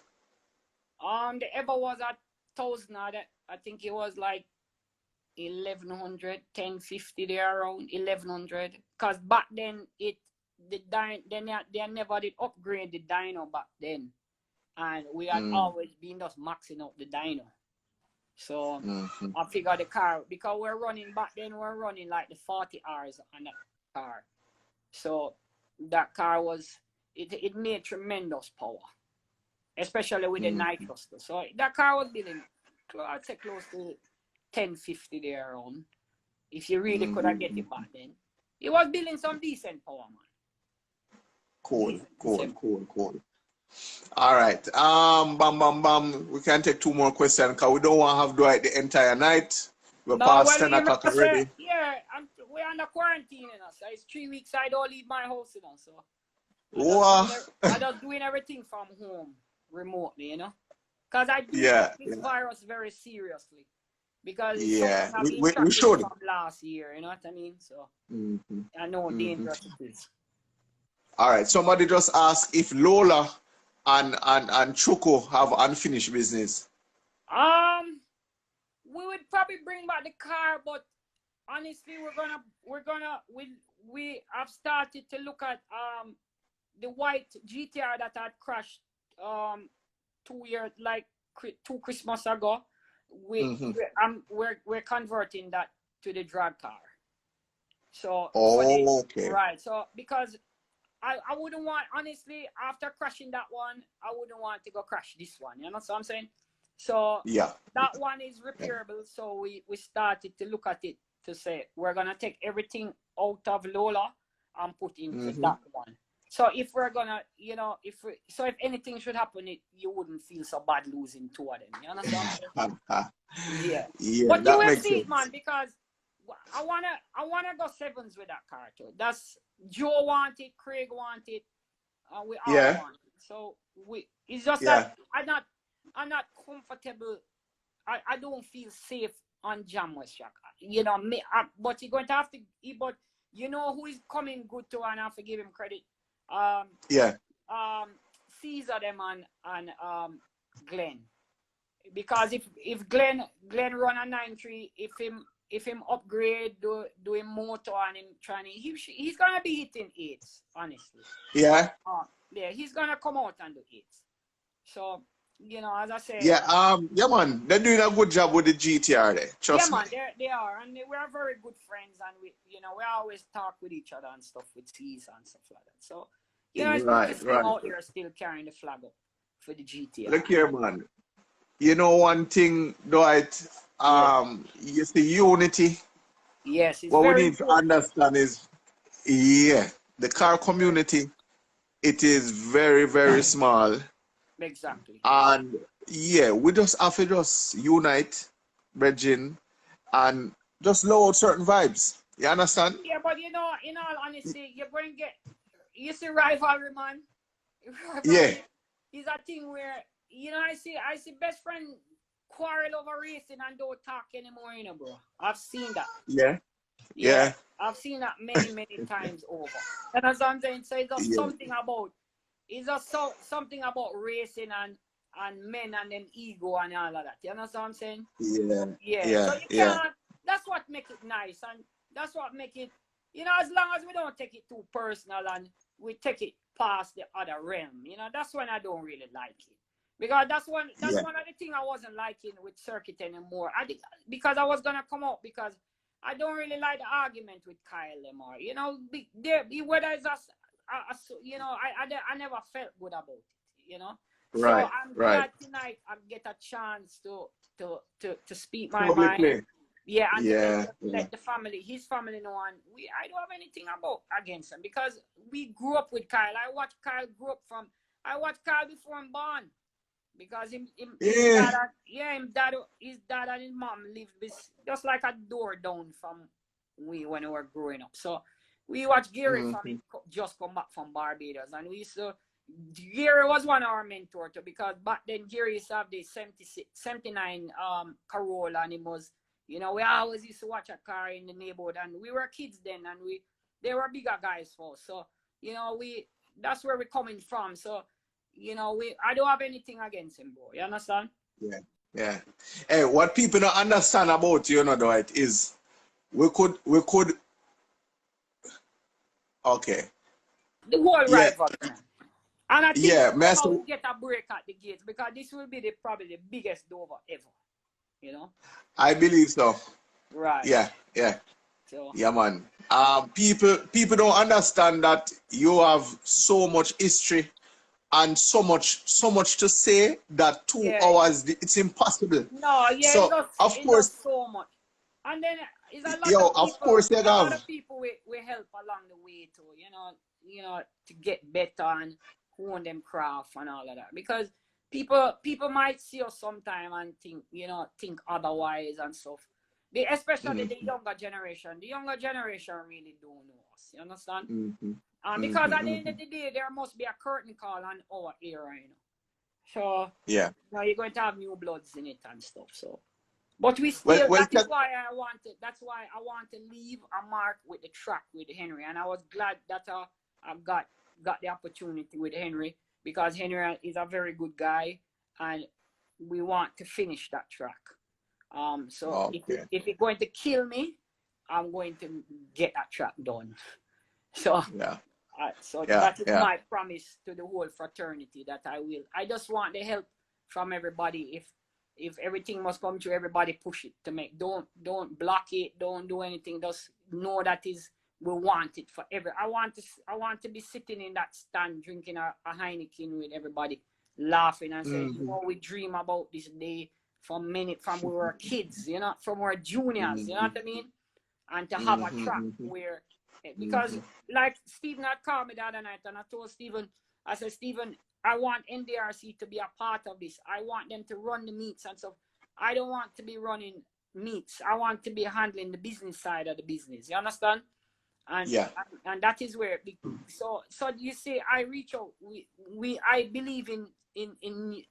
The Ever was at 1,000. I think it was like 1,100, 1,050 there, around 1,100. Cause back then they never did upgrade the dyno back then, and we had always been just maxing up the dyno. So I figured the car, because we're running like the 40 hours on that car. So that car it made tremendous power, especially with the nitrous. So that car was building, I'd say close to 1,050 there around. If you really could have get it back then. It was building some decent power, man. Cool. All right. Bam. We can take 2 more questions because we don't want to have Dwight the entire night. We're past 10 o'clock already. Yeah, we're under quarantine, you know, so it's 3 weeks I don't leave my house, you know, so I'm just doing everything from home remotely, you know, because I do take this virus very seriously, because we should from last year, you know what I mean? So I know how dangerous it is. All right. Somebody just asked if Lola and Choco have unfinished business. We would probably bring back the car, but honestly, we have started to look at the white GTR that had crashed 2 Christmas ago. We're converting that to the drag car. So okay. Right. So because I wouldn't want, honestly, after crashing that one, I wouldn't want to go crash this one. You know what I'm saying? So that one is repairable. So we started to look at it to say we're gonna take everything out of Lola and put into that one. So if we're gonna, you know, if anything should happen, you wouldn't feel so bad losing 2 of them. You understand? Yeah. But you will see it, man, because I wanna go 7s with that car too. That's Joe want it, Craig want it, and we all want it. So it's just that I'm not comfortable. I don't feel safe on jam with Shaka. You know, but you're going to have to. But you know who is coming good too, and I have to give him credit. Caesar them and Glenn, because if Glenn run a 9.3, if him upgrade, do him motor and him training, he's gonna be hitting 8s, honestly. Yeah, he's gonna come out and do 8s. So, you know, as I said, man, they're doing a good job with the GTR there. Trust me. They are, and we're very good friends, and we always talk with each other and stuff with Caesar and stuff like that. So, you know, it's good out there still carrying the flag up for the GTR. Look here, man. You know one thing, Dwight. You see, unity. Yes, it's what very we need important. To understand is, the car community, it is very, very small. Exactly. And we just have to just unite, bridging, and just load certain vibes. You understand? Yeah, but you know, in all honesty, you're going to get, you see rivalry, man. Rivalry is a thing where, you know, I see best friend quarrel over racing and don't talk anymore, you know, bro. I've seen that. Yeah. I've seen that many times over. And as I'm saying, so it's just something about, something about racing and men and them ego and all of that. You know what I'm saying? Yeah. So you can't, that's what make it nice, and that's what make it, you know, as long as we don't take it too personal and we take it past the other realm, you know, that's when I don't really like it. Because that's one of the things I wasn't liking with circuit anymore. Because I was gonna come out, because I don't really like the argument with Kyle Lemar. You know, whether it's us, you know, I never felt good about it. You know, so I'm glad tonight I get a chance to speak my mind. Yeah, and Yeah. to let the family, his family know, and I don't have anything against him because we grew up with Kyle. I watched Kyle grow up I watched Kyle before I'm born because his dad and his mom lived just like a door down from we when we were growing up. So we watched Gary from him just come back from Barbados, and we used to. Gary was one of our mentors too, because back then Gary used to have the 79 Corolla, and it was, we always used to watch a car in the neighborhood, and we were kids then, and they were bigger guys for us. So, that's where we're coming from. So, I don't have anything against him, bro. You understand? Yeah, yeah. Hey, what people don't understand about you, Dwight, is we could okay. The whole rivalry. And I think we'll get a break at the gates because this will be probably the biggest Dover ever. I believe so. Right. Yeah. So. Yeah, man. People don't understand that you have so much history and so much to say that 2 hours it's impossible. No, yeah, so of course so much. And then it's a lot of people we help along the way too, to get better and hone them craft and all of that. Because people might see us sometime and think otherwise and stuff. Especially the younger generation. The younger generation really don't know us. You understand? Because at the end of the day, there must be a curtain call on our era, So yeah, now you're going to have new bloods in it and stuff. So, but we still. That's why I want to leave a mark with the track with Henry, and I was glad that I got the opportunity with Henry because Henry is a very good guy, and we want to finish that track. So if it's going to kill me, I'm going to get that track done. So that is my promise to the whole fraternity that I will. I just want the help from everybody. If everything must come to everybody, push it to make. Don't block it. Don't do anything. Just know that we want it forever. I want to be sitting in that stand drinking a Heineken with everybody, laughing and saying, we dream about this day from we were kids, from we were juniors, you know what I mean? And to have a track where, because like Stephen had called me the other night, and I told Stephen, I said, Stephen, I want NDRC to be a part of this. I want them to run the meets and stuff. I don't want to be running meets. I want to be handling the business side of the business. You understand? And and that is where so you say I reach out. I believe in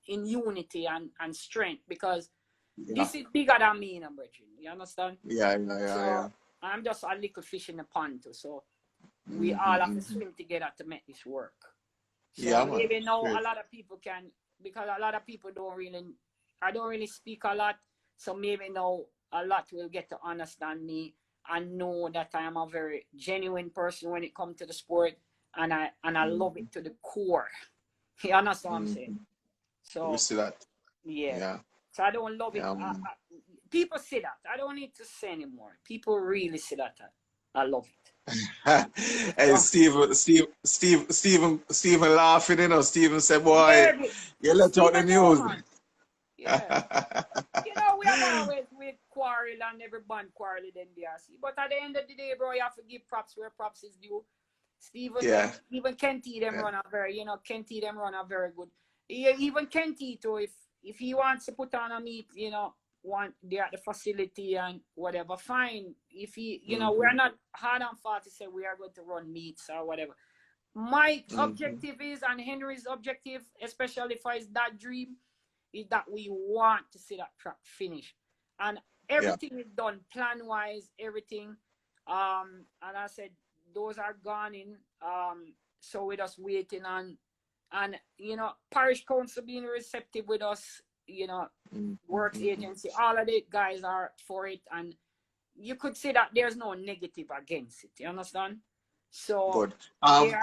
unity and strength because this is bigger than me, Bridget. You understand? Yeah. I'm just a little fish in the pond too. So we all have to swim together to make this work. So maybe now a lot of people can, because a lot of people I don't really speak a lot. So maybe now a lot will get to understand me and know that I am a very genuine person when it comes to the sport, and I love it to the core. You understand what I'm saying? So we see that. Yeah. So I don't love it. People say that. I don't need to say anymore. People really say that. I love it. Hey, Stephen laughing, Stephen said, boy, you let out the news. Yeah. We have always quarrel and every band quarrel in NDRC. But at the end of the day, bro, you have to give props where props is due. Even Kenty them run a very, Kenty them run a very good. Even Kenty too, if he wants to put on a meet, they're at the facility and whatever, fine. If he, we're not hard and fast to say we are going to run meets or whatever. My objective is, and Henry's objective, especially for his that dream, is that we want to see that track finish. And everything is done plan-wise, everything. And I said, those are gone in. So we're just waiting on, and, Parish Council being receptive with us, Works Agency, all of the guys are for it. And you could say that there's no negative against it. You understand? So good.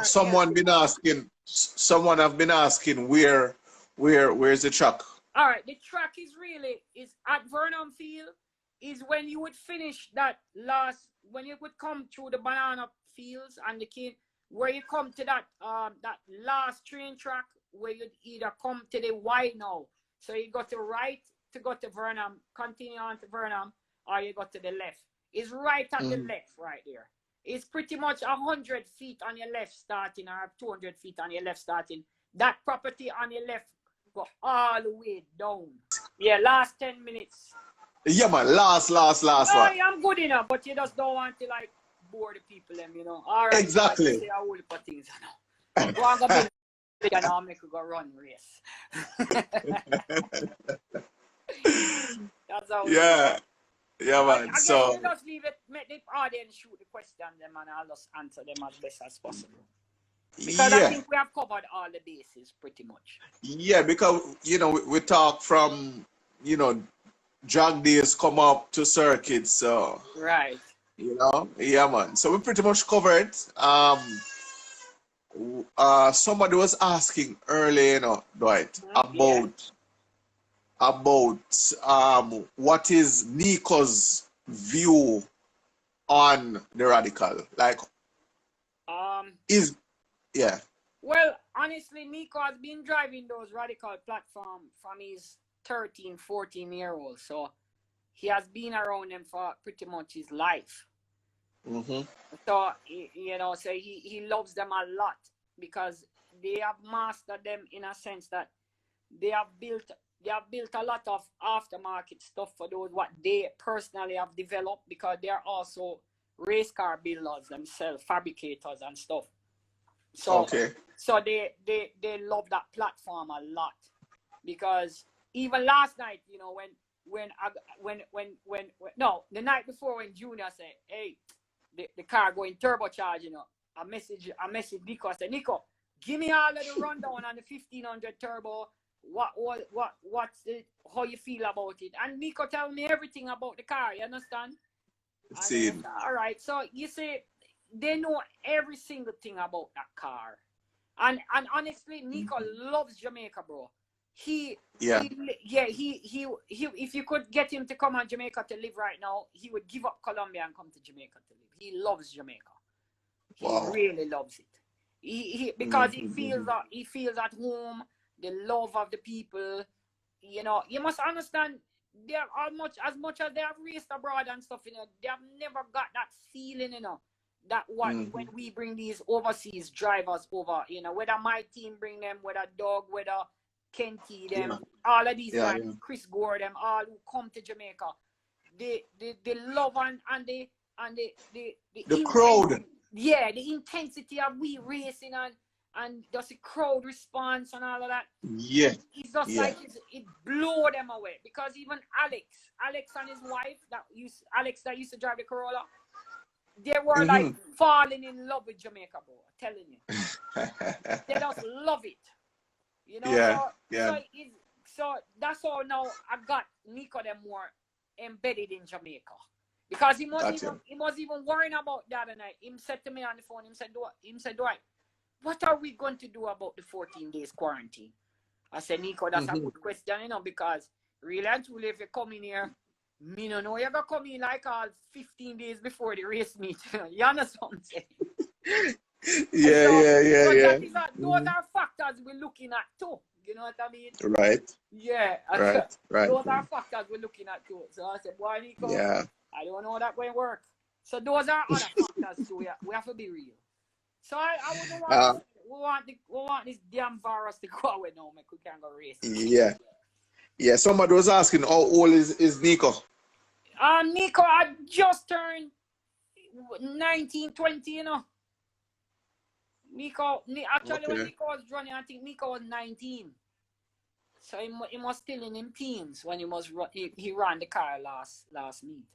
Someone have been asking where's the track? All right, the track is at Vernon Field. Is when you would finish that when you would come through the banana fields and the kid, where you come to that last train track where you'd either come to the Y now. So you go to right to go to Vernon, continue on to Vernon, or you go to the left. It's right at the left, right there. It's pretty much 100 feet on your left starting, or 200 feet on your left starting. That property on your left go all the way down. Yeah, last 10 minutes. Yeah, man. Last one. Oh, yeah, I'm good enough, but you just don't want to like bore the people, them, you know. All right. Exactly. Say a whole heap of things, you know. Go on, go build, you know, make you go run race. That's how. Yeah. Yeah, man. I guess so we just leave it, make the audience shoot the question, them, and I'll just answer them as best as possible. Because I think we have covered all the bases pretty much. Yeah, because you know we talk from drag days come up to circuits, so right. Yeah, man. So we pretty much covered. Somebody was asking earlier, Dwight, about what is Nico's view on the radical, like well, honestly, Nico has been driving those radical platforms from his 13, 14-year-old, so he has been around them for pretty much his life. So so he loves them a lot because they have mastered them in a sense that they have built a lot of aftermarket stuff for those what they personally have developed, because they are also race car builders themselves, fabricators and stuff. So so they love that platform a lot, because even last night, the night before, when Junior said, hey, the car going turbocharged, I message Nico. I said, Nico, give me all of the rundown on the 1500 turbo. How you feel about it? And Nico tell me everything about the car, you understand? All right, so you see, they know every single thing about that car. And honestly, Nico loves Jamaica, bro. He if you could get him to come on Jamaica to live right now, he would give up Colombia and come to Jamaica to live. He loves Jamaica. He really loves it. Because he feels at home, the love of the people. You must understand, they are as much as they have raced abroad and stuff, they have never got that feeling, that when we bring these overseas drivers over, whether my team bring them, whether Doug, whether Kenty, them, all of these guys, Chris Gore, them, all who come to Jamaica, they love and the crowd. Yeah, the intensity of we racing and just the crowd response and all of that. Yeah. It's just like it blew them away, because even Alex and his wife that used to drive the Corolla, they were like falling in love with Jamaica, bro. I'm telling you. They just love it. So that's how now I got Nico them more embedded in Jamaica. Because he was even worrying about the other night. He said to me on the phone, he said, Dwight, what are we going to do about the 14 days quarantine? I said, Nico, that's a good question, because really and truly, if you come in here, me no know you're going to come in like all 15 days before the race meet. You understand what I'm saying? Those are factors we're looking at too. You know what I mean? Right. Yeah. Right. Those are factors we're looking at too. So I said, boy, Nico, I don't know that going to work. So those are other factors too. We have to be real. So I wouldn't want we want this damn virus to go away now, we can't go race. Yeah. Somebody was asking how old is Nico? Nico, I just turned 19, 20, Nico, actually, when Nico was running, I think Nico was 19. So he was still in his teens when he ran the car last meet.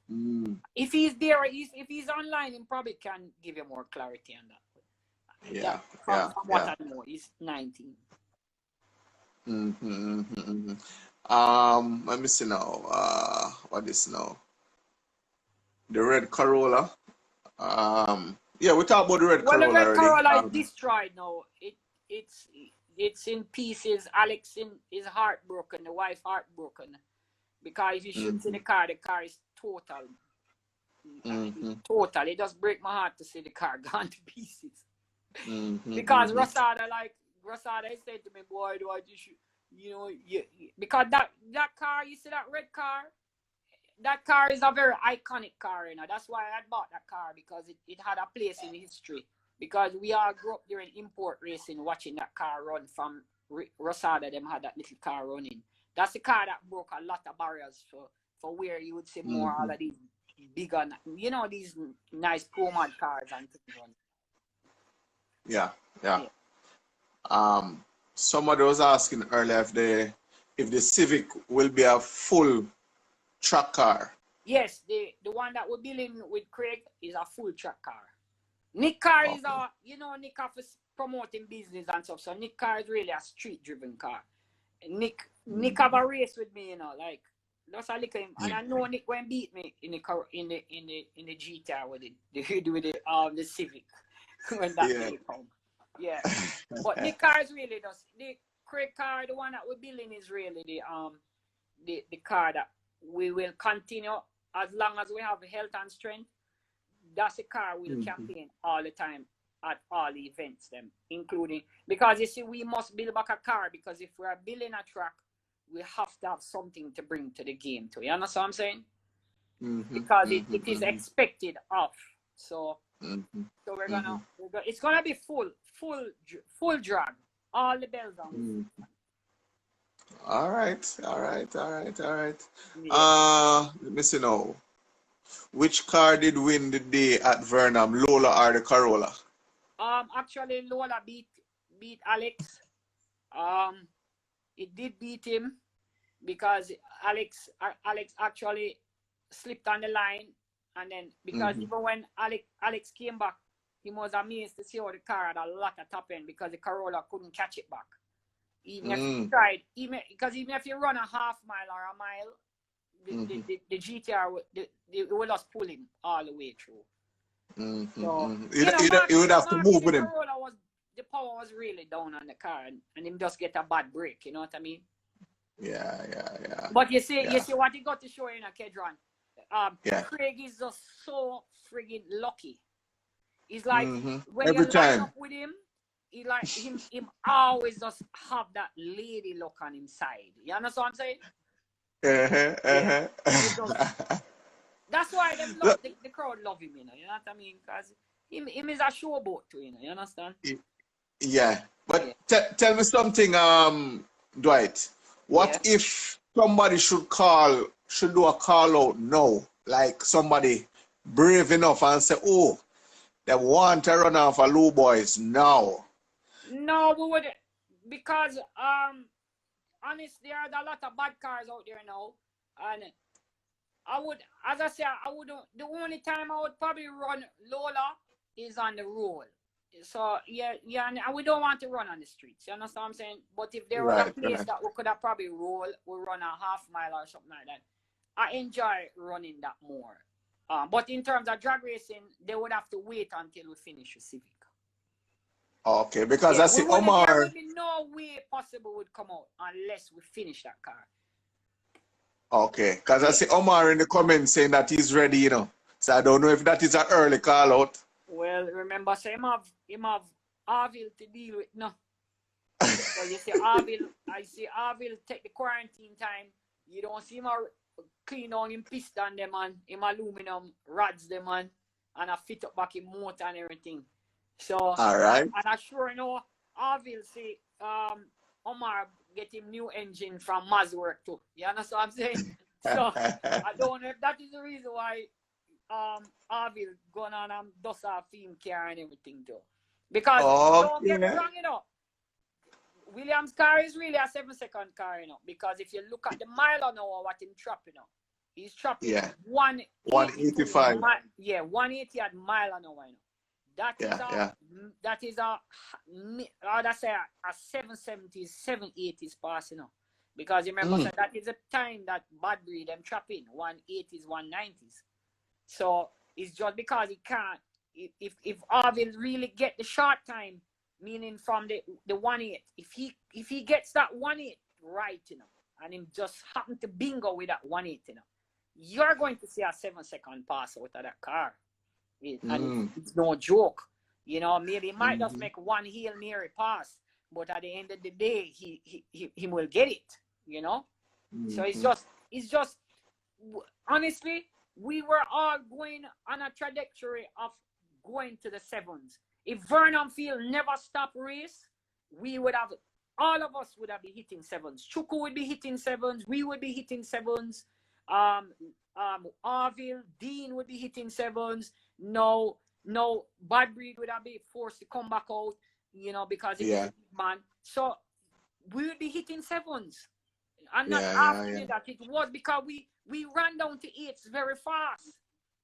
If he's there, if he's online, he probably can give you more clarity on that. From what I know, he's 19. Let me see now. What is now? The red Corolla. We talk about the red Corolla. Well, the red Corolla is destroyed now. It's in pieces. Alex is heartbroken. The wife heartbroken, because if you should see the car is total. Total. It just breaks my heart to see the car gone to pieces. Because Rosada said to me, boy, do I just because that car, you see that red car, that car is a very iconic car, you know. That's why I bought that car, because it had a place in history. Because we all grew up during import racing, watching that car run from Rosada. Them had that little car running. That's the car that broke a lot of barriers for where you would see more all of these bigger, you know, these nice pro mod cars and things running. Yeah. Somebody was asking earlier if the Civic will be a full track car. Yes, the one that we're building with Craig is a full track car. Nick car is Nick for promoting business and stuff. So Nick car is really a street driven car. Nick have a race with me, you know, like that's a little him. And I know Nick went beat me in the GTR with the Civic when that day come. Yeah. But Nick car is really the Craig car, the one that we're building, is really the car that we will continue as long as we have health and strength. That's a car we'll campaign all the time at all the events, them, including, because you see, we must build back a car, because if we are building a track, we have to have something to bring to the game too. You understand what I'm saying? Because it is expected of. So we're gonna it's gonna be full drag, all the bells on. All right. Yeah. Let me see now. Which car did win the day at Vernam, Lola or the Corolla? Actually, Lola beat Alex. It did beat him because Alex actually slipped on the line, and then because even when Alex came back, he was amazed to see how the car had a lot of top end, because the Corolla couldn't catch it back. Even if you tried, even if you run a half mile or a mile, the GTR will just pull him all the way through. So, you would have to move with him. The power was really down on the car, and him just get a bad break. You know what I mean? Yeah. But you see what he got to show in a Kedron. Craig is just so friggin' lucky. He's like when every you time line up with him, he like him always just have that lady look on his side. You understand what I'm saying? Yeah. That's why the crowd love him, you know what I mean? Because him is a showboat too, you know, you understand? Yeah. But tell me something, Dwight. What if somebody should do a call out now? Like somebody brave enough and say, oh, they want to run off a LueBoyz now. No, we would, because honestly, there are a lot of bad cars out there now, and I would, as I said, the only time I would probably run Lola is on the road. So yeah, and we don't want to run on the streets. You understand what I'm saying? But if there was a place that we could have probably we run a half mile or something like that, I enjoy running that more. But in terms of drag racing, they would have to wait until we finish the Civic. Okay, because I see Omar. There would be no way possible would come out unless we finish that car. Okay, because I see Omar in the comments saying that he's ready, you know. So I don't know if that is an early call out. Well, remember, so him have Arville to deal with, no. So you see Arville take the quarantine time. You don't see him clean on him piston them and him aluminum rods them and I fit up back him motor and everything. So all right. And I sure know Arville say Omar get him new engine from Mazwork too. You understand what I'm saying? So I don't know if that is the reason why Arville going on and does our theme car and everything too. Because don't get me wrong, you know, Williams' car is really a 7-second car, you know, because if you look at the mile an hour what him trapping, you know, he's trapping 185. 180 at mile an hour, you know. That is a 770s, 780s pass, you know. Because you remember that is the time that bad breed them trapping 180s, 190s. So it's just because he can't. If Arville really get the short time, meaning from the 1.8, if he gets that 1.8 right, you know, and him just happen to bingo with that 1.8, you know, you're going to see a 7-second pass out of that car. And it's no joke. You know, maybe he might just make one Hail Mary pass, but at the end of the day, he will get it, you know? So it's just honestly, we were all going on a trajectory of going to the sevens. If Vernon Field never stopped race, we would have, all of us would have been hitting sevens. Chuku would be hitting sevens. We would be hitting sevens. Arville, Dean would be hitting sevens. No, Bad Breed would have been forced to come back out, you know, because he was a big man. So we would be hitting sevens. I'm not asking you that. It was because we ran down to eights very fast,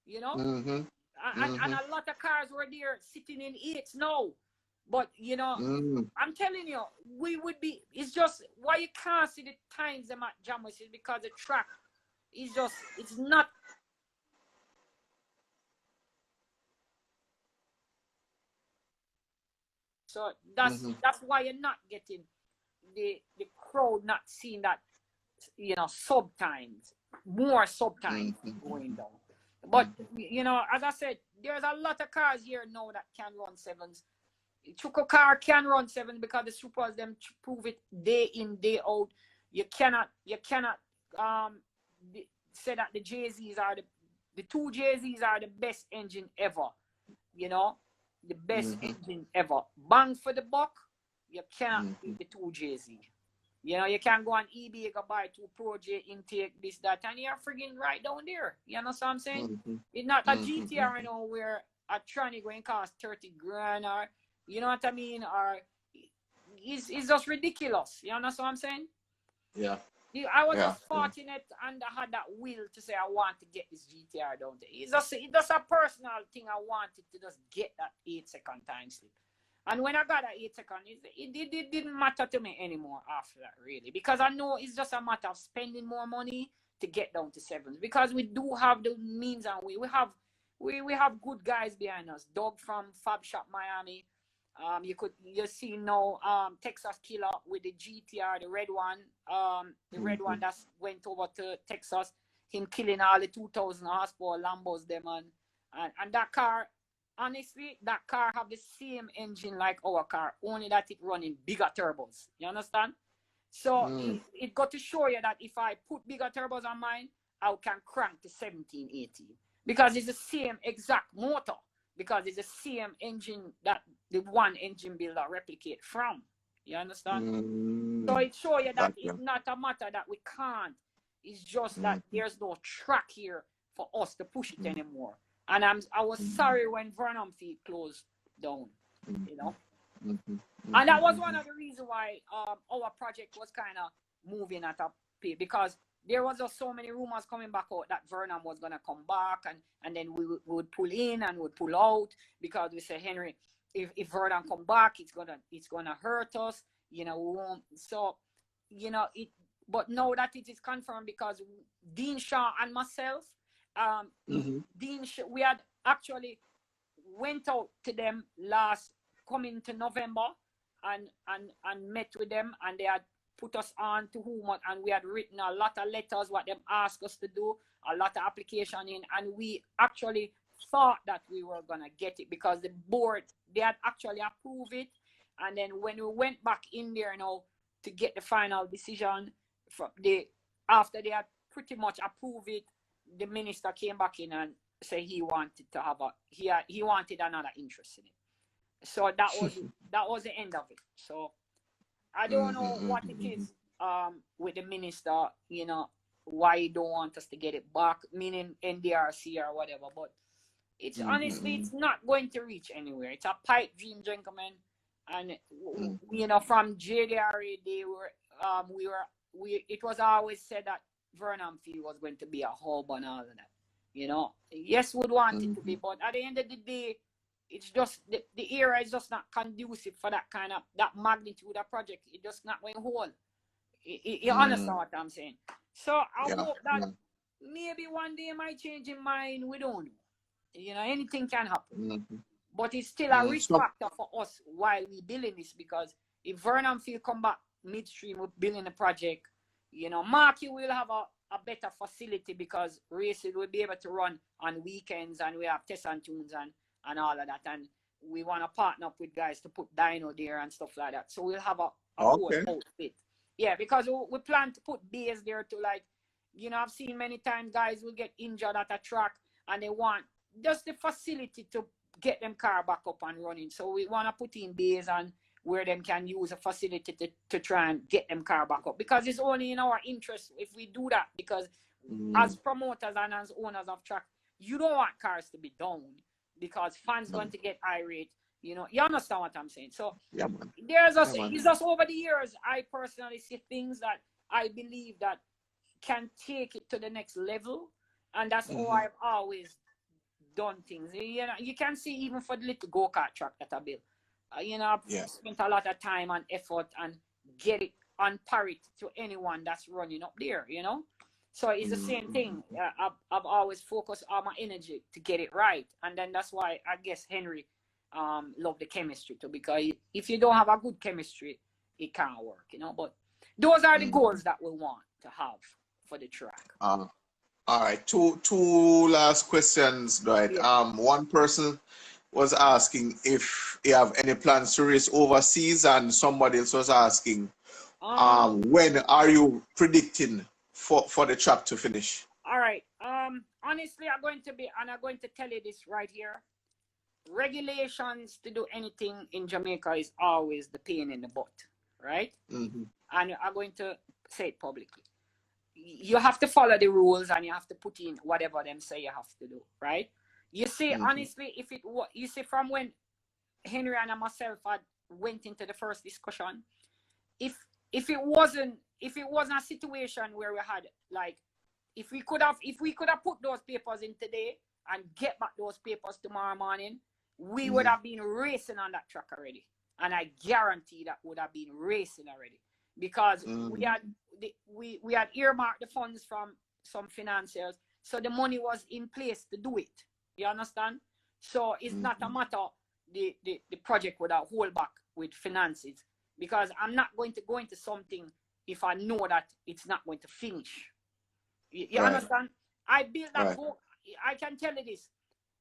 you know? And a lot of cars were there sitting in eights now. But, you know, I'm telling you, we would be, it's just, why you can't see the times them at Jamus is because the track is just, it's not. So that's why you're not getting the crowd not seeing that, you know, sub times, more sub times going down. But, you know, as I said, there's a lot of cars here now that can run sevens. Chuko car can run seven because the supers them prove it day in, day out. You cannot say that the JZs are the two JZs are the best engine ever. You know, the best engine ever. Bang for the buck, you cannot beat the two JZ. You know, you can go on eBay, go buy two Pro J intake, this, that, and you're friggin' right down there. You know what I'm saying? It's not a GTR, you know, where a tranny going cost 30 grand or, you know what I mean? Or it's just ridiculous. You know what I'm saying? Yeah. I was just fortunate and I had that will to say I want to get this GTR down there. It's just a personal thing. I wanted to just get that 8-second time slip. And when I got that 8-second, it didn't matter to me anymore after that, really. Because I know it's just a matter of spending more money to get down to sevens. Because we do have the means and we have good guys behind us. Doug from Fab Shop Miami. You see now Texas Killer with the GTR, the red one. The red one that went over to Texas. Him killing all the 2,000 horsepower Lambos them and that car. Honestly, that car have the same engine like our car, only that it running bigger turbos. You understand? So it got to show you that if I put bigger turbos on mine, I can crank to 17, 18. Because it's the same exact motor. Because it's the same engine that the one engine builder replicate from. You understand? So it show you that it's not a matter that we can't. It's just that there's no track here for us to push it anymore. And I was sorry when Vernon Field closed down, you know. And that was one of the reasons why our project was kind of moving at a pace, because there was just so many rumors coming back out that Vernon was going to come back, and then we would pull in and would pull out, because we said, Henry, if Vernon come back, it's gonna hurt us, you know. We won't. So, you know, but now that it is confirmed, because Dean Shaw and myself, we had actually went out to them coming to November and met with them, and they had put us on to whom, and we had written a lot of letters what them asked us to do, a lot of application in, and we actually thought that we were gonna get it because the board, they had actually approved it. And then when we went back in there, you know, to get the final decision after they had pretty much approved it, the minister came back in and said he wanted to have he wanted another interest in it. So that was the end of it. So I don't know what it is with the minister, you know, why he don't want us to get it back, meaning NDRC or whatever. But it's honestly, it's not going to reach anywhere. It's a pipe dream, gentlemen. And you know, from JDRA, it was always said that Vernon Field was going to be a hub and all of that. You know, yes, we'd want it to be, but at the end of the day, it's just the era is just not conducive for that kind of magnitude of project. It's just not going to hold. You understand what I'm saying? So I hope that maybe one day might change in mind. We don't know. You know, anything can happen. But it's still a risk factor for us while we building this, because if Vernon Field come back midstream with building the project, you know, Marky will have a better facility, because races will be able to run on weekends, and we have tests and tunes and all of that, and we want to partner up with guys to put dyno there and stuff like that. So we'll have a whole outfit. Yeah, because we plan to put bays there to, like, You know, I've seen many times guys will get injured at a track and they want just the facility to get them car back up and running. So we want to put in bays and where them can use a facility to try and get them car back up, because it's only in our interest if we do that, because as promoters and as owners of track, you don't want cars to be down because fans going to get irate. You know, you understand what I'm saying? So it's just over the years, I personally see things that I believe that can take it to the next level, and that's how I've always done things. You know, you can see even for the little go-kart track that I built. You know, I've spent a lot of time and effort and get it on parity to anyone that's running up there, you know. So it's the same thing. I've always focused all my energy to get it right, and then that's why I guess Henry loved the chemistry too, because if you don't have a good chemistry, it can't work, you know. But those are the goals that we want to have for the track. All right, two last questions, Dwight. One person was asking if you have any plans to race overseas, and somebody else was asking when are you predicting for the track to finish? All right. Honestly, I'm going to tell you this right here. Regulations to do anything in Jamaica is always the pain in the butt, right? And I'm going to say it publicly. You have to follow the rules and you have to put in whatever them say you have to do, right? You see, honestly, you see from when Henry and myself had went into the first discussion, if it wasn't a situation where we had like, if we could have put those papers in today and get back those papers tomorrow morning, we would have been racing on that track already, and I guarantee that would have been racing already, because we had earmarked the funds from some financiers, so the money was in place to do it. You understand? So it's not a matter the project would have hold back with finances, because I'm not going to go into something if I know that it's not going to finish. You understand? I built that go. I can tell you this.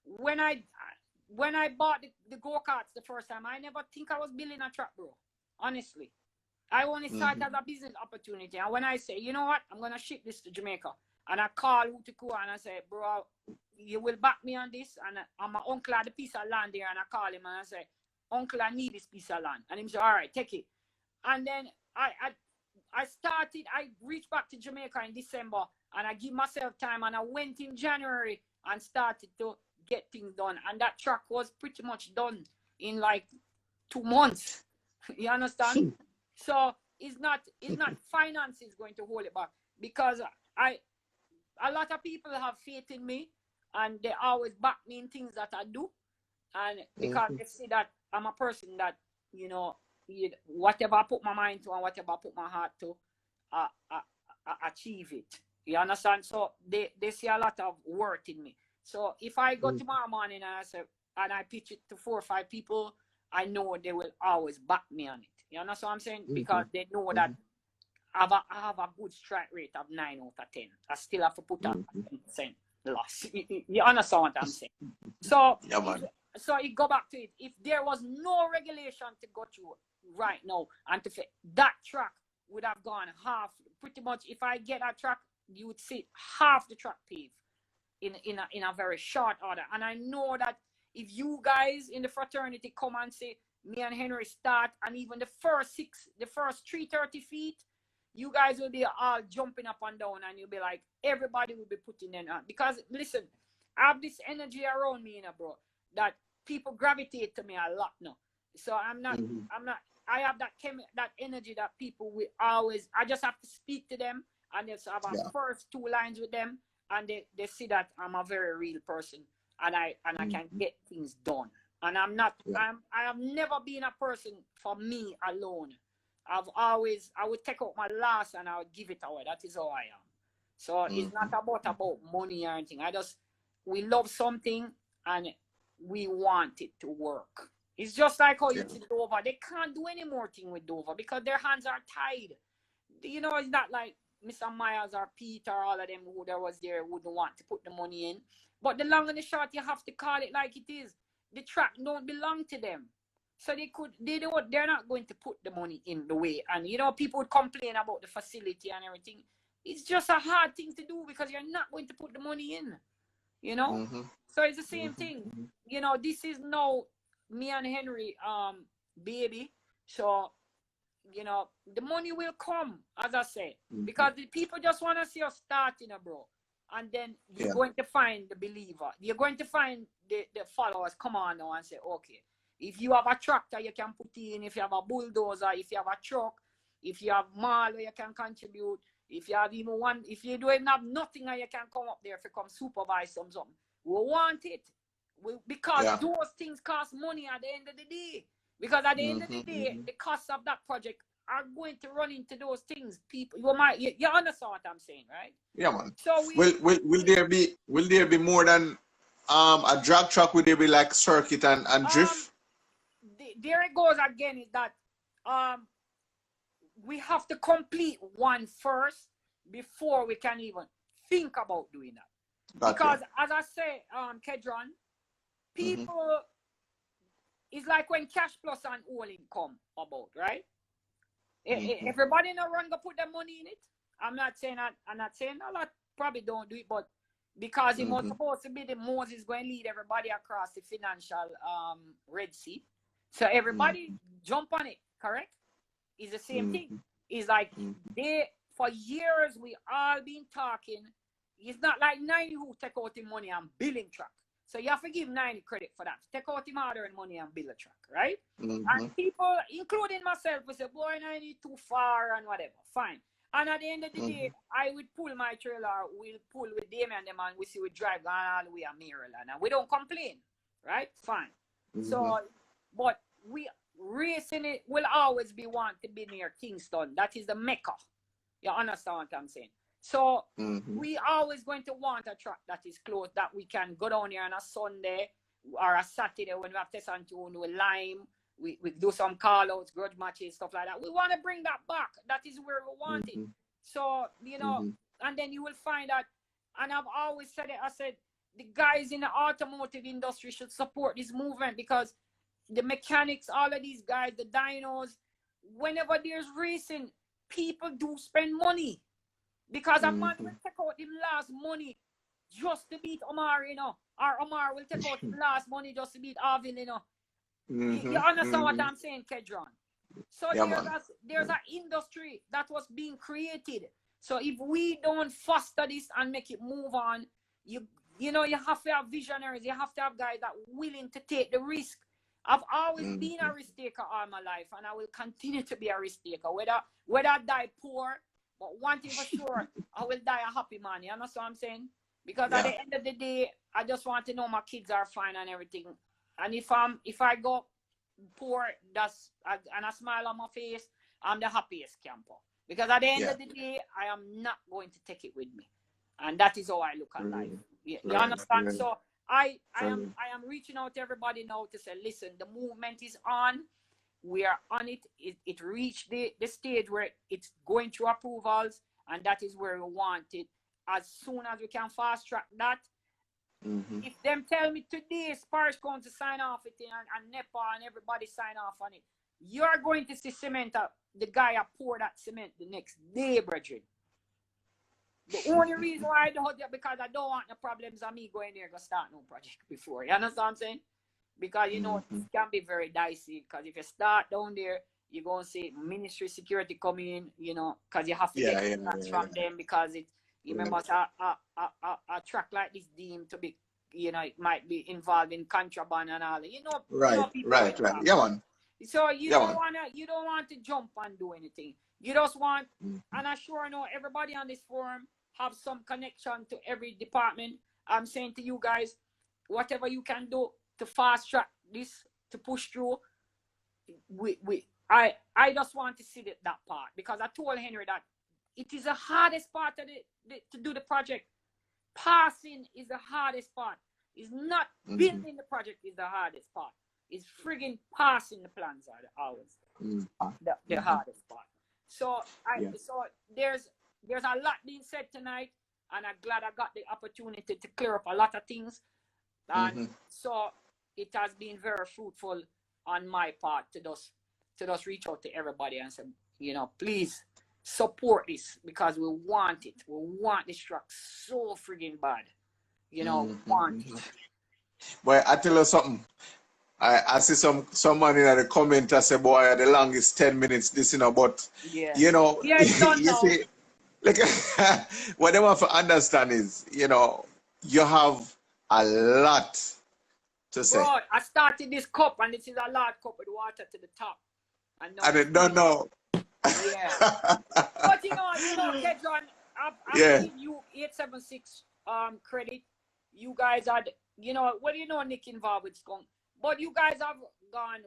When I bought the go-karts the first time, I never think I was building a track, bro. Honestly. I only saw it as a business opportunity. And when I say, you know what, I'm going to ship this to Jamaica, and I call Utiku and I say, bro, you will back me on this? And my uncle had a piece of land there, and I call him and I say, uncle, I need this piece of land. And he said, all right, take it. And then I reached back to Jamaica in December, and I give myself time, and I went in January and started to get things done. And that track was pretty much done in like 2 months. You understand? So it's not finances going to hold it back, because a lot of people have faith in me, and they always back me in things that I do, and because they see that I'm a person that, you know, whatever I put my mind to and whatever I put my heart to, I achieve it. You understand? So they see a lot of worth in me. So if I go tomorrow morning and I pitch it to 4 or 5 people, I know they will always back me on it. You understand what I'm saying? Because they know that I have a good strike rate of 9 out of 10. I still have to put on 10% loss. You understand what I'm saying? So, so you go back to it. If there was no regulation to go through right now, and to that track would have gone half, pretty much. If I get a track, you would see half the track paved in a very short order. And I know that if you guys in the fraternity come and say, me and Henry start, and even the first 330 feet, you guys will be all jumping up and down, and you'll be like, everybody will be putting in on. Because listen, I have this energy around me, you know, bro, that people gravitate to me a lot now. So I have that energy that people will always, I just have to speak to them, and just have a first 2 lines with them, and they see that I'm a very real person, and I can get things done. And I have never been a person for me alone. I would take out my last and I would give it away. That is how I am. So it's not about money or anything. We love something and we want it to work. It's just like how you see Dover. They can't do any more thing with Dover because their hands are tied. You know, it's not like Mr. Myers or Pete or all of them who there was there wouldn't want to put the money in. But the long and the short, you have to call it like it is. The track don't belong to them. So they're not going to put the money in the way. And, you know, people would complain about the facility and everything. it's just a hard thing to do because you're not going to put the money in, you know. So it's the same thing, you know. This is now me and Henry baby, so you know the money will come, as I say, because the people just want to see us starting, bro. And then you're going to find the believer. You're going to find the followers come on now and say, okay, if you have a tractor, you can put in. If you have a bulldozer, if you have a truck, if you have mall where you can contribute, if you have even one, if you don't have nothing and you can come up there if you come supervise something. We want it. Because those things cost money at the end of the day. Because at the end of the day, the cost of that project are going to run into those things. People, you understand what I'm saying, right? Yeah, man. So will there be more than a drag track? Will there be like circuit and drift? There it goes again. Is that we have to complete one first before we can even think about doing that. Gotcha. Because as I say, Kedron, people it's like when cash plus and all income about, right? Everybody in a run go put their money in it. I'm not saying a lot probably don't do it, but because it was supposed to be the Moses going to lead everybody across the financial Red Sea. So everybody jump on it, correct? It's the same thing. It's like for years we all been talking. It's not like 90 who take out the money and building truck. So you have to give 90 credit for that. Take out him hard earned money and build a truck, right? And people, including myself, will say, boy, 90 too far and whatever. Fine. And at the end of the day, I would pull my trailer, we'll pull with Damien and them, and we see we drive all the way to Maryland. And we don't complain, right? Fine. So, but we racing it will always be want to be near Kingston. That is the Mecca. You understand what I'm saying? So we always going to want a track that is close, that we can go down here on a Sunday or a Saturday when we have test and tune with Lime. We do some call-outs, grudge matches, stuff like that. We want to bring that back. That is where we want it. So, you know, and then you will find that, and I've always said it, I said, the guys in the automotive industry should support this movement because the mechanics, all of these guys, the dynos, whenever there's racing, people do spend money. Because a man will take out him last money just to beat Omar, you know. Or Omar will take out him last money just to beat Arvin, you know. You understand what I'm saying, Kedron? So there's an industry that was being created. So if we don't foster this and make it move on, you know, you have to have visionaries. You have to have guys that are willing to take the risk. I've always been a risk taker all my life, and I will continue to be a risk taker. Whether I die poor, but one thing for sure, I will die a happy man. You understand what I'm saying? Because at the end of the day, I just want to know my kids are fine and everything. And if I go poor, and a smile on my face, I'm the happiest camper. Because at the end of the day, I am not going to take it with me. And that is how I look at life. You understand? So I am reaching out to everybody now to say, listen, the movement is on. We are on it. It reached the stage where it's going through approvals, and that is where we want it. As soon as we can fast track that, if them tell me today Spars going to sign off it and NEPA and everybody sign off on it, you're going to see cement up. The guy pour that cement the next day, brethren. The only reason why I don't do it because I don't want the problems of me going there to start no project before. You understand what I'm saying? Because, you know, it can be very dicey. Because if you start down there, you're going to see ministry security coming in, you know, because you have to get from them because it, you remember, a track like this deemed to be, you know, it might be involved in contraband and all. You know, right. Yeah, man. So you don't want to jump and do anything. You just want, and I sure know everybody on this forum have some connection to every department. I'm saying to you guys, whatever you can do to fast track this, to push through, I just want to see that part, because I told Henry that it is the hardest part of to do the project. Passing is the hardest part. It's not building the project is the hardest part. It's friggin' passing the plans are always the hardest part. So so there's a lot being said tonight, and I'm glad I got the opportunity to clear up a lot of things. And so it has been very fruitful on my part to just reach out to everybody and say, you know, please support this because we want it. We want this track so friggin' bad. You know, want it. Boy, I tell you something. I see someone in the comment I say, boy, the longest 10 minutes this, you know, but you know, it's done you now. see, like what I want to understand is, you know, you have a lot to say. Bro, I started this cup and this is a large cup with water to the top. And I don't know. Yeah. But you know, Kedron, I've given you 876 credit. You guys had, you know, well, you know, Nick involved with Skunk, but you guys have gone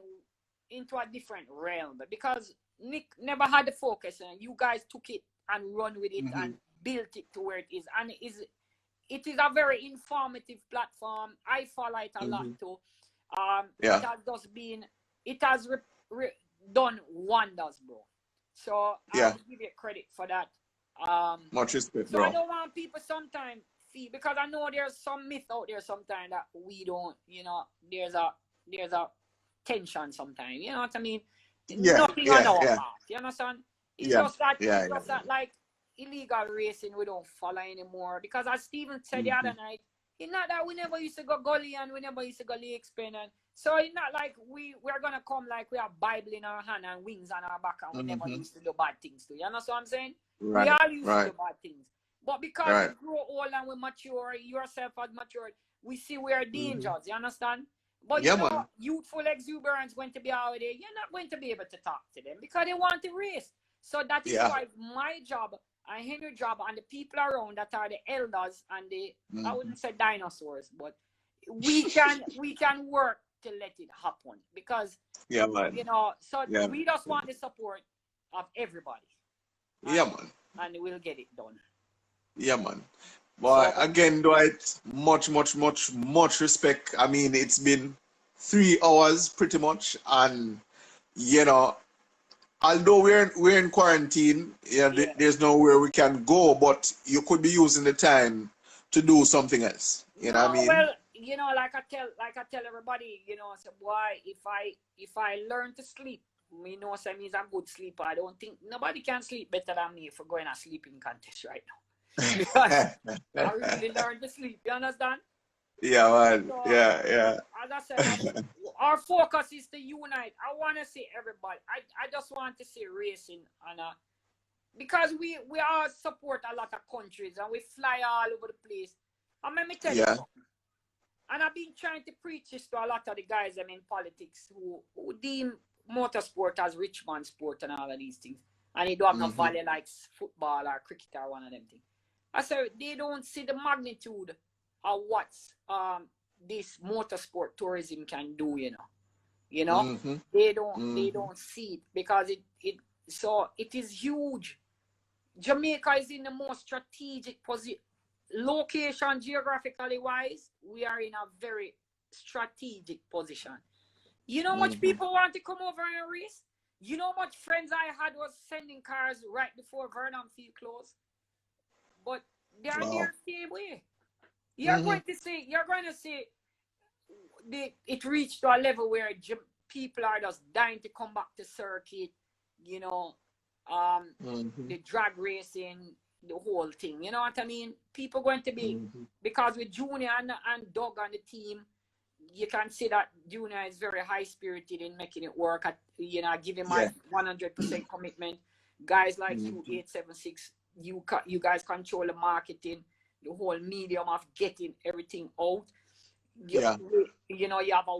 into a different realm because Nick never had the focus, and you guys took it and run with it and built it to where it is, and it is a very informative platform. I follow it a lot too. It has just been, it has done wonders, bro. So I give you credit for that. Much respect, so bro. I don't want people sometimes feel, because I know there's some myth out there sometimes that we don't, you know, there's a tension sometimes, you know what I mean? Nothing on our part, you understand? It's just that like illegal racing we don't follow anymore, because as Steven said the other night, it's not that we never used to go gully and we never used to go lake spin, and so it's not like we're gonna come like we have Bible in our hand and wings on our back and we never used to do bad things too. You understand what I'm saying? Right. We all used to do bad things. But because we grow old and we mature, yourself has matured, we see we are dangers, you understand? But you know, youthful exuberance going to be out there, you're not going to be able to talk to them because they want to race. So that is why my job and Henry's job and the people around that are the elders and the, I wouldn't say dinosaurs, but we can work to let it happen, because you know, so we just want the support of everybody. And we'll get it done. Yeah, man. But so, again, Dwight, much respect. I mean, it's been 3 hours pretty much, and you know, although we're in quarantine, there's nowhere we can go, but you could be using the time to do something else. You know what I mean? Well, you know, like I tell everybody, you know, I say, boy, if I learn to sleep, me know so means I'm good sleeper. I don't think nobody can sleep better than me if we're going to sleeping contest right now. Because I really learned to sleep. You understand? Yeah, man. So, as I said, our focus is to unite. I want to see everybody. I just want to see racing, and because we all support a lot of countries and we fly all over the place. And let me tell you something. And I've been trying to preach this to a lot of the guys in politics who deem motorsport as rich man sport and all of these things, and they don't have no value like football or cricket or one of them things. I said they don't see the magnitude of what this motorsport tourism can do. You know, they don't see it, because it is huge. Jamaica is in the most strategic position, location geographically wise. We are in a very strategic position. You know how much people want to come over and race? You know how much friends I had was sending cars right before Vernon Field closed? But they are there the same way. You're going to see it reached to a level where people are just dying to come back to circuit, you know, the drag racing, the whole thing. You know what I mean? People going to be, because with Junior and Doug on the team, you can see that Junior is very high-spirited in making it work. You know, give him my 100% commitment. Guys like you, 876, you guys control the marketing, the whole medium of getting everything out. You know, you have a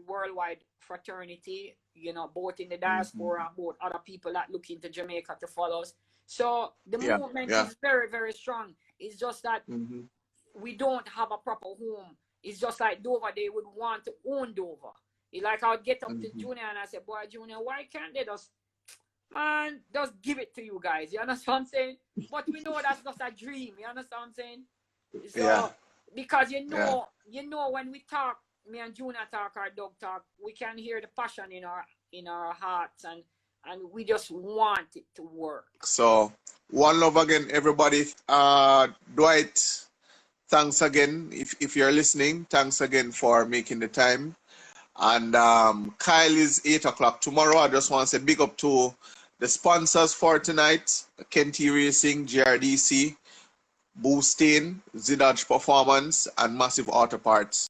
worldwide fraternity, you know, both in the diaspora and both other people that look into Jamaica to follow us. So the movement is very, very strong. It's just that we don't have a proper home. It's just like Dover, they would want to own Dover. It's like I would get up to Junior and I say, boy, Junior, why can't they just give it to you guys? You understand what I'm saying? But we know that's just a dream. You understand what I'm saying? So, because you know when we talk, me and Junior talk, our Doug talk, we can hear the passion in our hearts, and we just want it to work. So one love again, everybody. Dwight, thanks again. If you're listening, thanks again for making the time. And Kyle is 8 o'clock tomorrow. I just want to say big up to The sponsors for tonight, Kenty Racing, GRDC, Boosting, Zidage Performance, and Massive Auto Parts.